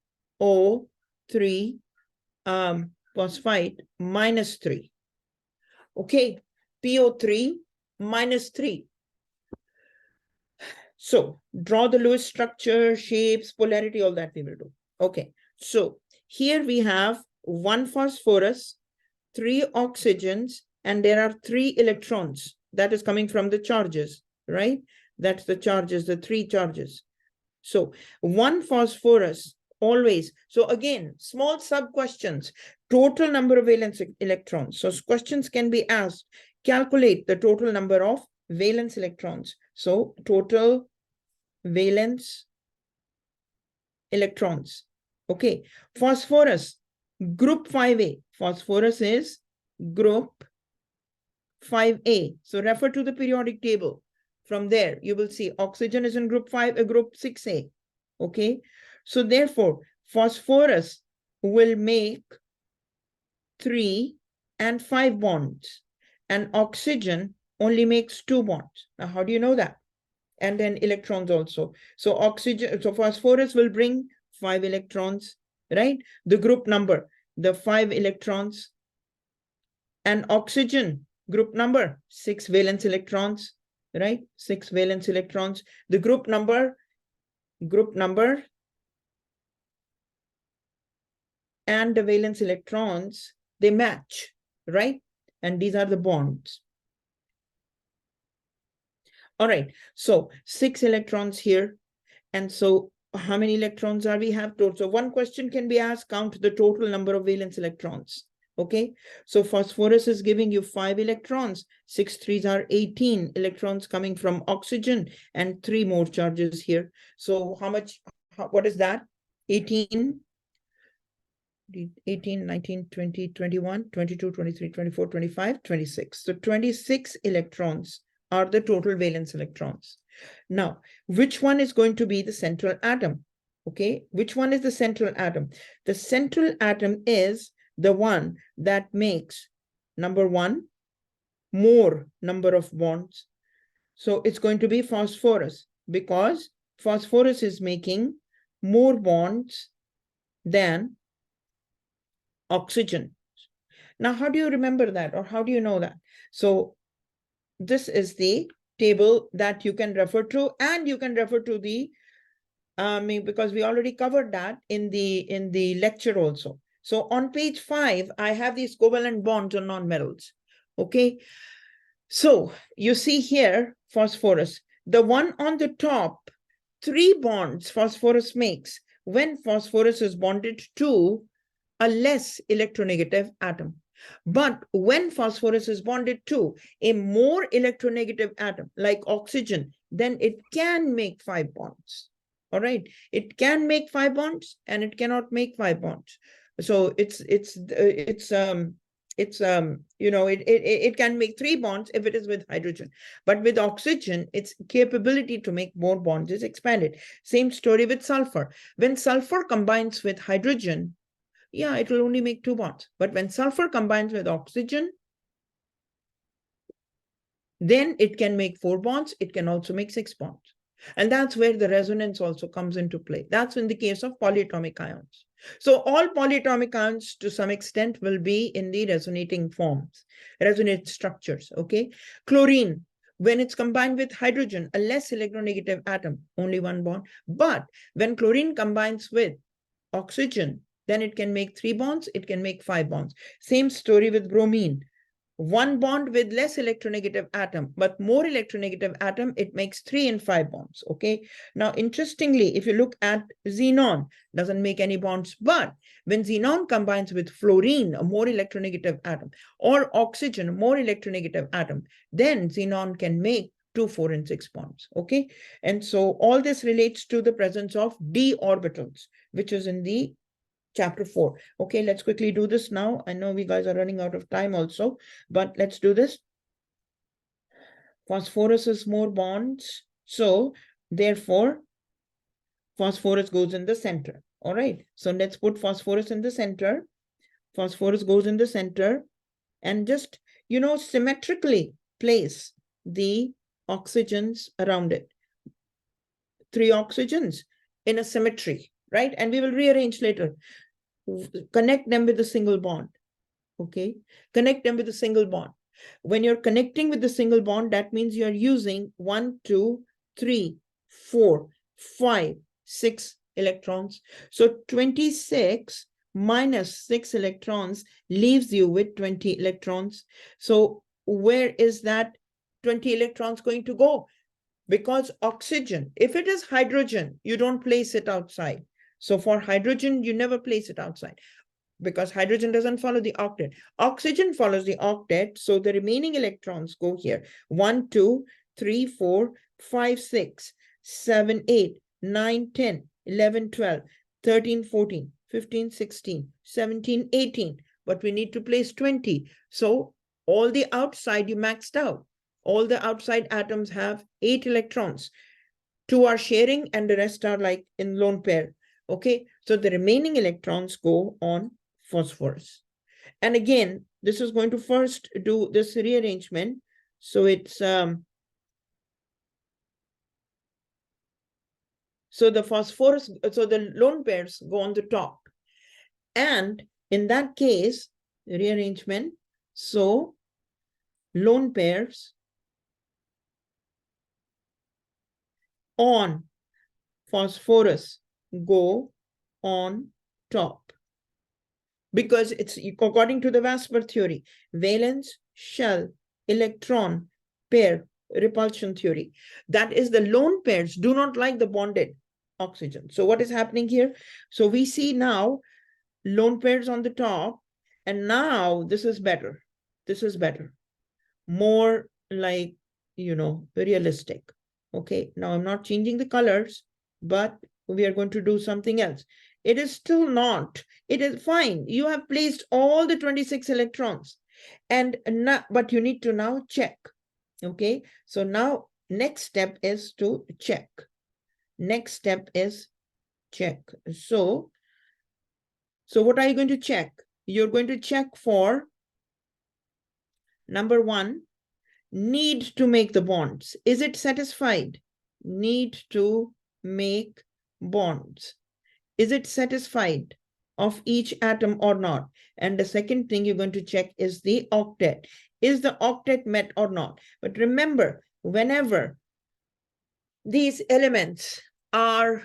phosphite -3. Okay, PO3 -3. So draw the Lewis structure, shapes, polarity, all that we will do. Okay, so here we have 1 phosphorus, 3 oxygens, and there are 3 electrons that is coming from the charges, right? That's the charges, the three charges. So one phosphorus always. So again, small sub questions, total number of valence electrons. So questions can be asked, calculate the total number of valence electrons. So total valence electrons. Okay, phosphorus, group 5A. Phosphorus is group 5A. So refer to the periodic table. From there, you will see oxygen is in group 5, group 6A. Okay, so therefore, phosphorus will make 3 and 5 bonds, and oxygen only makes 2 bonds. Now, how do you know that? And then electrons also. So oxygen, so phosphorus will bring 5 electrons, right? The group number, the 5 electrons, and oxygen, group number, 6 valence electrons, right? 6 valence electrons. The group number, and the valence electrons, they match, right? And these are the bonds. All right, so 6 electrons here. And so how many electrons are we have total? So one question can be asked, count the total number of valence electrons. Okay, so phosphorus is giving you 5 electrons, 6 threes are 18 electrons coming from oxygen, and 3 more charges here. So how much, what is that? 18, 19, 20, 21, 22, 23, 24, 25, 26. So 26 electrons are the total valence electrons. Now, which one is going to be the central atom? Okay, which one is the central atom? The central atom is the one that makes, number 1, more number of bonds. So it's going to be phosphorus, because phosphorus is making more bonds than oxygen. Now, how do you remember that, or how do you know that? So this is the table that you can refer to, and you can refer to the because we already covered that in the lecture also. So on page 5, I have these covalent bonds on nonmetals. Okay, so you see here phosphorus, the one on the top, 3 bonds phosphorus makes when phosphorus is bonded to a less electronegative atom. But when phosphorus is bonded to a more electronegative atom like oxygen, then it can make 5 bonds. All right, it can make 5 bonds and it cannot make 5 bonds. So it can make 3 bonds if it is with hydrogen, but with oxygen, its capability to make more bonds is expanded. Same story with sulfur. When sulfur combines with hydrogen, yeah, it will only make 2 bonds. But when sulfur combines with oxygen, then it can make 4 bonds. It can also make 6 bonds. And that's where the resonance also comes into play. That's in the case of polyatomic ions. So all polyatomic ions to some extent will be in the resonating forms, resonate structures, okay? Chlorine, when it's combined with hydrogen, a less electronegative atom, only 1 bond. But when chlorine combines with oxygen, then it can make 3 bonds, it can make 5 bonds. Same story with bromine. 1 bond with less electronegative atom, but more electronegative atom, it makes 3 and 5 bonds, okay? Now, interestingly, if you look at xenon, doesn't make any bonds, but when xenon combines with fluorine, a more electronegative atom, or oxygen, a more electronegative atom, then xenon can make 2, 4, and 6 bonds, okay? And so all this relates to the presence of d orbitals, which is in the chapter 4. Okay, let's quickly do this now. I know we guys are running out of time also, but let's do this. Phosphorus is more bonds. So therefore, phosphorus goes in the center. All right, so let's put phosphorus in the center. Phosphorus goes in the center, and just, symmetrically place the oxygens around it. 3 oxygens in a symmetry, right? And we will rearrange later. Connect them with a single bond, okay? Connect them with a single bond. When you're connecting with the single bond, that means you're using 1, 2, 3, 4, 5, 6 electrons. So 26 minus 6 electrons leaves you with 20 electrons. So where is that 20 electrons going to go? Because oxygen, if it is hydrogen, you don't place it outside. So for hydrogen, you never place it outside because hydrogen doesn't follow the octet. Oxygen follows the octet, so the remaining electrons go here. 1, 2, 3, 4, 5, 6, 7, 8, 9, 10, 11, 12, 13, 14, 15, 16, 17, 18. But we need to place 20. So all the outside you maxed out. All the outside atoms have 8 electrons. 2 are sharing and the rest are like in lone pair. Okay, so the remaining electrons go on phosphorus. And again, this is going to first do this rearrangement. So it's so the phosphorus, so the lone pairs go on the top. And in that case, rearrangement, so lone pairs on phosphorus go on top. Because it's according to the Vasper theory, valence, shell, electron, pair, repulsion theory. That is the lone pairs do not like the bonded oxygen. So what is happening here? So we see now lone pairs on the top, and now this is better. This is better. More like, realistic. Okay, now I'm not changing the colors, but we are going to do something else. It is still not, it is fine. You have placed all the 26 electrons, and now, but you need to now check. Okay, so now next step is to check. Next step is check. So what are you going to check? You're going to check for number 1, need to make the bonds. Is it satisfied? Need to make bonds. Is it satisfied of each atom or not? And the second thing you're going to check is the octet. Is the octet met or not? But remember, whenever these elements are,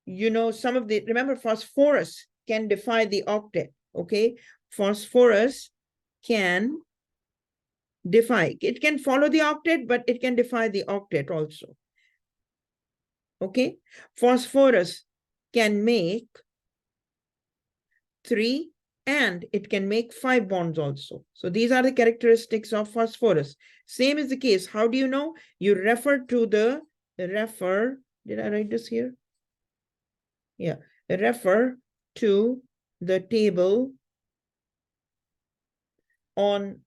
remember phosphorus can defy the octet, okay? Phosphorus can defy. It can follow the octet, but it can defy the octet also. Okay, phosphorus can make 3 and it can make 5 bonds also. So these are the characteristics of phosphorus. Same is the case. How do you know? You refer to the did I write this here? Yeah, refer to the table on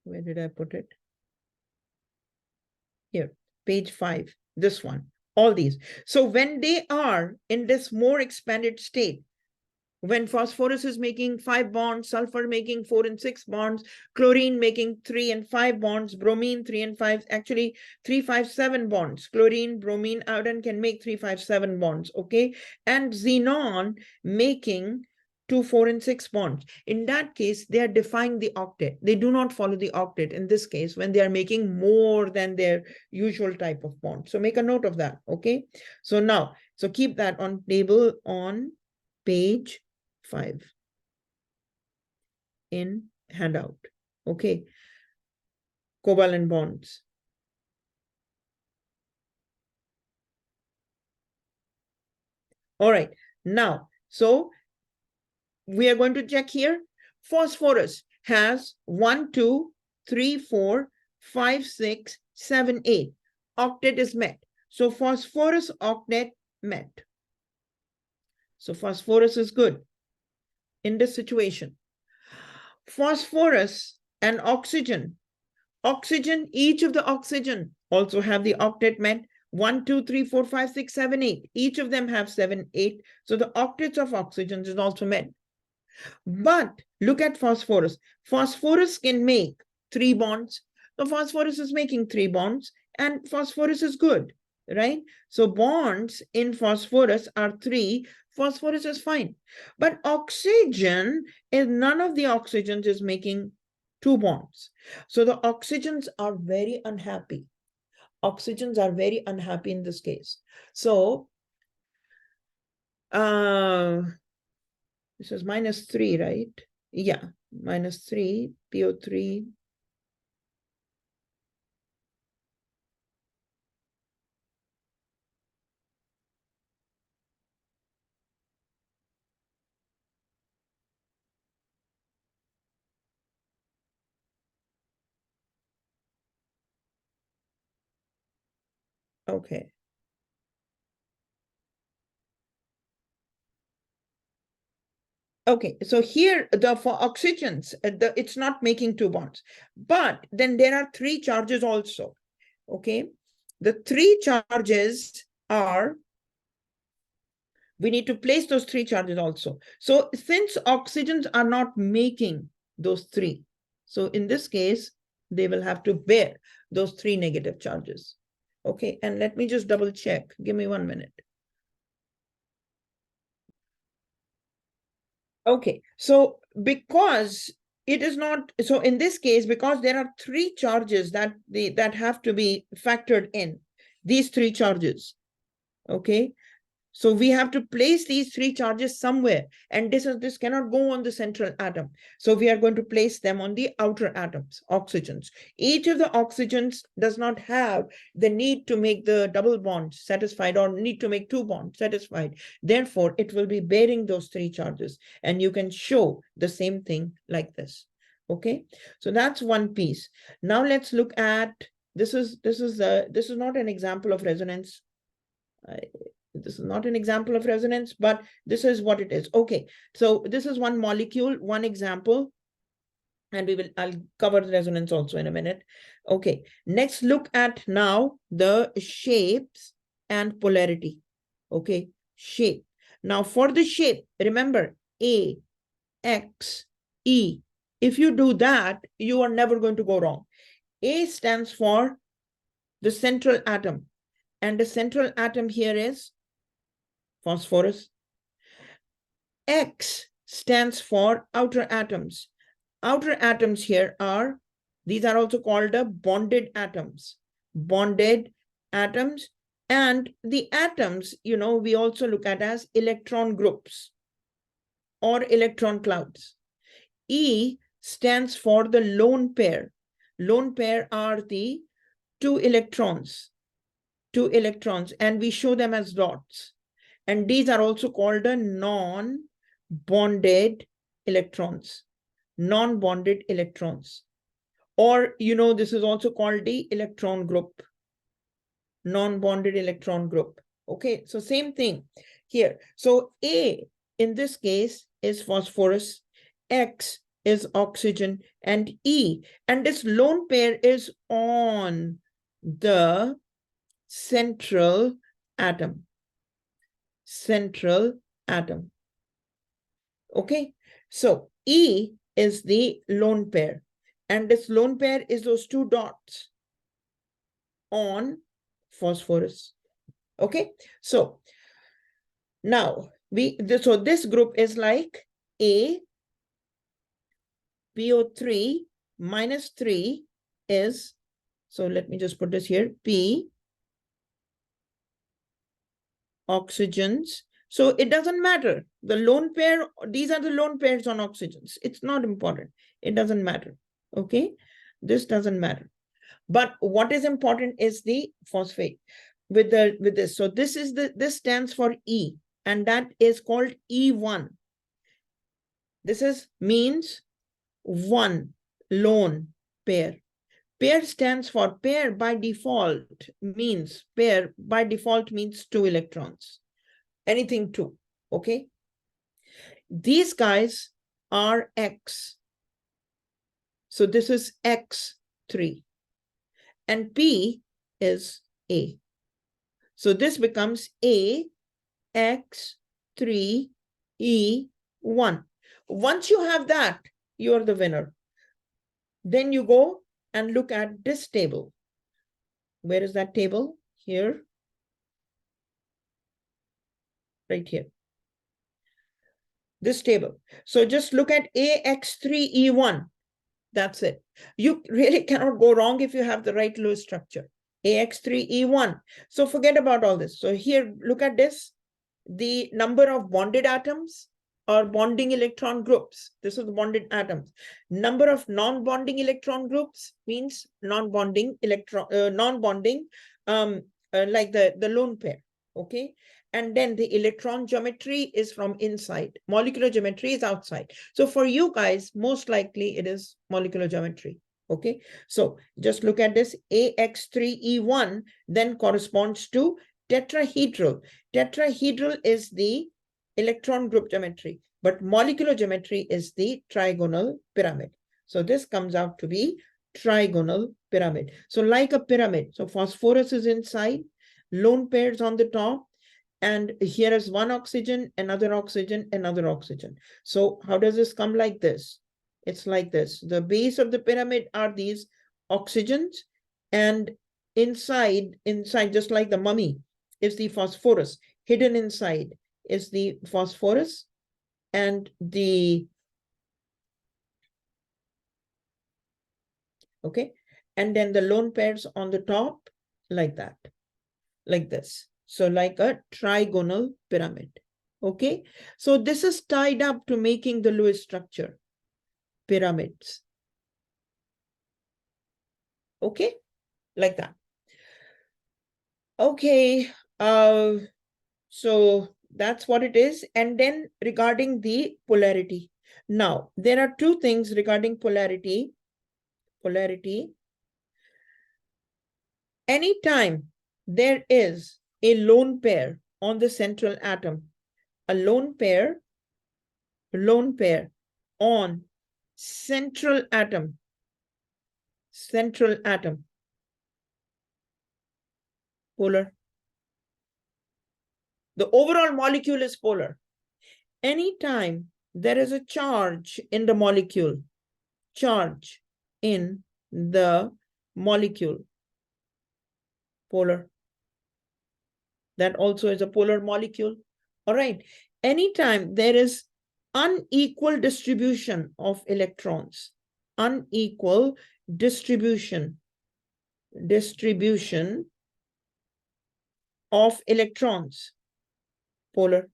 where did I put it? Here, page 5, this one, all these. So when they are in this more expanded state, when phosphorus is making 5 bonds, sulfur making 4 and 6 bonds, chlorine making 3 and 5 bonds, bromine 3 and 5, actually 3, 5, 7 bonds. Chlorine, bromine, iodine can make 3, 5, 7 bonds, okay? And xenon making 2, 4, and 6 bonds. In that case, they are defying the octet. They do not follow the octet in this case when they are making more than their usual type of bond. So make a note of that, okay? So now, so keep that on table on page 5 in handout, okay? Covalent bonds. All right, now, so we are going to check here. Phosphorus has 1, 2, 3, 4, 5, 6, 7, 8. Octet is met. So phosphorus octet met. So phosphorus is good in this situation. Phosphorus and oxygen. Oxygen, each of the oxygen also have the octet met. 1, 2, 3, 4, 5, 6, 7, 8. Each of them have 7, 8. So the octets of oxygens is also met. But look at phosphorus. Phosphorus can make 3 bonds. So phosphorus is making 3 bonds and phosphorus is good, right? So bonds in phosphorus are 3. Phosphorus is fine. But oxygen, is none of the oxygens is making 2 bonds. So the oxygens are very unhappy. Oxygens are very unhappy in this case. So this is -3, right? Yeah, -3, PO3, Okay. Okay, so here for oxygens, it's not making two bonds, but then there are three charges also. Okay, the three charges are, we need to place those three charges also. So since oxygens are not making those three, so in this case, they will have to bear those three negative charges. Okay, and let me just double check. Give me 1 minute. Okay, so because it is not, so in this case, because there are three charges that have to be factored in, these three charges, okay? So we have to place these three charges somewhere, and this cannot go on the central atom. So we are going to place them on the outer atoms, oxygens. Each of the oxygens does not have the need to make the double bond satisfied or need to make two bonds satisfied. Therefore, it will be bearing those three charges, and you can show the same thing like this. Okay, so that's one piece. Now let's look at this is not an example of resonance. This is not an example of resonance, but this is what it is. Okay, so this is one molecule, one example, and I'll cover the resonance also in a minute. Okay, next look at now the shapes and polarity. Okay, shape. Now for the shape, remember A, X, E. If you do that, you are never going to go wrong. A stands for the central atom, and the central atom here is phosphorus. X stands for outer atoms. Outer atoms here are, these are also called the bonded atoms. Bonded atoms. And the atoms, we also look at as electron groups or electron clouds. E stands for the lone pair. Lone pair are the two electrons, and we show them as dots. And these are also called the non-bonded electrons. Non-bonded electrons. Or, this is also called the electron group. Non-bonded electron group. Okay, so same thing here. So A, in this case, is phosphorus. X is oxygen. And E. And this lone pair is on the central atom. Central atom. Okay, so E is the lone pair, and this lone pair is those two dots on phosphorus. Okay, so now so this group is like A, PO3 minus 3 is, so let me just put this here, P, oxygens. So it doesn't matter. The lone pair, these are the lone pairs on oxygens. It's not important. It doesn't matter. Okay, this doesn't matter. But what is important is the phosphate with this. So this stands for E, and that is called E1. This means one lone pair. Pair stands for pair by default means two electrons. Anything two, okay? These guys are X. So this is X3. And P is A. So this becomes A, X3, E1. Once you have that, you're the winner. Then you go and look at this table. Where is that table? Here. Right here. This table. So just look at AX3E1. That's it. You really cannot go wrong if you have the right Lewis structure. AX3E1. So forget about all this. So here, look at this. The number of bonded atoms or bonding electron groups. This is the bonded atoms. Number of non-bonding electron groups means non-bonding electron, like the lone pair. Okay. And then the electron geometry is from inside. Molecular geometry is outside. So for you guys, most likely it is molecular geometry. Okay, so just look at this. AX3E1 then corresponds to tetrahedral. Tetrahedral is the electron group geometry, but molecular geometry is the trigonal pyramid. So this comes out to be trigonal pyramid. So like a pyramid, so phosphorus is inside, lone pairs on the top, and here is one oxygen, another oxygen, another oxygen. So how does this come like this? It's like this. The base of the pyramid are these oxygens, and inside, just like the mummy, is the phosphorus. Hidden inside is the phosphorus and the, okay, and then the lone pairs on the top, like that, like this. So like a trigonal pyramid. Okay, so this is tied up to making the Lewis structure, pyramids. Okay, like that. Okay, so that's what it is. And then regarding the polarity. Now, there are two things regarding polarity. Anytime there is a lone pair on the central atom, a lone pair on central atom, polar. The overall molecule is polar. Anytime there is a charge in the molecule, polar. That also is a polar molecule. All right. Anytime there is unequal distribution of electrons, unequal distribution of electrons, polar,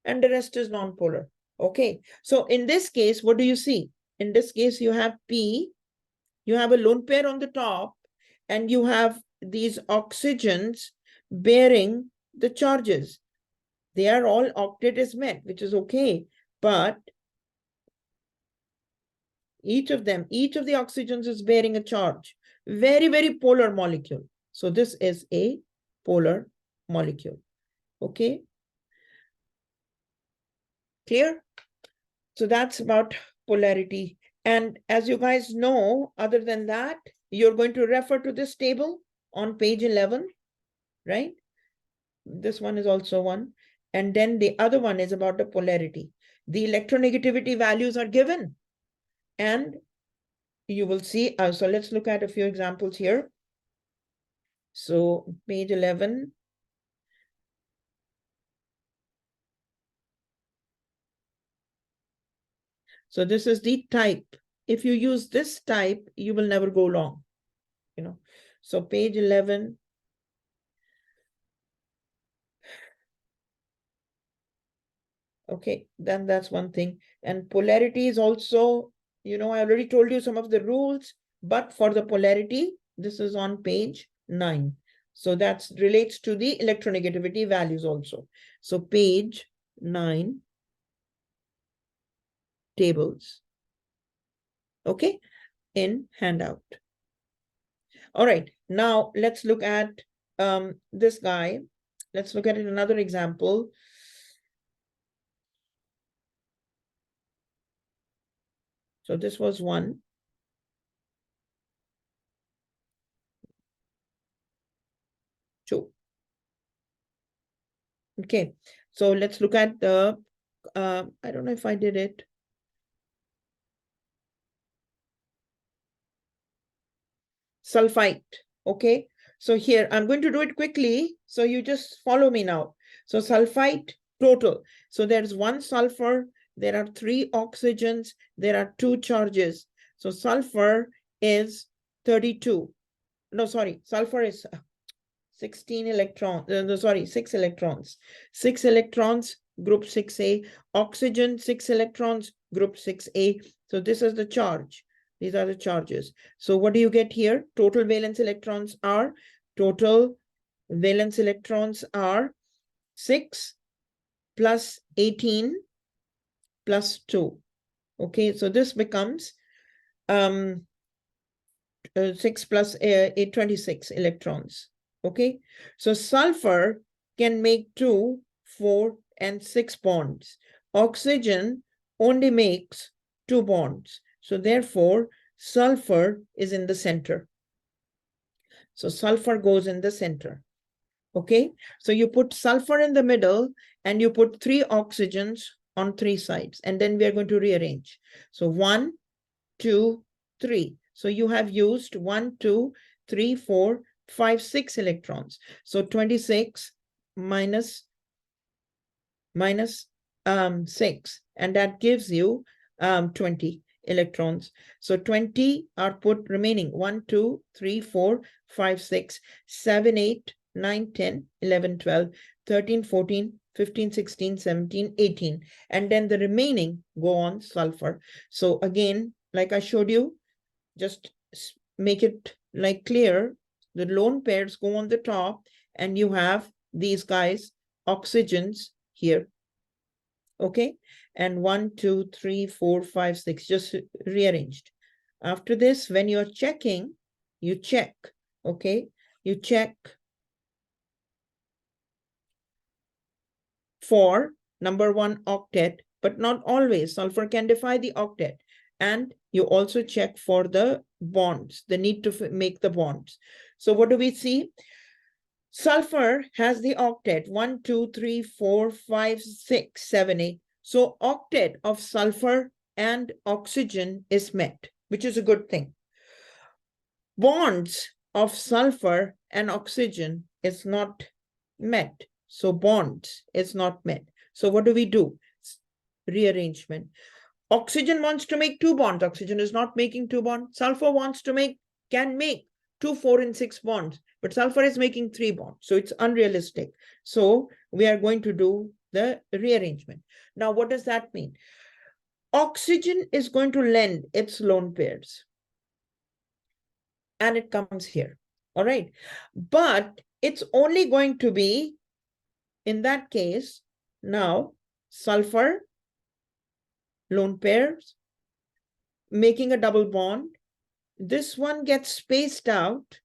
and the rest is non-polar. Okay, so in this case, what do you see? In this case, you have P, you have a lone pair on the top, and you have these oxygens bearing the charges. They are all octet is met, which is okay, but each of the oxygens is bearing a charge. Very, very polar molecule. So this is a polar molecule. Okay. Clear? So that's about polarity. And as you guys know, other than that, you're going to refer to this table on page 11, right? This one is also one. And then the other one is about the polarity. The electronegativity values are given. And you will see, so let's look at a few examples here. So page 11. So this is the type. If you use this type, you will never go long, you know. So page 11. Okay, then that's one thing. And polarity is also, I already told you some of the rules, but for the polarity, this is on page 9. So that relates to the electronegativity values also. So page 9, tables. Okay, in handout. All right, now let's look at this guy. Let's look at another example. So this was 1. 2. Okay, so let's look at the, I don't know if I did it. Sulfite, okay? So here, I'm going to do it quickly, so you just follow me now. So sulfite total. So there's 1 sulfur, there are 3 oxygens, there are 2 charges. So sulfur is 32. No, sorry, sulfur is 16 electrons, 6 electrons. 6 electrons, group 6A. Oxygen, 6 electrons, group 6A. So this is the charge. These are the charges. So what do you get here? Total valence electrons are 6 plus 18 plus 2. Okay, so this becomes 6 plus 26 electrons. Okay, so sulfur can make 2, 4, and 6 bonds. Oxygen only makes 2 bonds. So therefore, sulfur is in the center. So sulfur goes in the center. Okay, so you put sulfur in the middle and you put 3 oxygens on 3 sides, and then we are going to rearrange. So 1, 2, 3. So you have used 1, 2, 3, 4, 5, 6 electrons. So 26 minus 6, and that gives you 20 electrons. So 20 are put remaining 1, 2, 3, 4, 5, 6, 7, 8, 9, 10, 11, 12, 13, 14, 15, 16, 17, 18. And then the remaining go on sulfur. So again, like I showed you, just make it like clear. The lone pairs go on the top, and you have these guys, oxygens here. Okay, and 1, 2, 3, 4, 5, 6, just rearranged. After this, when you're checking, you check. Okay, you check for number 1 octet, but not always. Sulfur can defy the octet. And you also check for the bonds, the need to make the bonds. So what do we see? Sulfur has the octet 1, 2, 3, 4, 5, 6, 7, 8. So octet of sulfur and oxygen is met, which is a good thing. Bonds of sulfur and oxygen is not met. So bonds is not met. So what do we do? Rearrangement. Oxygen wants to make 2 bonds. Oxygen is not making 2 bonds. Sulfur can make 2, 4, and 6 bonds, but sulfur is making 3 bonds. So it's unrealistic. So we are going to do the rearrangement. Now, what does that mean? Oxygen is going to lend its lone pairs, and it comes here. All right. But it's only going to be, in that case, now sulfur, lone pairs, making a double bond. This one gets spaced out.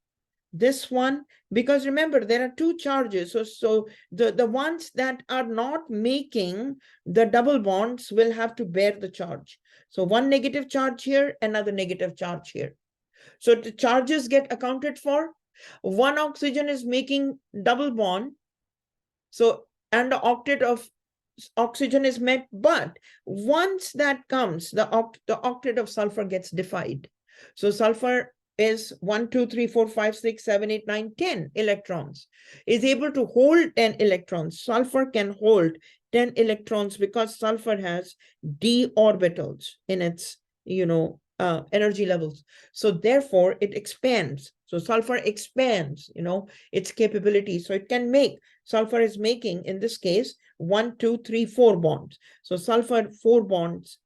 This one, because remember, there are 2 charges. So the ones that are not making the double bonds will have to bear the charge. So 1 negative charge here, another negative charge here. So the charges get accounted for. 1 oxygen is making double bond. So, and the octet of oxygen is met, but once that comes, the octet of sulfur gets defied. So sulfur is 1, 2, 3, 4, 5, 6, 7, 8, 9, 10 electrons, is able to hold 10 electrons. Sulfur can hold 10 electrons because sulfur has d orbitals in its, energy levels. So therefore it expands. So sulfur expands, its capability. So it can make, sulfur is making, in this case, 1, 2, 3, 4 bonds. So sulfur 4 bonds,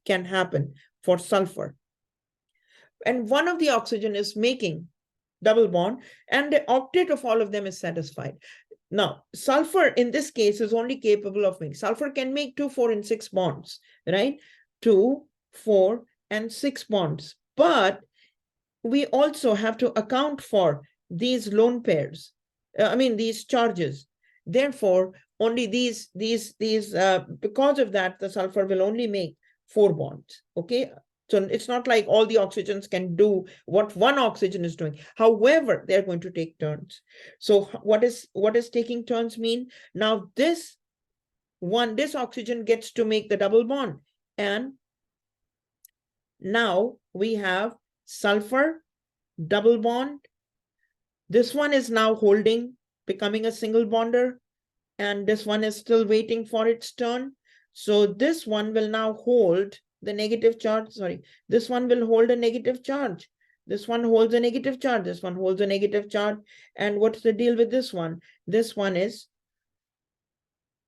can happen for sulfur. And one of the oxygen is making double bond, and the octet of all of them is satisfied. Now, sulfur in this case is only capable of making, sulfur can make 2, 4, and 6 bonds, right? 2, 4, and 6 bonds. But we also have to account for these lone pairs, these charges. Therefore, only these because of that, the sulfur will only make 4 bonds, okay? So it's not like all the oxygens can do what 1 oxygen is doing. However, they're going to take turns. So what is taking turns mean? Now this oxygen gets to make the double bond. And now we have sulfur, double bond. This one is now holding, becoming a single bonder. And this one is still waiting for its turn. So this one will now hold the negative charge. Sorry, this one will hold a negative charge. This one holds a negative charge. This one holds a negative charge. And what's the deal with this one? This one is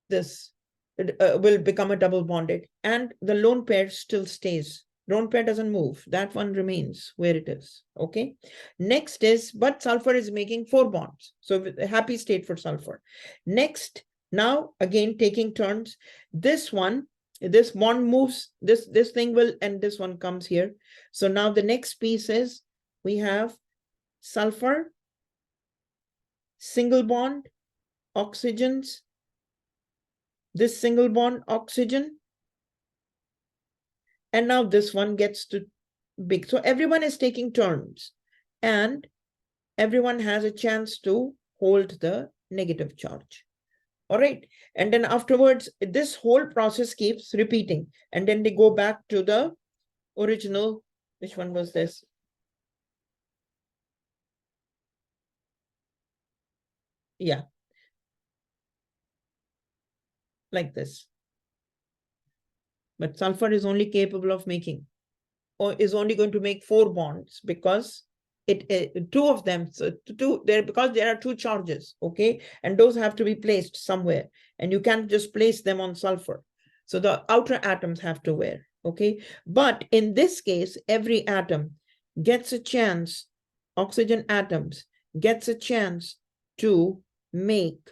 this. Will become a double bonded, and the lone pair still stays. Lone pair doesn't move. That one remains where it is. Okay. Next is, but sulfur is making 4 bonds. So a happy state for sulfur. Next, now again taking turns. This one, this bond moves. This thing will, and this one comes here. So now the next piece is we have sulfur, single bond, oxygens, this single bond oxygen, and now this one gets to big. So everyone is taking turns, and everyone has a chance to hold the negative charge. All right. And then afterwards, this whole process keeps repeating. And then they go back to the original. Which one was this? Yeah. Like this. But sulfur is only capable of making, or is only going to make 4 bonds, because two of them, so two there, because there are 2 charges, okay, and those have to be placed somewhere, and you can't just place them on sulfur. So the outer atoms have to wear, okay. But in this case, every atom gets a chance, oxygen atoms gets a chance to make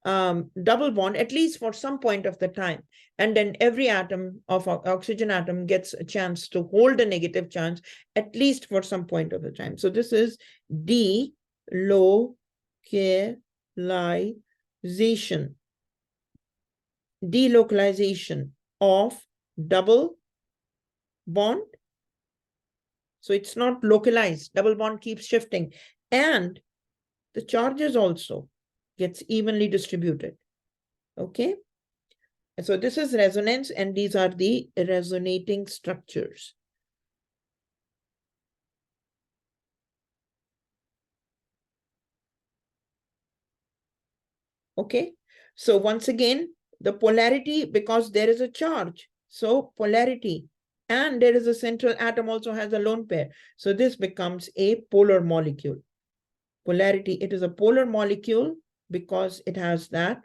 double bond, at least for some point of the time. And then every atom of oxygen atom gets a chance to hold a negative charge, at least for some point of the time. So this is delocalization. Delocalization of double bond. So it's not localized. Double bond keeps shifting. And the charges also gets evenly distributed. Okay. So this is resonance, and these are the resonating structures. Okay. So once again, the polarity, because there is a charge. So polarity, and there is a central atom also has a lone pair. So this becomes a polar molecule. Polarity, it is a polar molecule because it has that.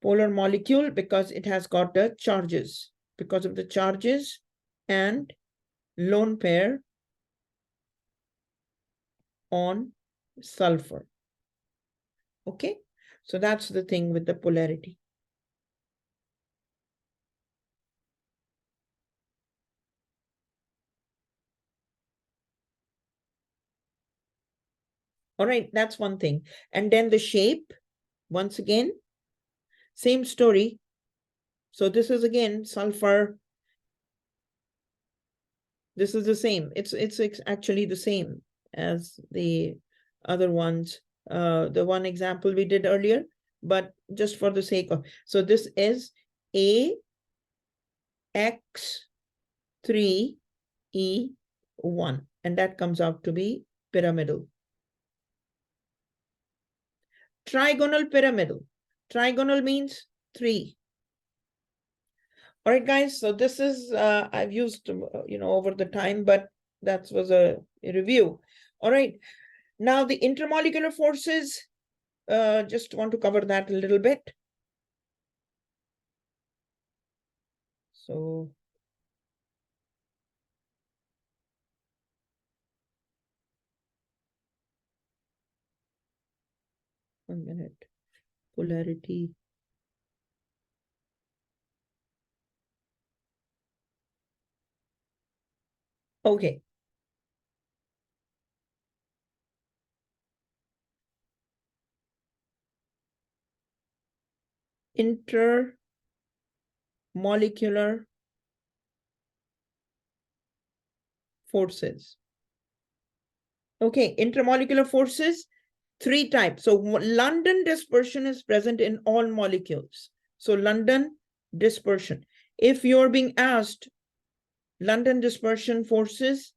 Polar molecule because it has got the charges, because of the charges and lone pair on sulfur. Okay, so that's the thing with the polarity. All right, that's one thing. And then the shape, once again, same story. So this is again sulfur. This is the same. It's actually the same as the other ones. The one example we did earlier, but just for the sake of, so this is AX3E1, and that comes out to be pyramidal. Trigonal pyramidal. Trigonal means 3. All right, guys. So this is, I've used, over the time, but that was a review. All right. Now the intermolecular forces, just want to cover that a little bit. So. One minute. Polarity. Okay. Intermolecular forces. Okay, intermolecular forces, 3 types. So London dispersion is present in all molecules. So London dispersion. If you're being asked London dispersion forces,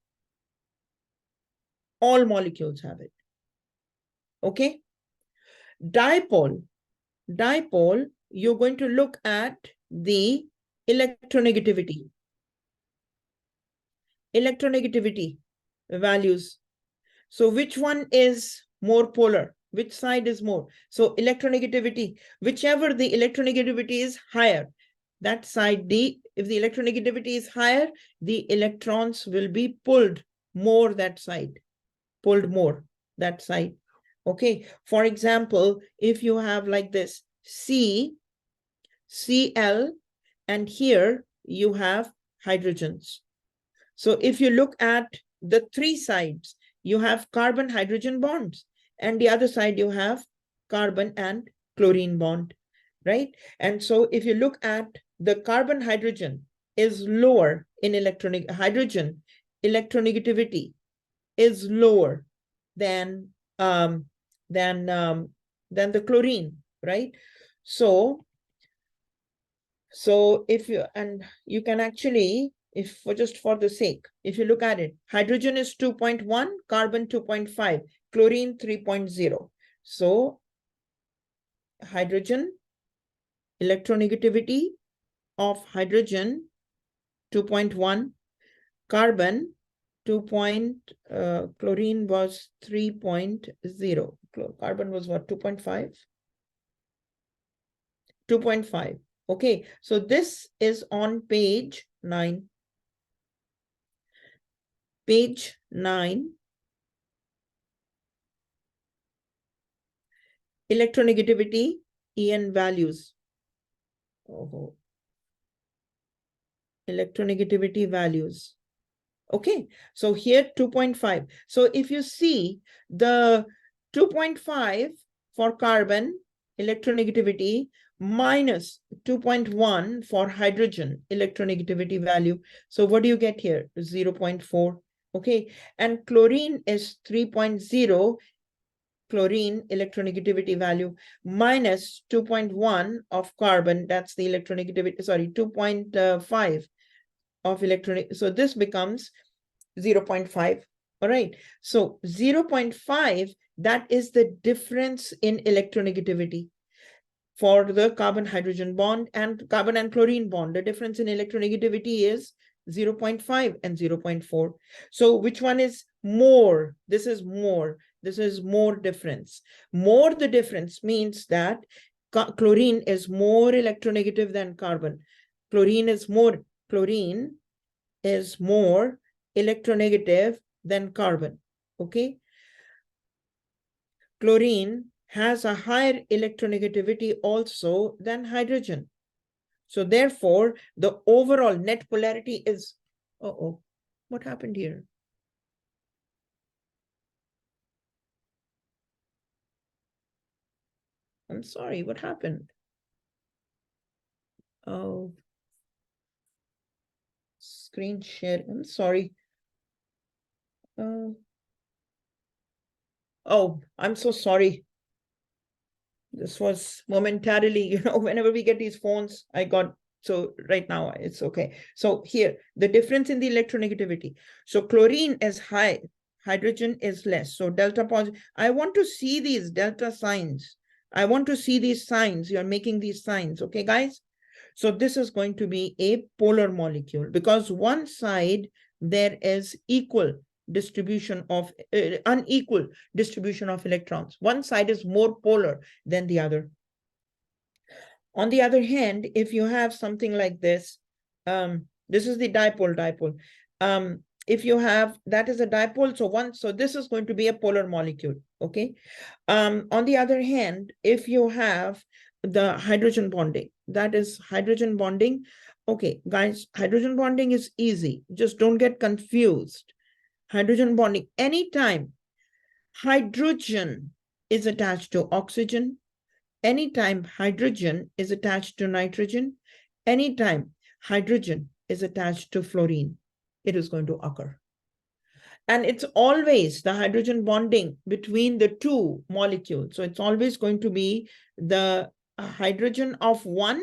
all molecules have it. Okay. Dipole. Dipole, you're going to look at the electronegativity. Electronegativity values. So which one is more polar? Which side is more? So electronegativity, whichever the electronegativity is higher, that side, if the electronegativity is higher, the electrons will be pulled more that side, pulled more that side. Okay. For example, if you have like this Cl, and here you have hydrogens. So if you look at the three sides, you have carbon-hydrogen bonds, and the other side you have carbon and chlorine bond, right? And so if you look at the carbon-hydrogen is lower in hydrogen electronegativity is lower than the chlorine, right? So if you, and you can actually, if for just for the sake, if you look at it, hydrogen is 2.1, carbon 2.5, chlorine 3.0. So hydrogen electronegativity of hydrogen 2.1, carbon 2. Chlorine was 3.0. Carbon was what, 2.5? 2.5. Okay, so this is on page 9. Page 9. Electronegativity, EN values. Oh, electronegativity values. Okay, so here 2.5. So if you see the 2.5 for carbon electronegativity minus 2.1 for hydrogen electronegativity value. So what do you get here? 0.4. Okay, and chlorine is 3.0 chlorine electronegativity value minus 2.1 of carbon. That's the electronegativity, sorry, 2.5 of electronic. So this becomes 0.5. All right. So 0.5, that is the difference in electronegativity for the carbon-hydrogen bond and carbon and chlorine bond. The difference in electronegativity is 0.5 and 0.4. So which one is more? This is more. This is more difference. More the difference means that chlorine is more electronegative than carbon. Chlorine is more electronegative than carbon. Okay. Chlorine has a higher electronegativity also than hydrogen. So therefore, the overall net polarity is, uh-oh, what happened here? I'm sorry, what happened? Oh, screen share, I'm sorry. Oh, I'm so sorry. This was momentarily, whenever we get these phones, I got, so right now it's okay. So here, the difference in the electronegativity. So chlorine is high, hydrogen is less. So delta positive. I want to see these delta signs. I want to see these signs. You're making these signs, okay, guys? So this is going to be a polar molecule because one side there is equal distribution of unequal distribution of electrons. One side is more polar than the other. On the other hand, if you have something like this, this is the dipole. If you have, that is a dipole, so this is going to be a polar molecule, okay? On the other hand, if you have the hydrogen bonding, that is hydrogen bonding. Okay, guys, hydrogen bonding is easy. Just don't get confused. Hydrogen bonding, anytime hydrogen is attached to oxygen, anytime hydrogen is attached to nitrogen, anytime hydrogen is attached to fluorine, it is going to occur. And it's always the hydrogen bonding between the two molecules. So it's always going to be the hydrogen of one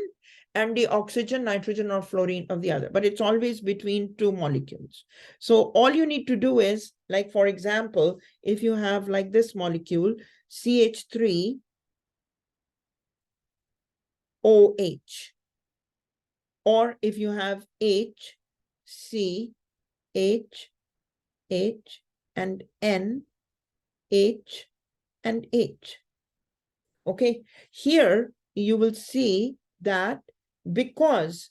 and the oxygen, nitrogen, or fluorine of the other. But it's always between two molecules. So all you need to do is, like, for example, if you have like this molecule, CH3, OH, or if you have H, C, H, H, and N, H, and H. Okay, here you will see that because,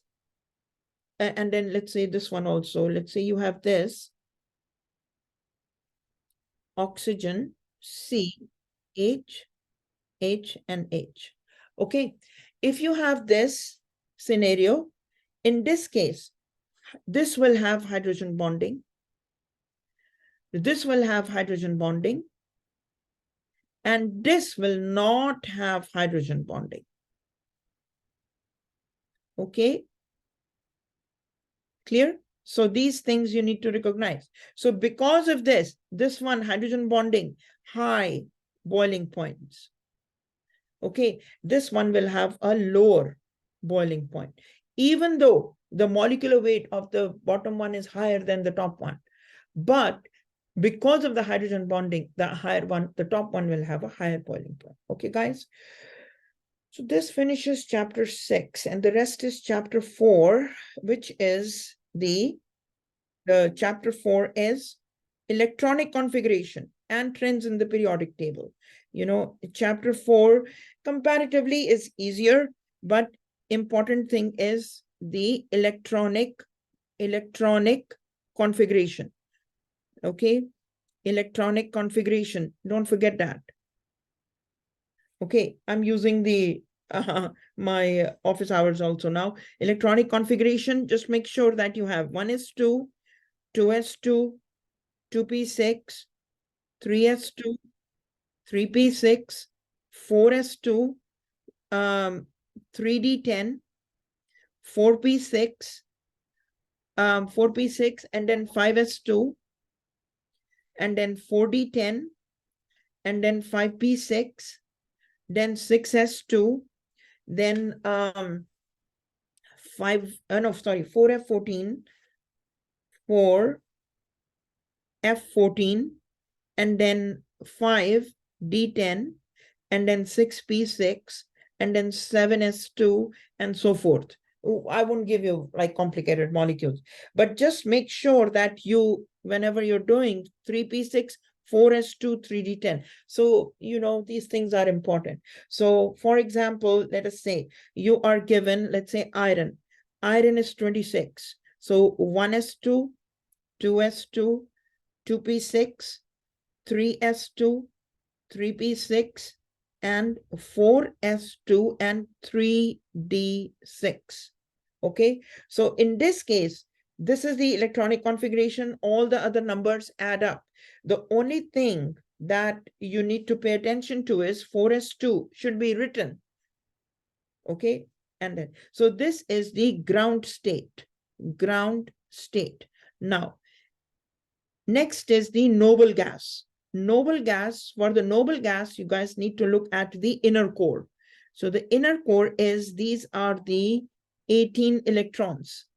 and then let's say this one also, let's say you have this oxygen, C, H, H, and H. Okay, if you have this scenario, in this case, This will have hydrogen bonding. This will have hydrogen bonding. And this will not have hydrogen bonding. Okay? Clear? So these things you need to recognize. So because of this one, hydrogen bonding, high boiling points. Okay, this one will have a lower boiling point, even though the molecular weight of the bottom one is higher than the top one. But because of the hydrogen bonding, the higher one, the top one will have a higher boiling point. Okay, guys? So this finishes chapter 6, and the rest is chapter 4, which is the chapter 4 is electronic configuration and trends in the periodic table. You know, chapter 4 comparatively is easier, but important thing is the electronic configuration. Okay, electronic configuration. Don't forget that. Okay, I'm using the my office hours also now. Electronic configuration, just make sure that you have 1s2, 2s2, 2p6, 3s2, 3p6, 4s2, 3d10, 4p6, 4p6, and then 5s2, and then 4d10, and then 5p6, then 6s2, then 4f14, 4f14, and then 5d10, and then 6p6, and then 7s2, and so forth. I won't give you like complicated molecules, but just make sure that you, whenever you're doing 3p6, 4s2, 3d10. So, you know, these things are important. So, for example, let us say you are given, let's say iron. Iron is 26. So 1s2, 2s2, 2p6, 3s2, 3p6, and 4s2, and 3d6. Okay, so in this case, this is the electronic configuration. All the other numbers add up. The only thing that you need to pay attention to is 4s2 should be written. Okay, and then, so this is the ground state. Ground state. Now, next is the noble gas. Noble gas, for the noble gas, you guys need to look at the inner core. So the inner core is, these are the 18 electrons.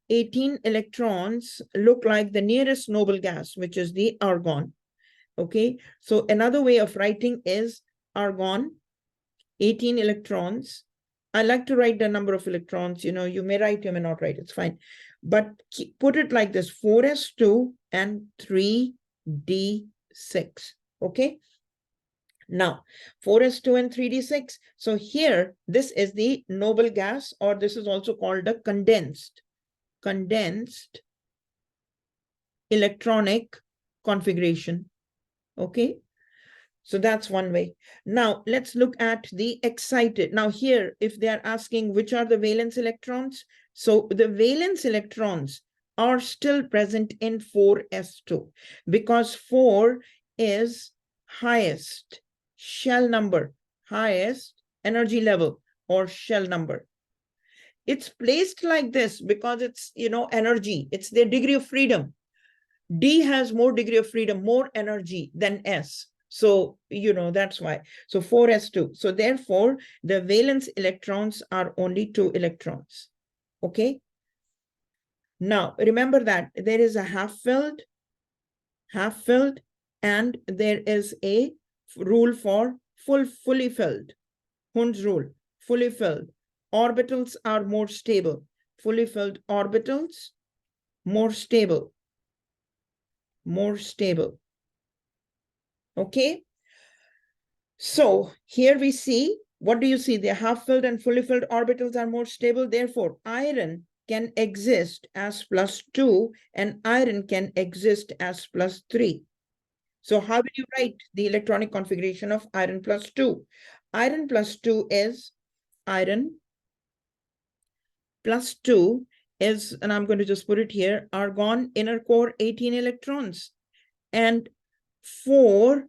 18 electrons look like the nearest noble gas, which is the argon. Okay, so another way of writing is argon, 18 electrons. I like to write the number of electrons. You know, you may write, you may not write, it's fine. But put it like this, 4s2 and 3d6. Okay. Now, 4s2 and 3d6. So here, this is the noble gas, or this is also called the condensed electronic configuration. Okay. So that's one way. Now, let's look at the excited. Now here, if they are asking which are the valence electrons, so the valence electrons are still present in 4s2 because 4 is highest shell number, highest energy level or shell number. It's placed like this because it's, you know, energy. It's their degree of freedom. D has more degree of freedom, more energy than S. So, you know, that's why. So 4s2. So therefore, the valence electrons are only 2 electrons. Okay. Now, remember that there is a half-filled, and there is a rule for fully filled. Hund's rule, fully filled. Orbitals are more stable. Fully filled orbitals, more stable. More stable. Okay. So here we see, what do you see? The half-filled and fully filled orbitals are more stable. Therefore, iron can exist as +2 and iron can exist as +3. So how will you write the electronic configuration of iron +2? Iron +2 is iron +2 is, and I'm going to just put it here, argon, inner core, 18 electrons, and 4s0.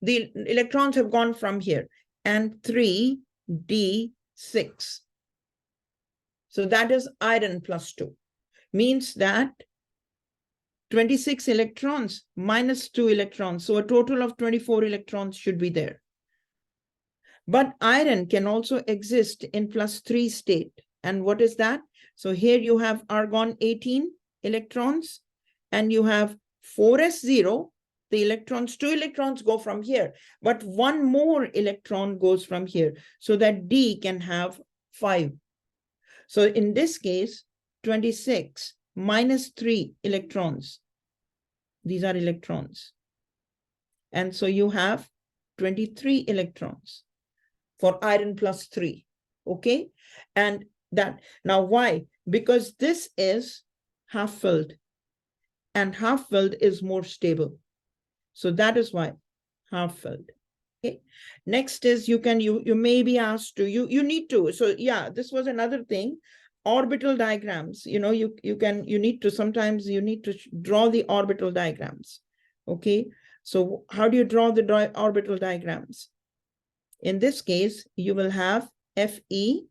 The electrons have gone from here, and 3d6. So that is iron plus 2. Means that 26 electrons minus 2 electrons. So a total of 24 electrons should be there. But iron can also exist in +3 state. And what is that? So here you have argon 18 electrons, and you have 4s0. The electrons, 2 electrons go from here, but 1 more electron goes from here, so that D can have 5. So in this case, 26 minus 3 electrons. These are electrons. And so you have 23 electrons for iron +3. Okay? And that, now why? Because this is half filled, and half filled is more stable. So that is why half filled. Okay. Next is you may be asked to, you need to. So yeah, this was another thing. Orbital diagrams, you need to, sometimes you need to draw the orbital diagrams. Okay. So how do you draw the orbital diagrams? In this case, you will have Fe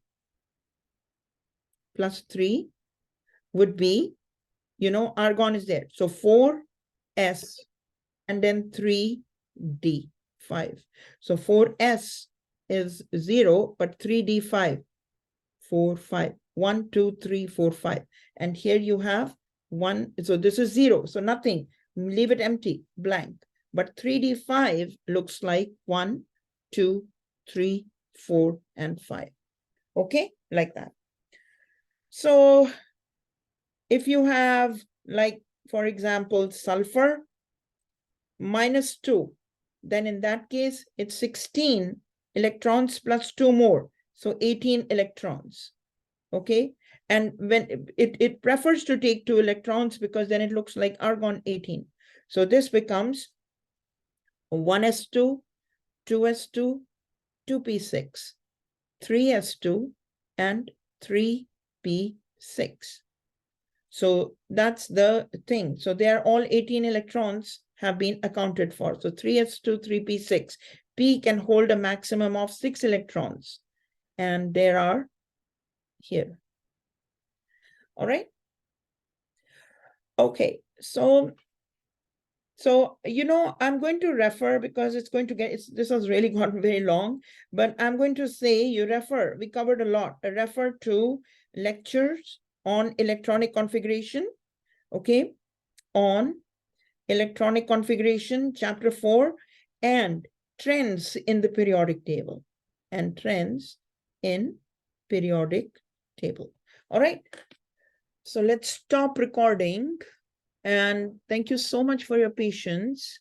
+3 would be, argon is there. So 4s and then 3d5. So 4s is 0, but 3d5, 4, 5. 1, 2, 3, 4, 5. And here you have 1. So this is 0. So nothing. Leave it empty, blank. But 3d5 looks like 1, 2, 3, 4, and 5. Okay, like that. So if you have, like, for example, sulfur -2, then in that case, it's 16 electrons plus 2 more. So 18 electrons. Okay. And when it prefers to take 2 electrons, because then it looks like argon 18. So this becomes 1s2, 2s2, 2p6, 3s2, and 3p6. So that's the thing. So they are all 18 electrons have been accounted for. So 3s2, 3p6. P can hold a maximum of 6 electrons. And there are here. All right. Okay. So I'm going to refer, because it's going to get, this has really gotten very long, but I'm going to say you refer, we covered a lot, refer to lectures on electronic configuration, okay, on electronic configuration, chapter 4, and trends in the periodic table, and trends in periodic table. All right. So let's stop recording. And thank you so much for your patience.